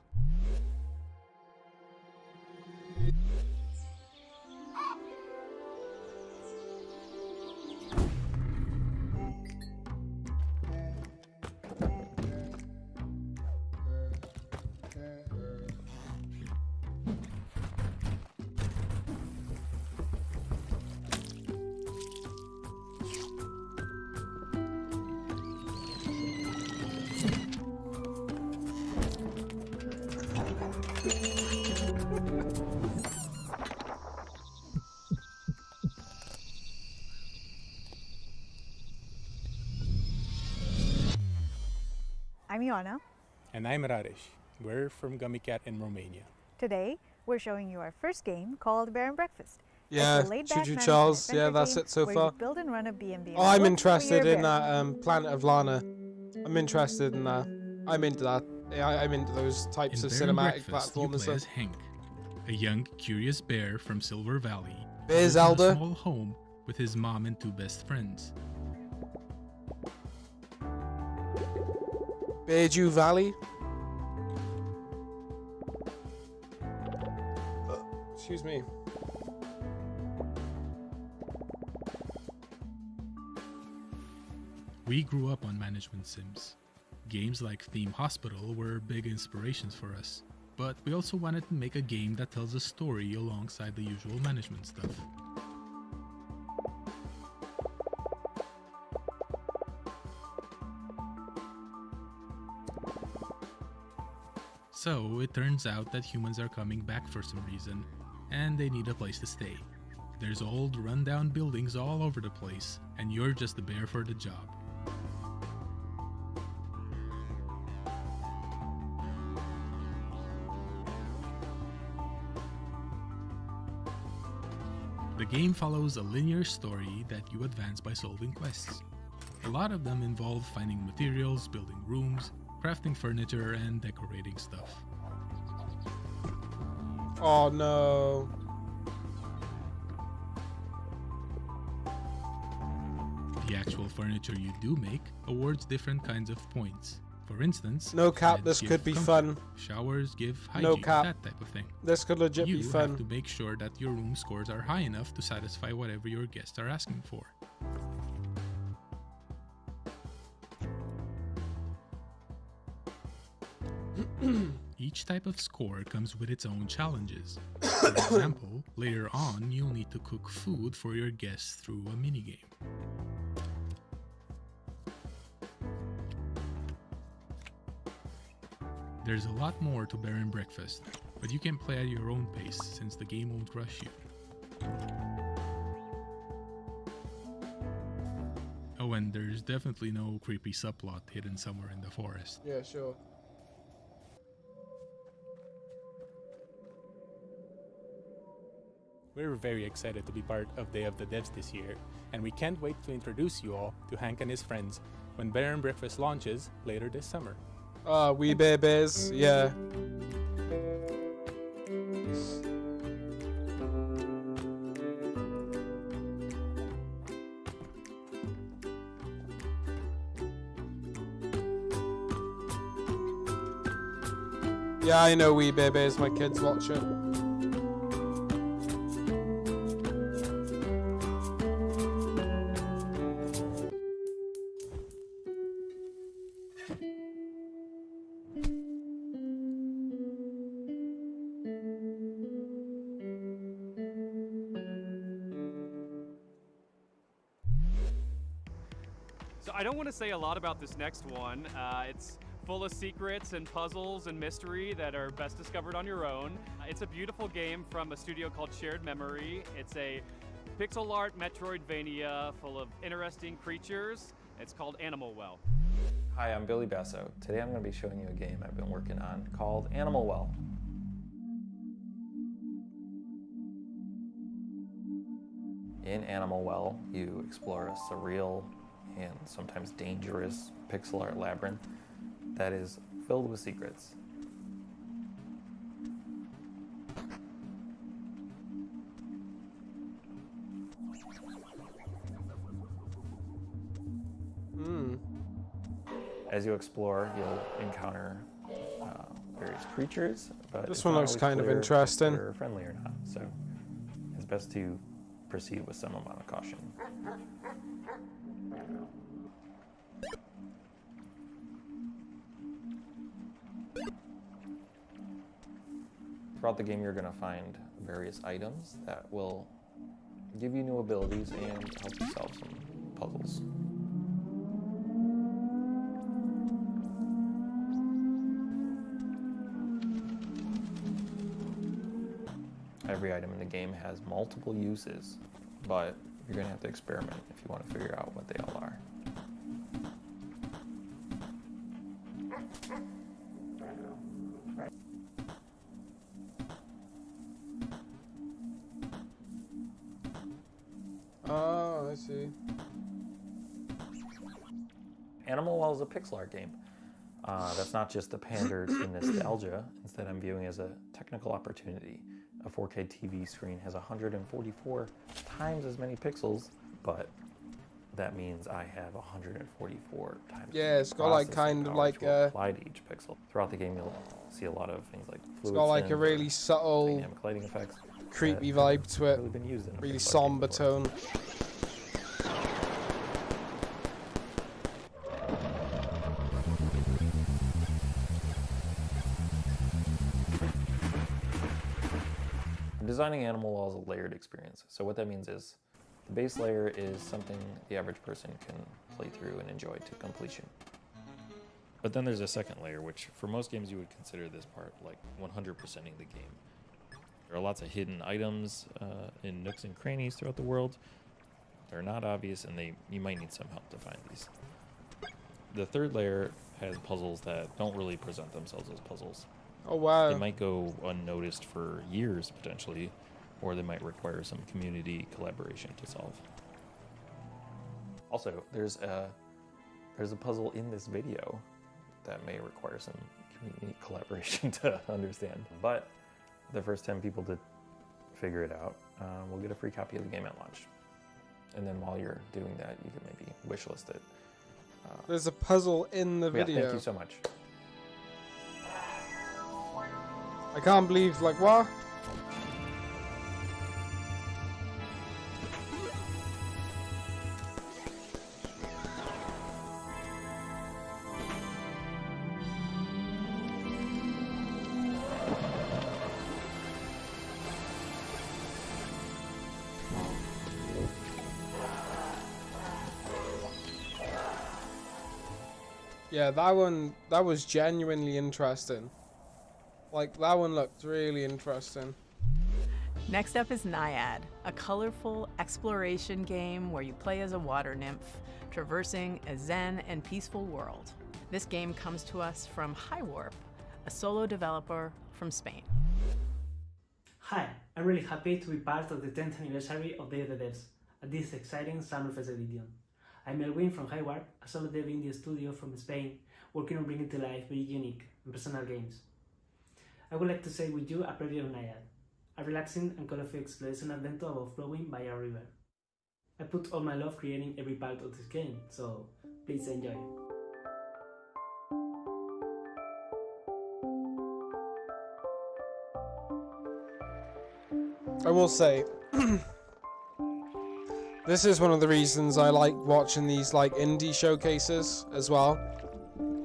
I'm Ioana. And I'm Raresh. We're from Gummy Cat in Romania. Today, we're showing you our first game called Bear and Breakfast. Yeah, It's a laid-back Choo Choo management Charles. Yeah, adventure that's game it so where far. you build and run a B&B. Oh, I'm Look for interested your in bear. that Planet of Lana. I'm interested in that. I'm into that. Yeah, I'm into those types In of Bear and cinematic Breakfast, you platforms. play as Hank, a young, curious bear from Silver Valley. Bear who lives in Zelda. a small home with his mom and two best friends. Beardew Valley. Excuse me. We grew up on management sims. Games like Theme Hospital were big inspirations for us, but we also wanted to make a game that tells a story alongside the usual management stuff. So it turns out that humans are coming back for some reason, and they need a place to stay. There's old, rundown buildings all over the place, and you're just the bear for the job. The game follows a linear story that you advance by solving quests. A lot of them involve finding materials, building rooms, crafting furniture, and decorating stuff. Oh no. The actual furniture you do make awards different kinds of points. For instance, No cap, beds this give could be comfort, fun. Showers give No hygiene, cap. that type of thing. This could legit You be have fun. to make sure that your room scores are high enough to satisfy whatever your guests are asking for. Each type of score comes with its own challenges. For example, later on you'll need to cook food for your guests through a minigame. There's a lot more to Bear and Breakfast, but you can play at your own pace since the game won't rush you. Oh, and there's definitely no creepy subplot hidden somewhere in the forest. Yeah, sure. We're very excited to be part of Day of the Devs this year, and we can't wait to introduce you all to Hank and his friends when Bear and Breakfast launches later this summer. Wee babies, yeah. Yeah, I know Wee Babies, my kids watch it. So I don't want to say a lot about this next one. It's full of secrets and puzzles and mystery that are best discovered on your own. It's a beautiful game from a studio called Shared Memory. It's a pixel art Metroidvania full of interesting creatures. It's called Animal Well. Hi, I'm Billy Basso. Today I'm going to be showing you a game I've been working on called Animal Well. In Animal Well, you explore a surreal and sometimes dangerous pixel art labyrinth that is filled with secrets. As you explore, you'll encounter various creatures, but This it's one not looks always kind of clear interesting. if they're friendly or not, so it's best to proceed with some amount of caution. Throughout the game, you're going to find various items that will give you new abilities and help you solve some puzzles. Every item in the game has multiple uses, but you're going to have to experiment if you want to figure out what they all are. Oh, I see. Animal Well is a pixel art game. That's not just a pander to nostalgia. Instead, I'm viewing it as a technical opportunity. A 4K TV screen has 144 times as many pixels, but that means I have 144 times. Yeah, it's got like kind of like a. Apply to each pixel. Throughout the game, you'll see a lot of things like It's fluid got like a sims, really subtle, dynamic lighting effects, creepy that vibe to it. really been used in a Really pixel art game somber before. tone. Designing Animal Well is a layered experience. So what that means is the base layer is something the average person can play through and enjoy to completion. But then there's a second layer, which for most games you would consider this part like 100%ing the game. There are lots of hidden items in nooks and crannies throughout the world. They're not obvious, and you might need some help to find these. The third layer has puzzles that don't really present themselves as puzzles. Oh wow. They might go unnoticed for years, potentially, or they might require some community collaboration to solve. Also, there's a puzzle in this video that may require some community collaboration to understand. But the first 10 people to figure it out will get a free copy of the game at launch. And then while you're doing that, you can maybe wishlist it. There's a puzzle in the video. Yeah, thank you so much. I can't believe, like, what? Yeah, that was genuinely interesting. Like, that one looked really interesting. Next up is Naiad, a colorful exploration game where you play as a water nymph, traversing a zen and peaceful world. This game comes to us from Highwarp, a solo developer from Spain. Hi, I'm really happy to be part of the 10th anniversary of Day of the Devs at this exciting Summerfest edition. I'm Elwin from Highwarp, a solo dev indie studio from Spain, working on bringing to life very unique and personal games. I would like to share with you a preview of Naiad, a relaxing and colorful exploration adventure about flowing by a river. I put all my love creating every part of this game, so please enjoy. I will say, this is one of the reasons I like watching these like indie showcases as well,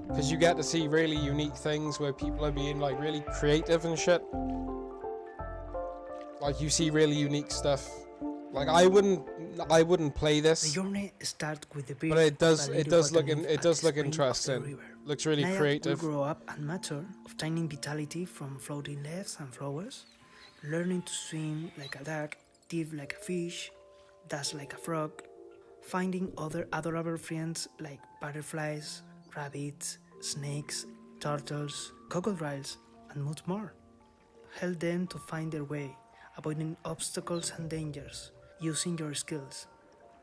because you get to see really unique things where people are being like really creative and shit. Like you see really unique stuff. Like I wouldn't play this. The journey starts with the but it does look interesting. Looks really Naiad creative. will grow up and mature, obtaining vitality from floating leaves and flowers, learning to swim like a duck, dive like a fish, dance like a frog, finding other adorable friends like butterflies, rabbits, snakes, turtles, crocodiles, and much more. Help them to find their way, avoiding obstacles and dangers, using your skills.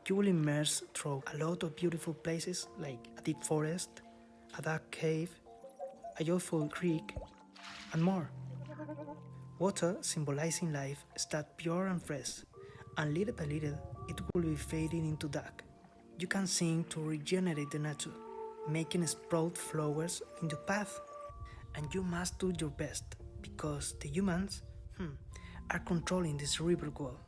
You will immerse through a lot of beautiful places like a deep forest, a dark cave, a joyful creek, and more. Water, symbolizing life, starts pure and fresh, and little by little it will be fading into dark. You can sing to regenerate the nature, making sprout flowers in your path. And you must do your best, because the humans are controlling this river world.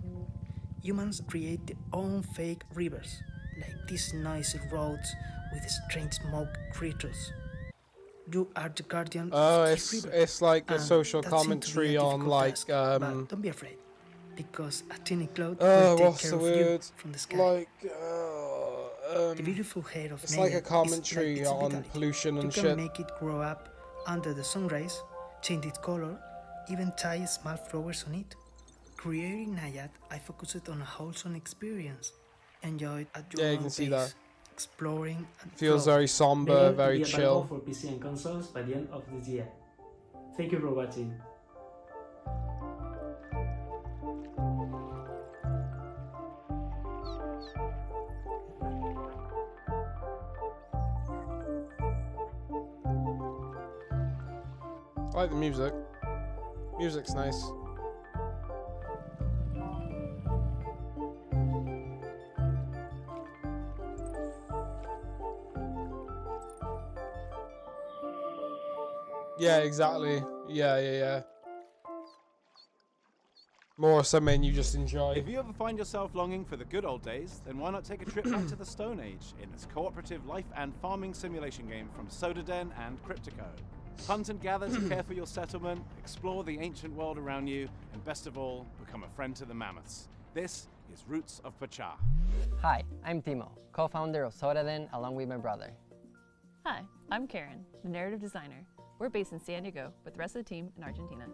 Humans create their own fake rivers, like these noisy roads with strange smoke creatures. You are the guardian Oh, of this river, it's like a and social that seems to be commentary a on difficult like task, but don't be afraid, because a tiny cloud oh, will take what's care the of you word? from the sky. Like The beautiful hair of it's like a Naiad commentary is like its on vitality. pollution and You can shit. make it grow up under the sun rays, change its color, even tie small flowers on it. Creating Naiad, I focused on a wholesome experience. Enjoy it at your Yeah, you own can see pace, that. exploring and Feels flow. very somber, Naiad will very be available chill. for PC and consoles by the end of this year. Thank you for watching. I like the music. Music's nice. Yeah, exactly. Yeah. More something you just enjoy. If you ever find yourself longing for the good old days, then why not take a trip back to the Stone Age in this cooperative life and farming simulation game from Sodaden and Cryptico. Hunt and gather to care for your settlement, explore the ancient world around you, and best of all, become a friend to the mammoths. This is Roots of Pachá. Hi, I'm Timo, co-founder of Sodaden along with my brother. Hi, I'm Karen, the narrative designer. We're based in San Diego, with the rest of the team in Argentina.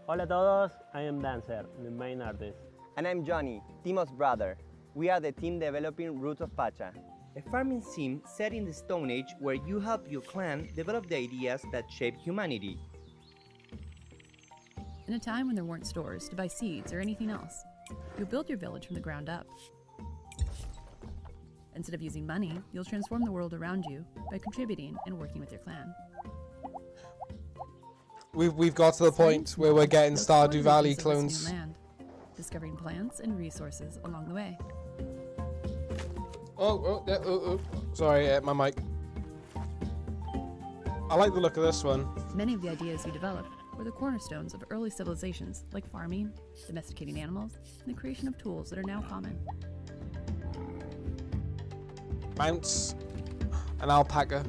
Hola a todos, I am Dancer, the main artist. And I'm Johnny, Timo's brother. We are the team developing Roots of Pachá, a farming sim set in the Stone Age where you help your clan develop the ideas that shape humanity. in a time when there weren't stores to buy seeds or anything else. You'll build your village from the ground up. Instead of using money, you'll transform the world around you by contributing and working with your clan. We've got to the point where we're getting Stardew Valley clones. Land, discovering plants and resources along the way. Sorry, my mic. I like the look of this one. Many of the ideas you developed were the cornerstones of early civilizations like farming, domesticating animals, and the creation of tools that are now common. Mounts, an alpaca.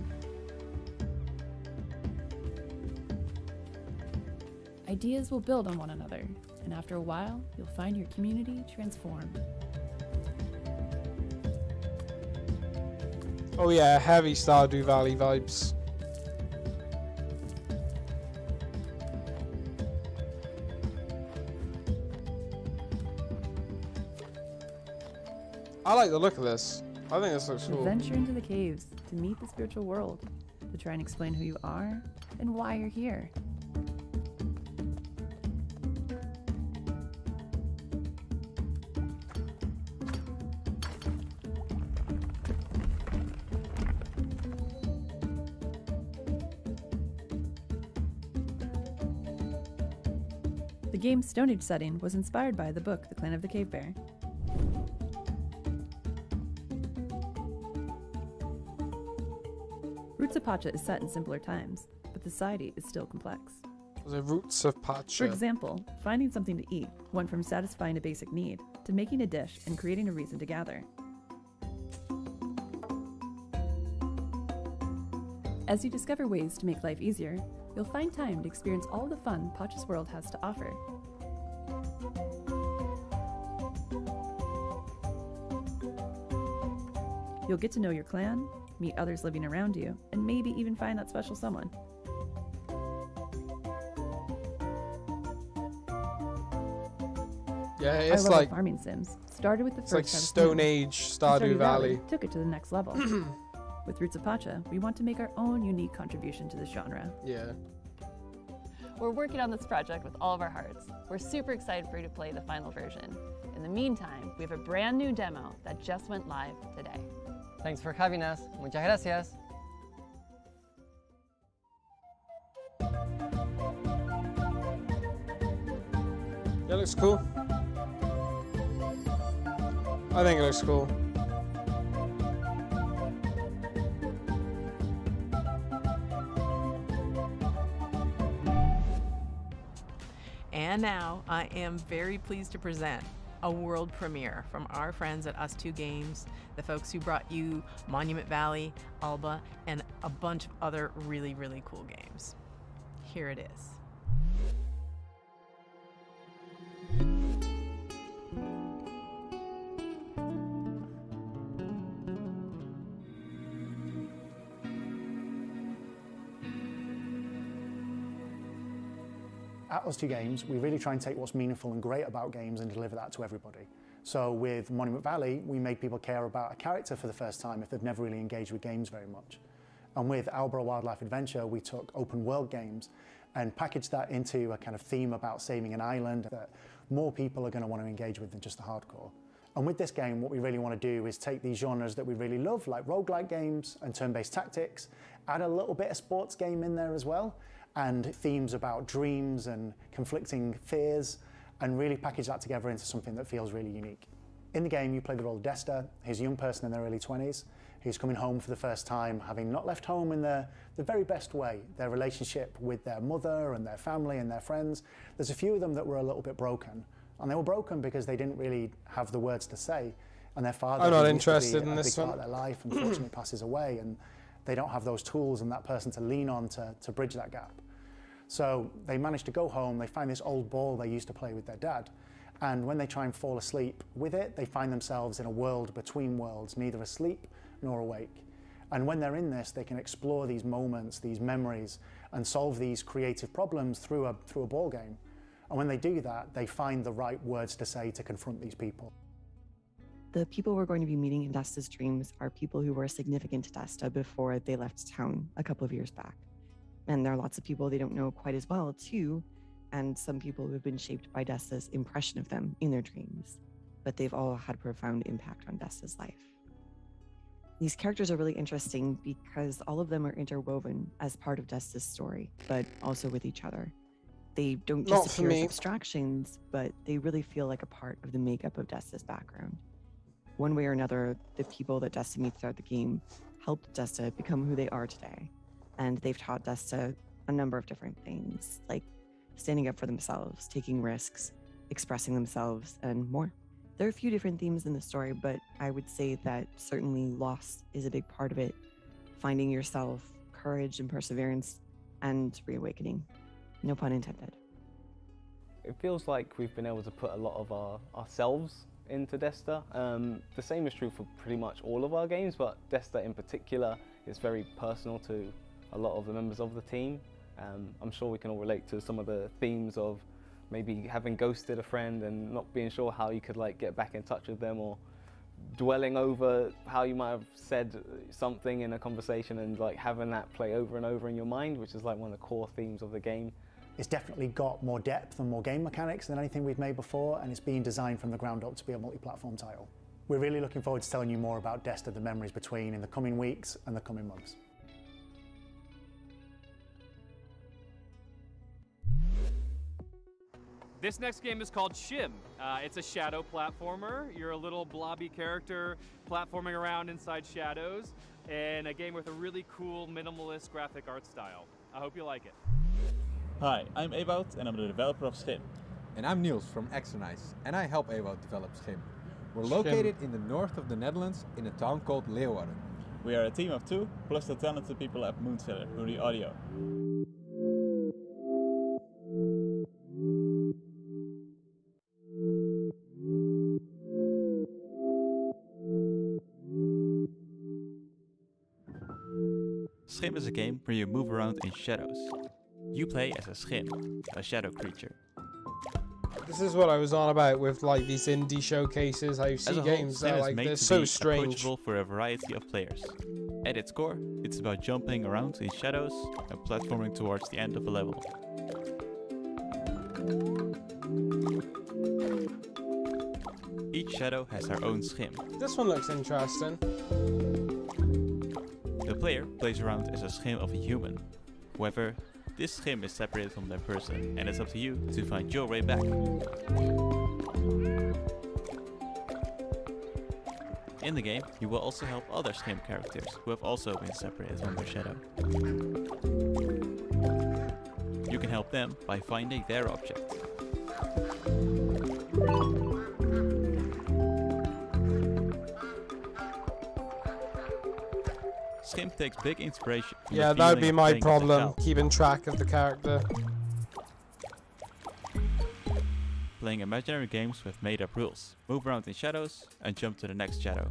Ideas will build on one another, and after a while, you'll find your community transformed. Oh yeah, heavy Stardew Valley vibes. I like the look of this. I think this looks cool. Venture into the caves to meet the spiritual world, to try and explain who you are and why you're here. The game's Stone Age setting was inspired by the book The Clan of the Cave Bear. Roots of Pacha is set in simpler times, but the society is still complex. The Roots of Pacha. For example, finding something to eat went from satisfying a basic need to making a dish and creating a reason to gather. As you discover ways to make life easier, you'll find time to experience all the fun Pacha's world has to offer. You'll get to know your clan, meet others living around you, and maybe even find that special someone. Yeah, it's Our like farming sims started with the it's like first harvest Stone moon, Age and Stardew Valley. took it to the next level. With Roots of Pacha, we want to make our own unique contribution to this genre. Yeah. We're working on this project with all of our hearts. We're super excited for you to play the final version. In the meantime, we have a brand new demo that just went live today. Thanks for having us. Muchas gracias. Yeah, it looks cool. I think it looks cool. And now I am very pleased to present a world premiere from our friends at Us2 Games, the folks who brought you Monument Valley, Alba, and a bunch of other really, really cool games. Here it is. At Us2 Games, we really try and take what's meaningful and great about games and deliver that to everybody. So with Monument Valley, we made people care about a character for the first time if they've never really engaged with games very much. And with Alba Wildlife Adventure, we took open world games and packaged that into a kind of theme about saving an island that more people are going to want to engage with than just the hardcore. And with this game, what we really want to do is take these genres that we really love, like roguelike games and turn-based tactics, add a little bit of sports game in there as well, and themes about dreams and conflicting fears, and really package that together into something that feels really unique. In the game, you play the role of Desta, who's a young person in their early 20s, who's coming home for the first time, having not left home in the very best way. Their relationship with their mother and their family and their friends, there's a few of them that were a little bit broken. And they were broken because they didn't really have the words to say. And their father, I'm not who used to be interested in a this big one. part of their life, unfortunately passes away, and they don't have those tools and that person to lean on to bridge that gap. So they manage to go home, they find this old ball they used to play with their dad, and when they try and fall asleep with it, they find themselves in a world between worlds, neither asleep nor awake. And when they're in this, they can explore these moments, these memories, and solve these creative problems through a ball game. And when they do that, they find the right words to say to confront these people. The people we're going to be meeting in Desta's dreams are people who were significant to Desta before they left town a couple of years back. And there are lots of people they don't know quite as well, too, and some people who have been shaped by Desta's impression of them in their dreams, but they've all had a profound impact on Desta's life. These characters are really interesting because all of them are interwoven as part of Desta's story, but also with each other. They don't Not just for appear as me. abstractions, but they really feel like a part of the makeup of Desta's background. One way or another, the people that Desta meets throughout the game helped Desta become who they are today. And they've taught Desta a number of different things, like standing up for themselves, taking risks, expressing themselves, and more. There are a few different themes in the story, but I would say that certainly loss is a big part of it. Finding yourself, courage and perseverance, and reawakening. No pun intended. It feels like we've been able to put a lot of ourselves into Desta. The same is true for pretty much all of our games, but Desta in particular is very personal to a lot of the members of the team. I'm sure we can all relate to some of the themes of maybe having ghosted a friend and not being sure how you could like get back in touch with them, or dwelling over how you might have said something in a conversation and like having that play over and over in your mind, which is like one of the core themes of the game. It's definitely got more depth and more game mechanics than anything we've made before, and it's being designed from the ground up to be a multi-platform title. We're really looking forward to telling you more about Desta: The Memories Between in the coming weeks and the coming months. This next game is called Shim. It's a shadow platformer. You're a little blobby character platforming around inside shadows, and a game with a really cool minimalist graphic art style. I hope you like it. Hi, I'm Ewout and I'm the developer of Schim. And I'm Niels from Exernice, and I help Ewout develop Schim. We're located in the north of the Netherlands in a town called Leeuwarden. We are a team of 2, plus the talented people at Moonfeller who do audio. Schim is a game where you move around in shadows. You play as a Schim, a shadow creature. This is what I was on about with like these indie showcases. How you see games that are like they're so strange. Approachable for a variety of players. At its core, it's about jumping around in shadows and platforming towards the end of a level. Each shadow has their own Schim. This one looks interesting. The player plays around as a Schim of a human. However, this Schim is separated from their person, and it's up to you to find your way back. In the game, you will also help other Schim characters who have also been separated from their shadow. You can help them by finding their object. Schim takes big inspiration from Yeah, the that would be feeling of my playing as a problem, child. keeping track of the character. Playing imaginary games with made-up rules. Move around in shadows and jump to the next shadow.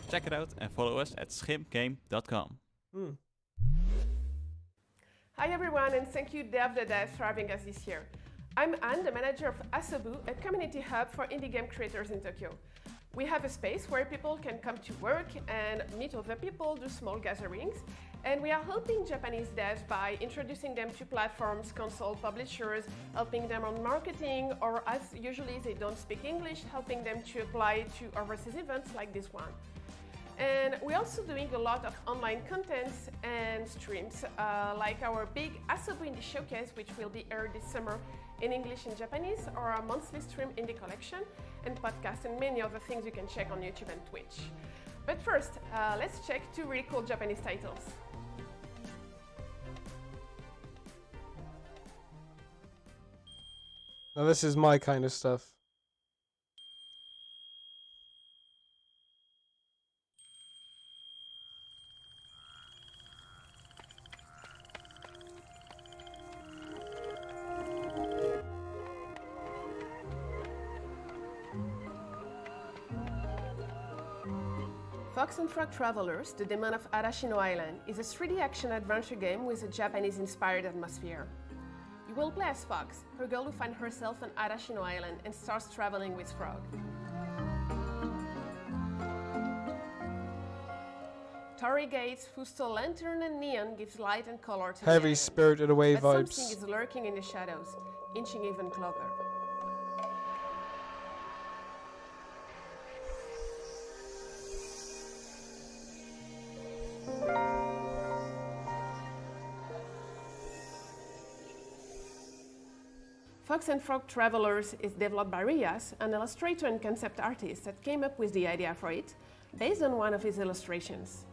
Check it out and follow us at schimgame.com. Hi everyone, and thank you Dev the Dev for having us this year. I'm Anne, the manager of Asobu, a community hub for indie game creators in Tokyo. We have a space where people can come to work and meet other people, do small gatherings, and we are helping Japanese devs by introducing them to platforms, console publishers, helping them on marketing, or as usually they don't speak English, helping them to apply to overseas events like this one. And we're also doing a lot of online contents and streams, like our big Asobu Indie Showcase, which will be aired this summer in English and Japanese, or our monthly stream Indie Collection, and podcasts, and many other things you can check on YouTube and Twitch. But first, let's check 2 really cool Japanese titles. Now this is my kind of stuff. Fox and Frog Travelers, The Demon of Arashino Island, is a 3D action adventure game with a Japanese-inspired atmosphere. You will play as Fox, a girl who finds herself on Arashino Island and starts traveling with Frog. Torii Gates, Fusto Lantern and Neon gives light and color to Heavy the island. Spirited Away But vibes. something is lurking in the shadows, inching even closer. Fox and Frog Travelers is developed by Rias, an illustrator and concept artist that came up with the idea for it, based on one of his illustrations.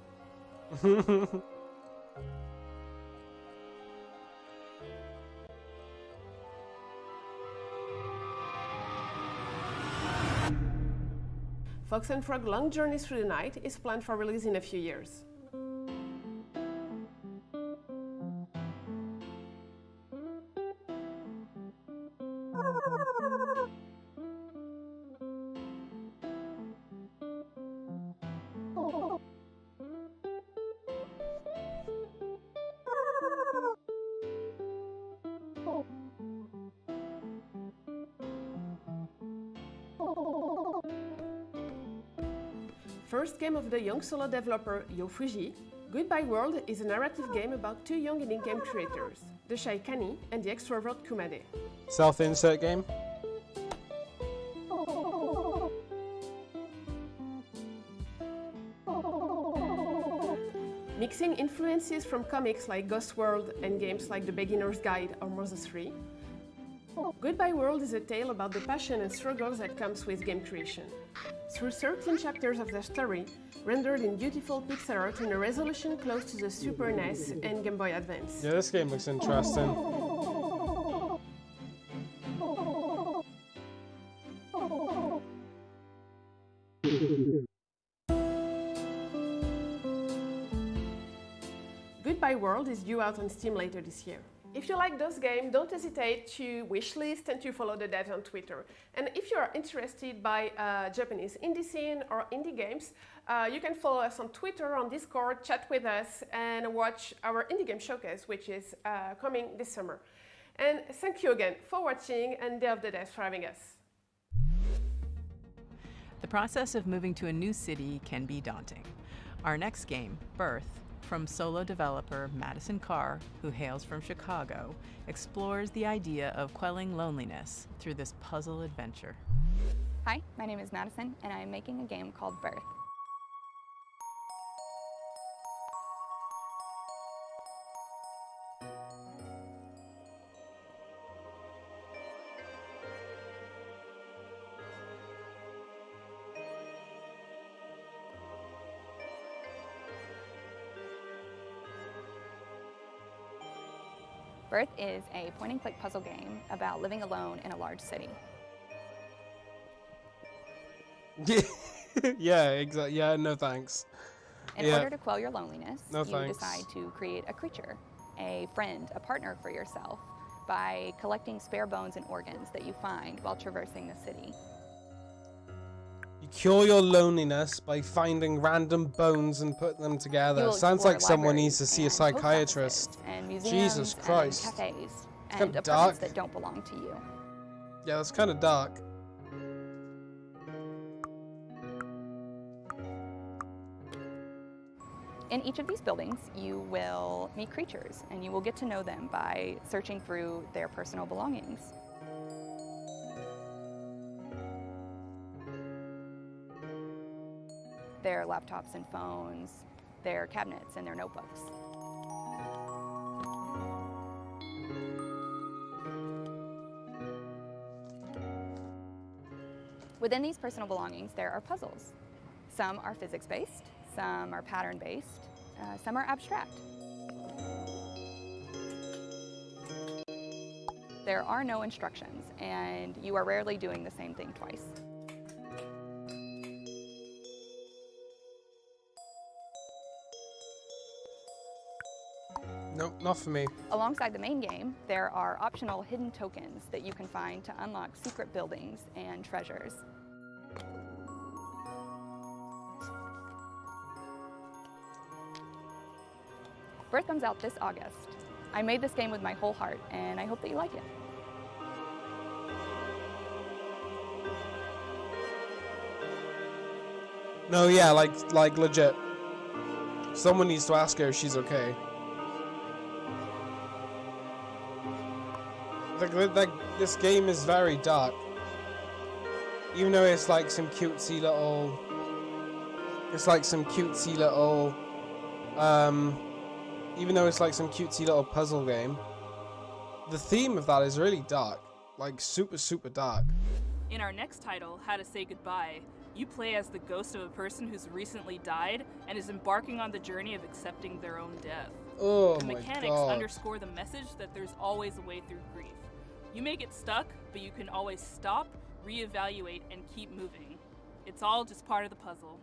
Fox and Frog Long Journey Through the Night is planned for release in a few years. First game of the young solo developer YoFuji, Goodbye World is a narrative game about two young indie game creators, the shy Kani and the extrovert Kumade. Self-insert game. Mixing influences from comics like Ghost World and games like The Beginner's Guide or Mother 3, Goodbye World is a tale about the passion and struggles that comes with game creation. Through 13 chapters of the story, rendered in beautiful pixel art in a resolution close to the Super NES and Game Boy Advance. Yeah, this game looks interesting. Goodbye World is due out on Steam later this year. If you like those games, don't hesitate to wishlist and to follow the devs on Twitter. And if you are interested by Japanese indie scene or indie games, you can follow us on Twitter, on Discord, chat with us, and watch our Indie Game Showcase, which is coming this summer. And thank you again for watching, and Day of the Devs for having us. The process of moving to a new city can be daunting. Our next game, Birth, from solo developer Madison Carr, who hails from Chicago, explores the idea of quelling loneliness through this puzzle adventure. Hi, my name is Madison, and I am making a game called Birth. Birth is a point-and-click puzzle game about living alone in a large city. Yeah, exactly. Yeah, no thanks. In order to quell your loneliness, No you thanks. decide to create a creature, a friend, a partner for yourself by collecting spare bones and organs that you find while traversing the city. You cure your loneliness by finding random bones and putting them together. You'll Sounds explore like someone libraries needs to see a and post psychiatrist. And museums Jesus Christ. and cafes It's and kinda apartments dark. that don't belong to you. Yeah, that's kind of dark. In each of these buildings, you will meet creatures, and you will get to know them by searching through their personal belongings. Their laptops and phones, their cabinets and their notebooks. Within these personal belongings, there are puzzles. Some are physics-based, some are pattern-based, some are abstract. There are no instructions, and you are rarely doing the same thing twice. Nope, not for me. Alongside the main game, there are optional hidden tokens that you can find to unlock secret buildings and treasures. Birth comes out this August. I made this game with my whole heart, and I hope that you like it. No, yeah, like legit. Someone needs to ask her if she's okay. Like this game is very dark. Even though it's like some cutesy little... even though it's like some cutesy little puzzle game, the theme of that is really dark. Like super, super dark. In our next title, How to Say Goodbye, you play as the ghost of a person who's recently died and is embarking on the journey of accepting their own death. Oh the my mechanics God. underscore the message that there's always a way through grief. You may get stuck, but you can always stop, reevaluate, and keep moving. It's all just part of the puzzle.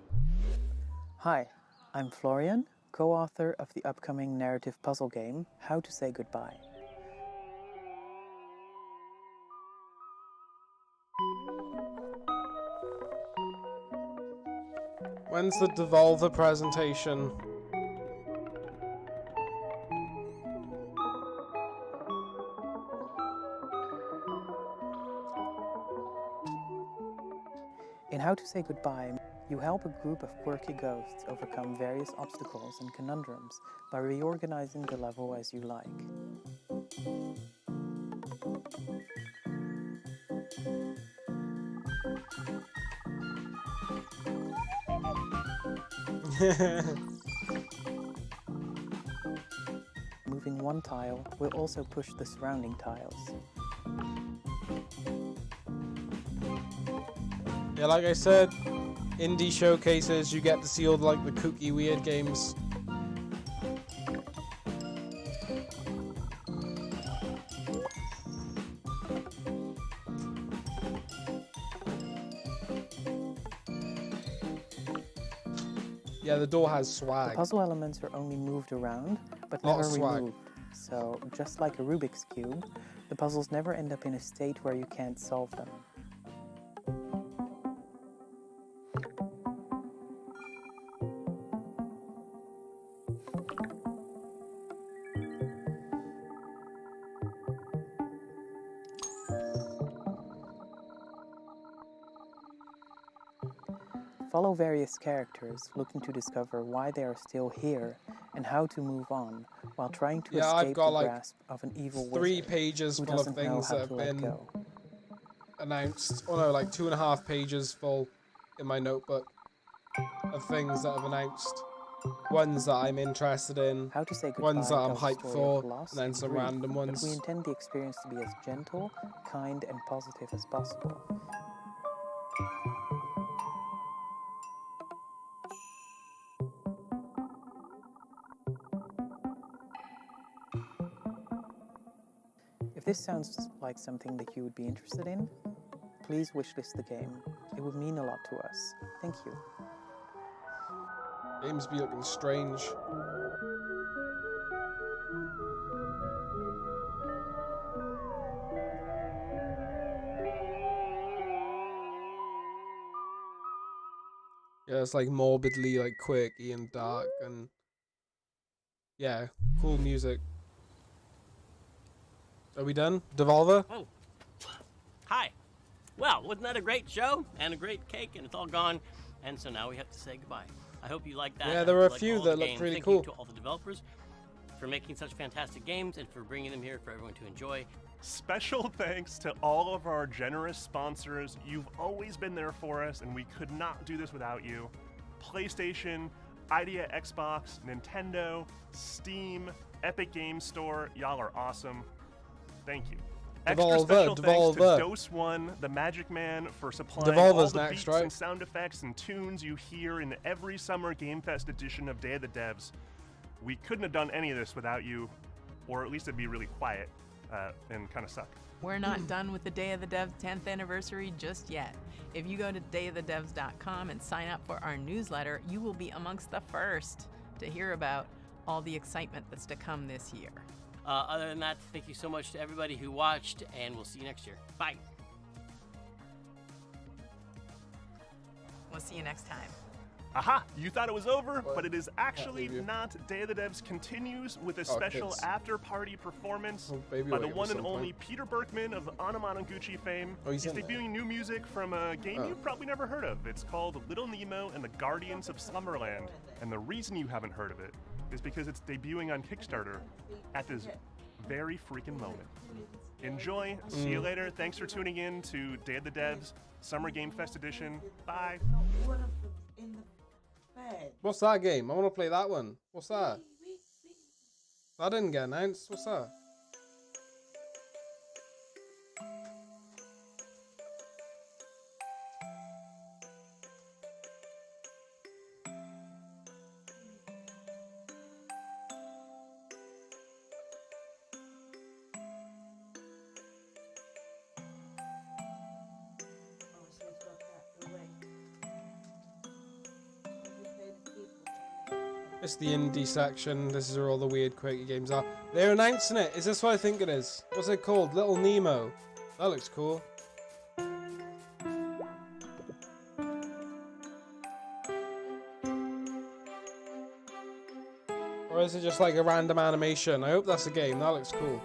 Hi, I'm Florian, co-author of the upcoming narrative puzzle game, How to Say Goodbye. When's the Devolver presentation? In How to Say Goodbye, you help a group of quirky ghosts overcome various obstacles and conundrums by reorganizing the level as you like. Moving one tile will also push the surrounding tiles. Yeah, like I said, indie showcases, you get to see all like the kooky weird games. Yeah, the door has swag. The puzzle elements are only moved around, but Lot never of swag. removed. So, just like a Rubik's Cube, the puzzles never end up in a state where you can't solve them. Follow various characters looking to discover why they are still here and how to move on while trying to Yeah, I've escape got the like grasp of an evil 3 wizard pages who full of doesn't know things how that have to let been go. announced. Oh no, like 2.5 pages full in my notebook of things that have announced. Ones that I'm interested in, How to Say Goodbye ones that I'm tells a hyped story for, of loss and then and some grief, random but ones. we intend the experience to be as gentle, kind, and positive as possible. If this sounds like something that you would be interested in, please wishlist the game. It would mean a lot to us. Thank you. Games be looking strange. Yeah, it's like morbidly like quirky and dark and yeah, cool music. Are we done? Devolver? Oh, hi. Well, wasn't that a great show and a great cake, and it's all gone, and so now we have to say goodbye. I hope you like that. Yeah, I there hope were you a liked few all the that looked games. really Thank cool. you to all the developers for making such fantastic games and for bringing them here for everyone to enjoy. Special thanks to all of our generous sponsors. You've always been there for us, and we could not do this without you. PlayStation, Idea Xbox, Nintendo, Steam, Epic Games Store. Y'all are awesome. Thank you. Extra special thanks to Dose One, the Magic Man, for supplying all Devolver's the next, beats right? and sound effects and tunes you hear in every summer Game Fest edition of Day of the Devs. We couldn't have done any of this without you, or at least it'd be really quiet and kind of suck. We're not done with the Day of the Devs 10th anniversary just yet. If you go to dayofthedevs.com and sign up for our newsletter, you will be amongst the first to hear about all the excitement that's to come this year. Other than that, thank you so much to everybody who watched, and we'll see you next year. Bye. We'll see you next time. Aha! You thought it was over, but it is actually not. Day of the Devs continues with a special after-party performance by the one and only Peter Berkman of Anamanaguchi fame. He's debuting new music from a game you've probably never heard of. It's called Little Nemo and the Guardians of Slumberland. And the reason you haven't heard of it is because it's debuting on Kickstarter at this very freaking moment. Enjoy. See you later. Thanks for tuning in to Day of the Devs Summer Game Fest Edition. Bye. What's that game? I want to play that one. What's that? That didn't get announced. What's that? It's the indie section. This is where all the weird, quirky games are. They're announcing it. Is this what I think it is? What's it called? Little Nemo. That looks cool. Or is it just like a random animation? I hope that's a game. That looks cool.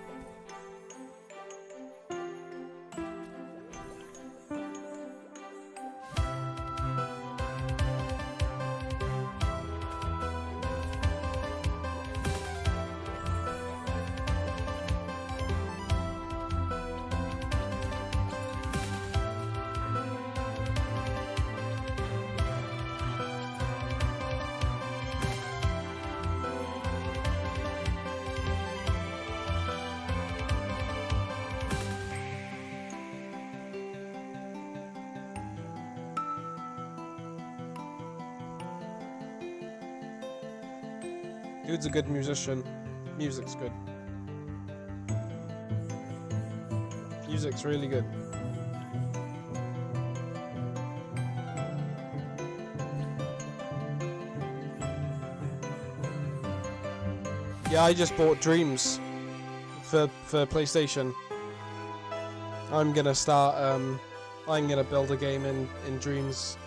Dude's a good musician. Music's good. Music's really good. Yeah, I just bought Dreams for PlayStation. I'm gonna start. I'm gonna build a game in Dreams.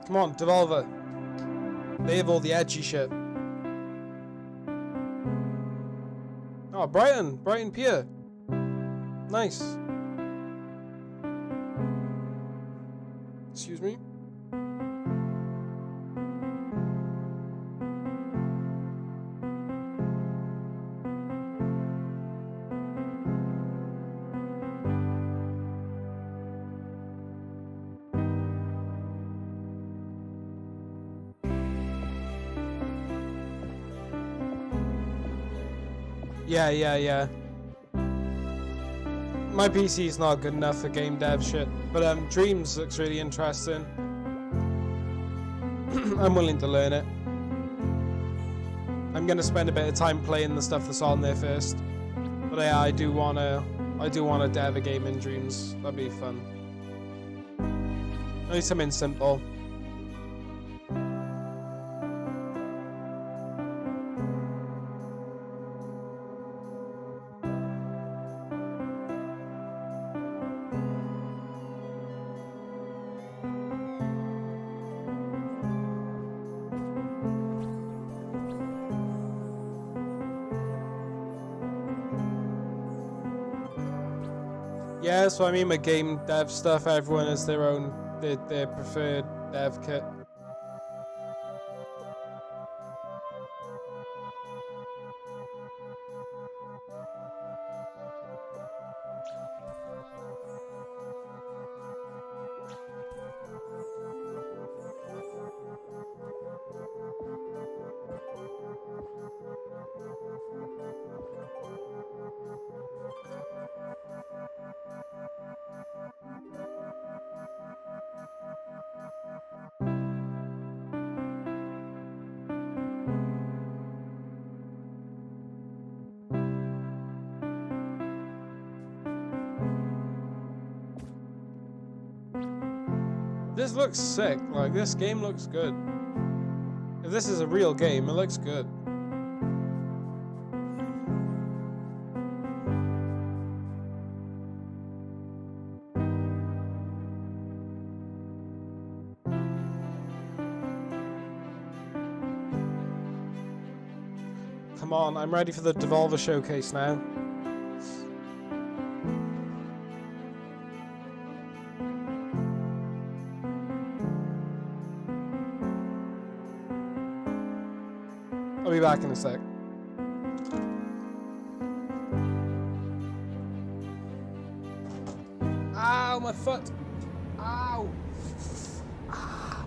Come on, Devolver. They have all the edgy shit. Oh, Brighton Pier. Nice. Excuse me? Yeah. My PC is not good enough for game dev shit, but Dreams looks really interesting. I'm willing to learn it. I'm gonna spend a bit of time playing the stuff that's on there first. But yeah, I do wanna dev a game in Dreams. That'd be fun. Only something simple. Yeah, so I mean with game dev stuff, everyone has their own, their preferred dev kit. This looks sick. Like, this game looks good. If this is a real game, it looks good. Come on, I'm ready for the Devolver Showcase now. I'll be back in a sec. Ow, my foot! Ow! Ah.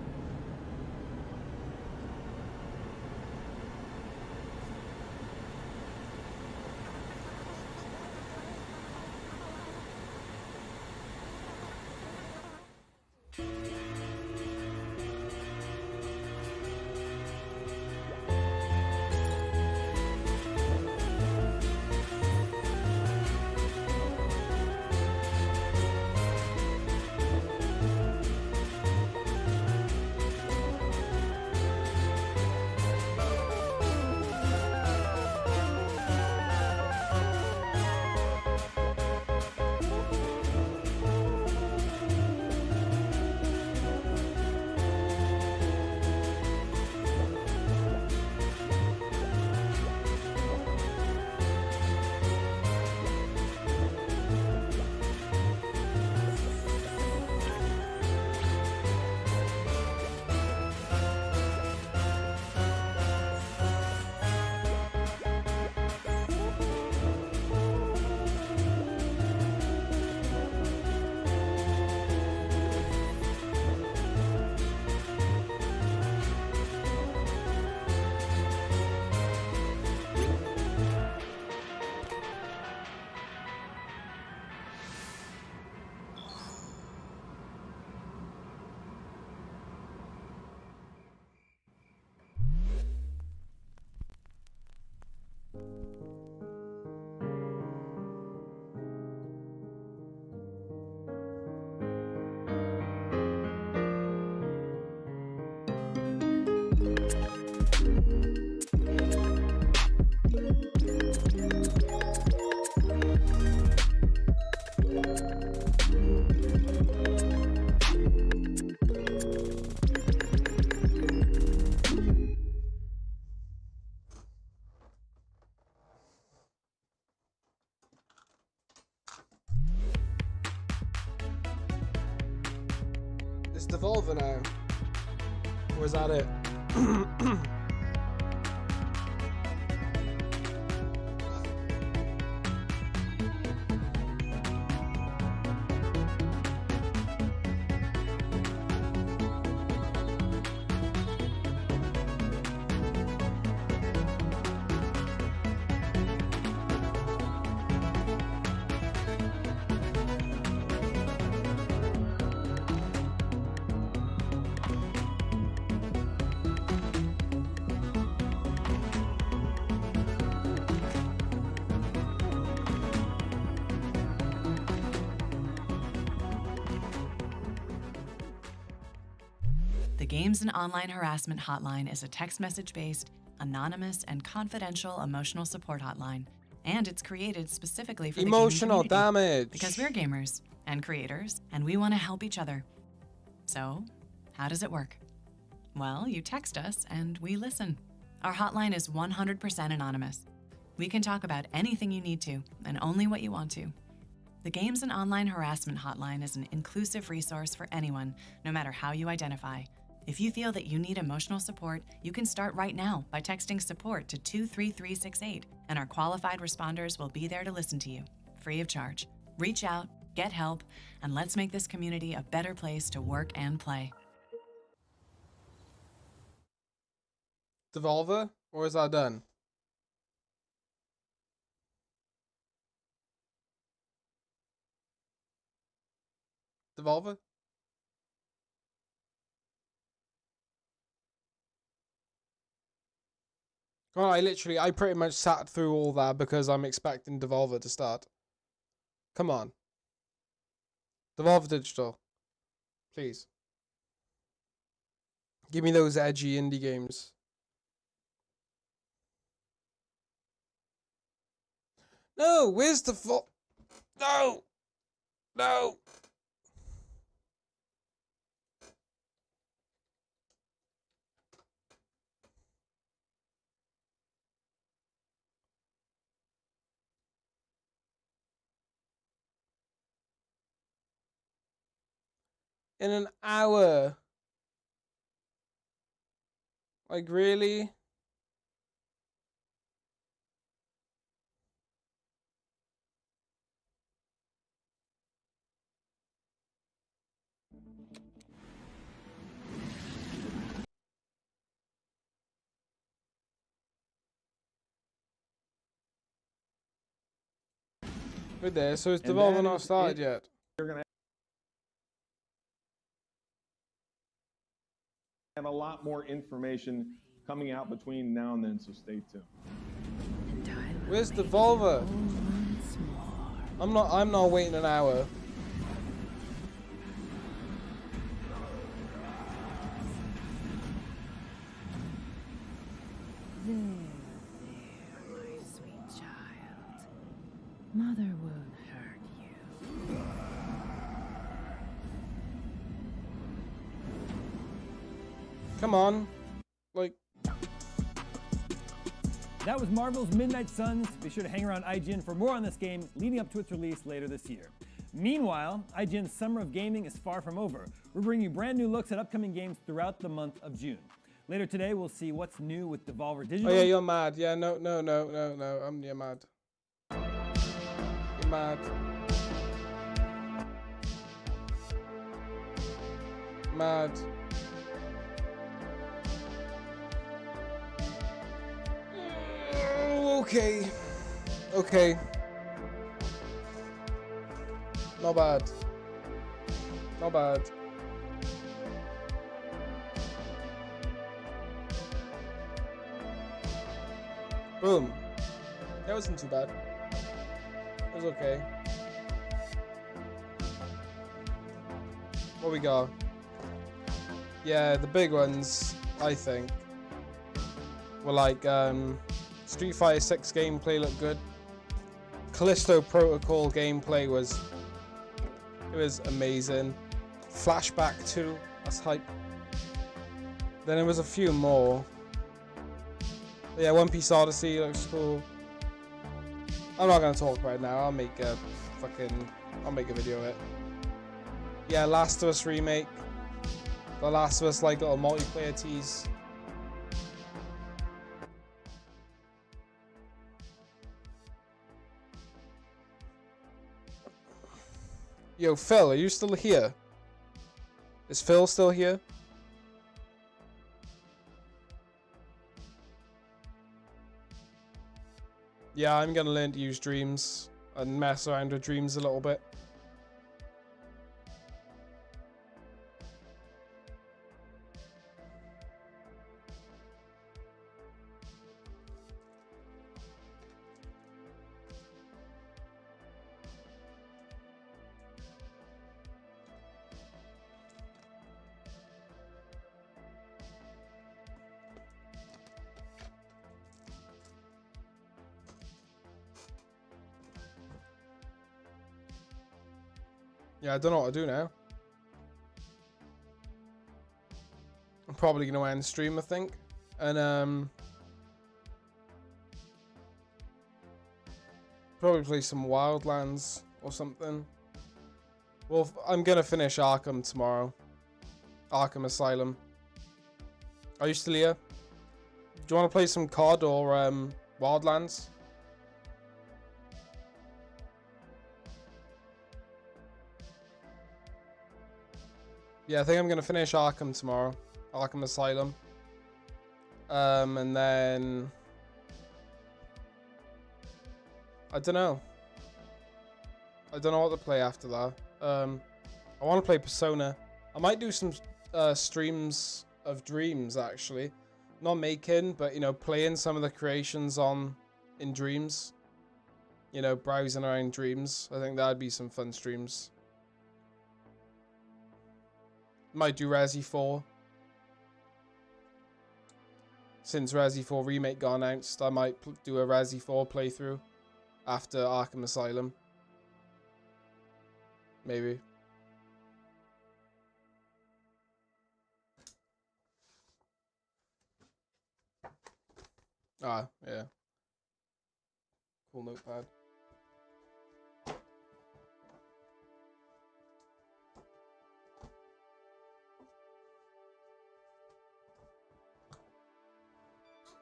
It's Devolver now. Or is that it? The Games and Online Harassment Hotline is a text message-based, anonymous, and confidential emotional support hotline. And it's created specifically for emotional the gaming community. damage. Because we're gamers and creators, and we want to help each other. So, how does it work? Well, you text us and we listen. Our hotline is 100% anonymous. We can talk about anything you need to, and only what you want to. The Games and Online Harassment Hotline is an inclusive resource for anyone, no matter how you identify. If you feel that you need emotional support, you can start right now by texting support to 23368, and our qualified responders will be there to listen to you, free of charge. Reach out, get help, and let's make this community a better place to work and play. Devolver? Or is that done? Devolver? Well, I pretty much sat through all that because I'm expecting Devolver to start. Come on. Devolver Digital. Please. Give me those edgy indie games. No, where's the No! No! In an hour. Like, really? Right there, so is development not started yet? You're gonna have a lot more information coming out between now and then, so stay tuned. Where's Devolver? I'm not waiting an hour. There, my sweet child. Mother won't hurt you. Come on. Like... That was Marvel's Midnight Suns. Be sure to hang around IGN for more on this game leading up to its release later this year. Meanwhile, IGN's Summer of Gaming is far from over. We're bringing you brand new looks at upcoming games throughout the month of June. Later today, we'll see what's new with Devolver Digital. Oh yeah, you're mad. Yeah, no. You're mad. You're mad. Mad. Okay. Okay. Not bad. Not bad. Boom. That wasn't too bad. It was okay. What we got? Yeah, the big ones, I think, were like Street Fighter 6 gameplay looked good. Callisto Protocol gameplay was amazing. Flashback 2, that's hype. Then there was a few more. Yeah, One Piece Odyssey looks cool. I'm not gonna talk right now. I'll make a video of it. Yeah, Last of Us remake. The Last of Us like little multiplayer tease. Yo, Phil, are you still here? Is Phil still here? Yeah, I'm gonna learn to use Dreams and mess around with Dreams a little bit. Yeah, I don't know what to do now. I'm probably gonna end stream, I think, and probably play some Wildlands or something. Well, I'm gonna finish Arkham tomorrow. Arkham Asylum. Are you still here? Do you want to play some COD or Wildlands? Yeah, I think I'm gonna finish Arkham tomorrow. Arkham Asylum. And then I don't know. I don't know what to play after that. I want to play Persona. I might do some streams of Dreams actually. Not making, but you know, playing some of the creations in Dreams. You know, browsing around Dreams. I think that'd be some fun streams. Might do Resi 4. since Resi 4 Remake got announced, I might do a Resi 4 playthrough after Arkham Asylum. Maybe. Ah, yeah. Cool notepad.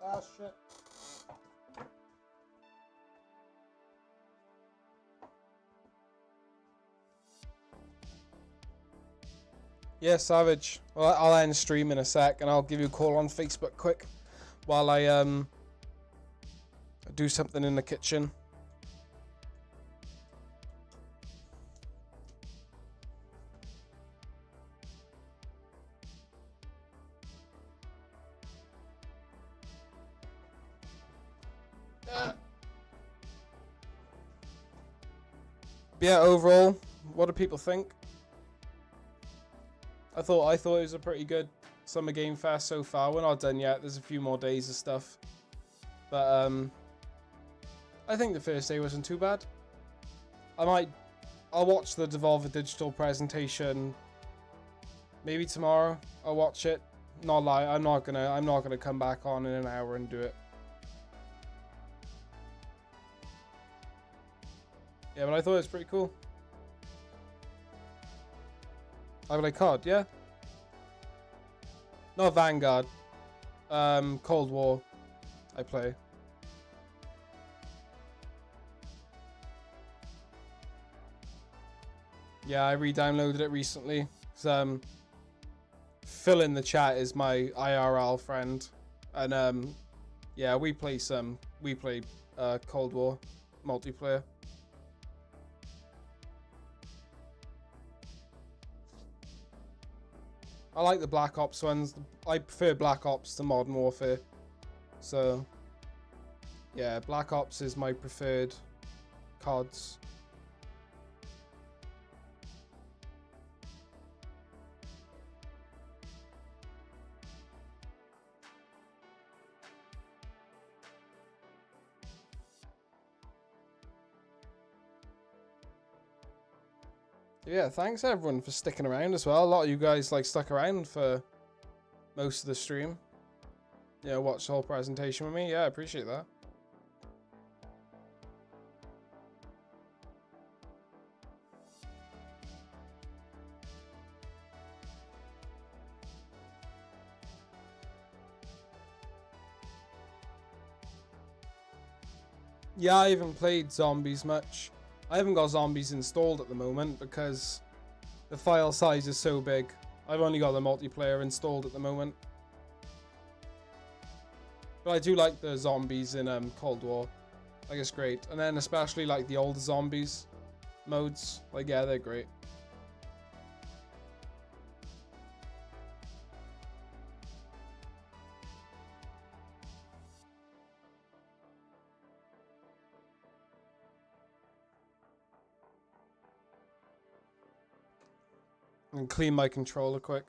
Ah, shit. Yeah, Savage. Well, I'll end stream in a sec, and I'll give you a call on Facebook quick while I do something in the kitchen. Yeah, overall, what do people think? I thought it was a pretty good Summer Game Fest so far. We're not done yet. There's a few more days of stuff, but I think the first day wasn't too bad. I'll watch the Devolver Digital presentation maybe tomorrow. I'll watch it. Not lie. I'm not gonna come back on in an hour and do it. Yeah, but I thought it was pretty cool. I play COD, yeah? Not Vanguard. Cold War. I play. Yeah, I re-downloaded it recently. Phil in the chat is my IRL friend. And yeah, we play Cold War multiplayer. I like the Black Ops ones. I prefer Black Ops to Modern Warfare. So, yeah, Black Ops is my preferred CODs. Yeah, thanks everyone for sticking around as well. A lot of you guys stuck around for most of the stream. Yeah, watch the whole presentation with me. Yeah, I appreciate that. Yeah, I haven't played Zombies much. I haven't got Zombies installed at the moment because the file size is so big. I've only got the multiplayer installed at the moment. But I do like the zombies in Cold War. It's great. And then especially the older zombies modes. Yeah, they're great. And clean my controller quick.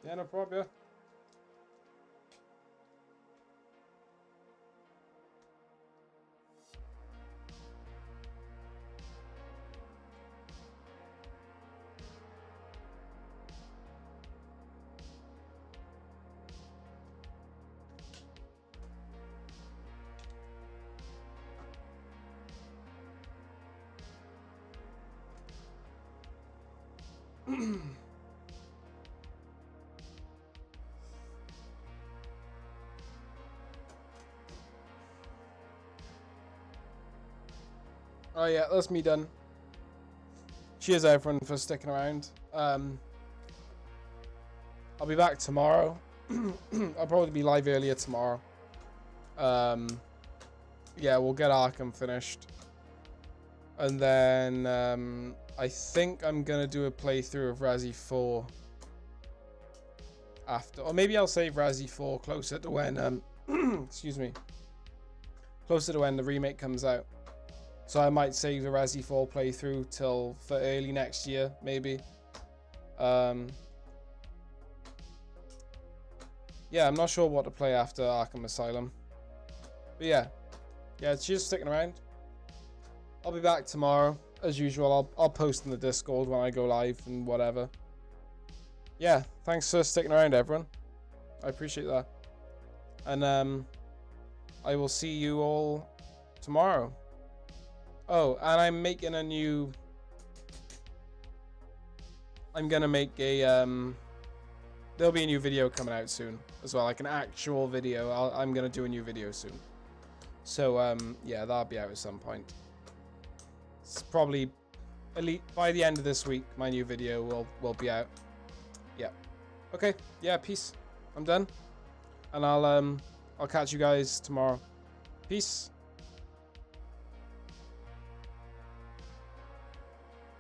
Yeah, no problem. Oh yeah, that's me done. Cheers everyone for sticking around. I'll be back tomorrow. I'll probably be live earlier tomorrow. Yeah, we'll get Arkham finished. And then I think I'm gonna do a playthrough of Resi 4 after, or maybe I'll save Resi 4 closer to when excuse me, closer to when the remake comes out. So I might save the Resi 4 playthrough till for early next year, maybe. Yeah, I'm not sure what to play after Arkham Asylum. But yeah, cheers for sticking around. I'll be back tomorrow, as usual. I'll post in the Discord when I go live and whatever. Yeah, thanks for sticking around, everyone. I appreciate that. And I will see you all tomorrow. Oh, and I'm making a new... I'm gonna make a... There'll be a new video coming out soon as well, like an actual video. I'm gonna do a new video soon. So, yeah, that'll be out at some point. It's probably at least by the end of this week, my new video will be out. Yeah. Okay. Yeah. Peace. I'm done, and I'll catch you guys tomorrow. Peace.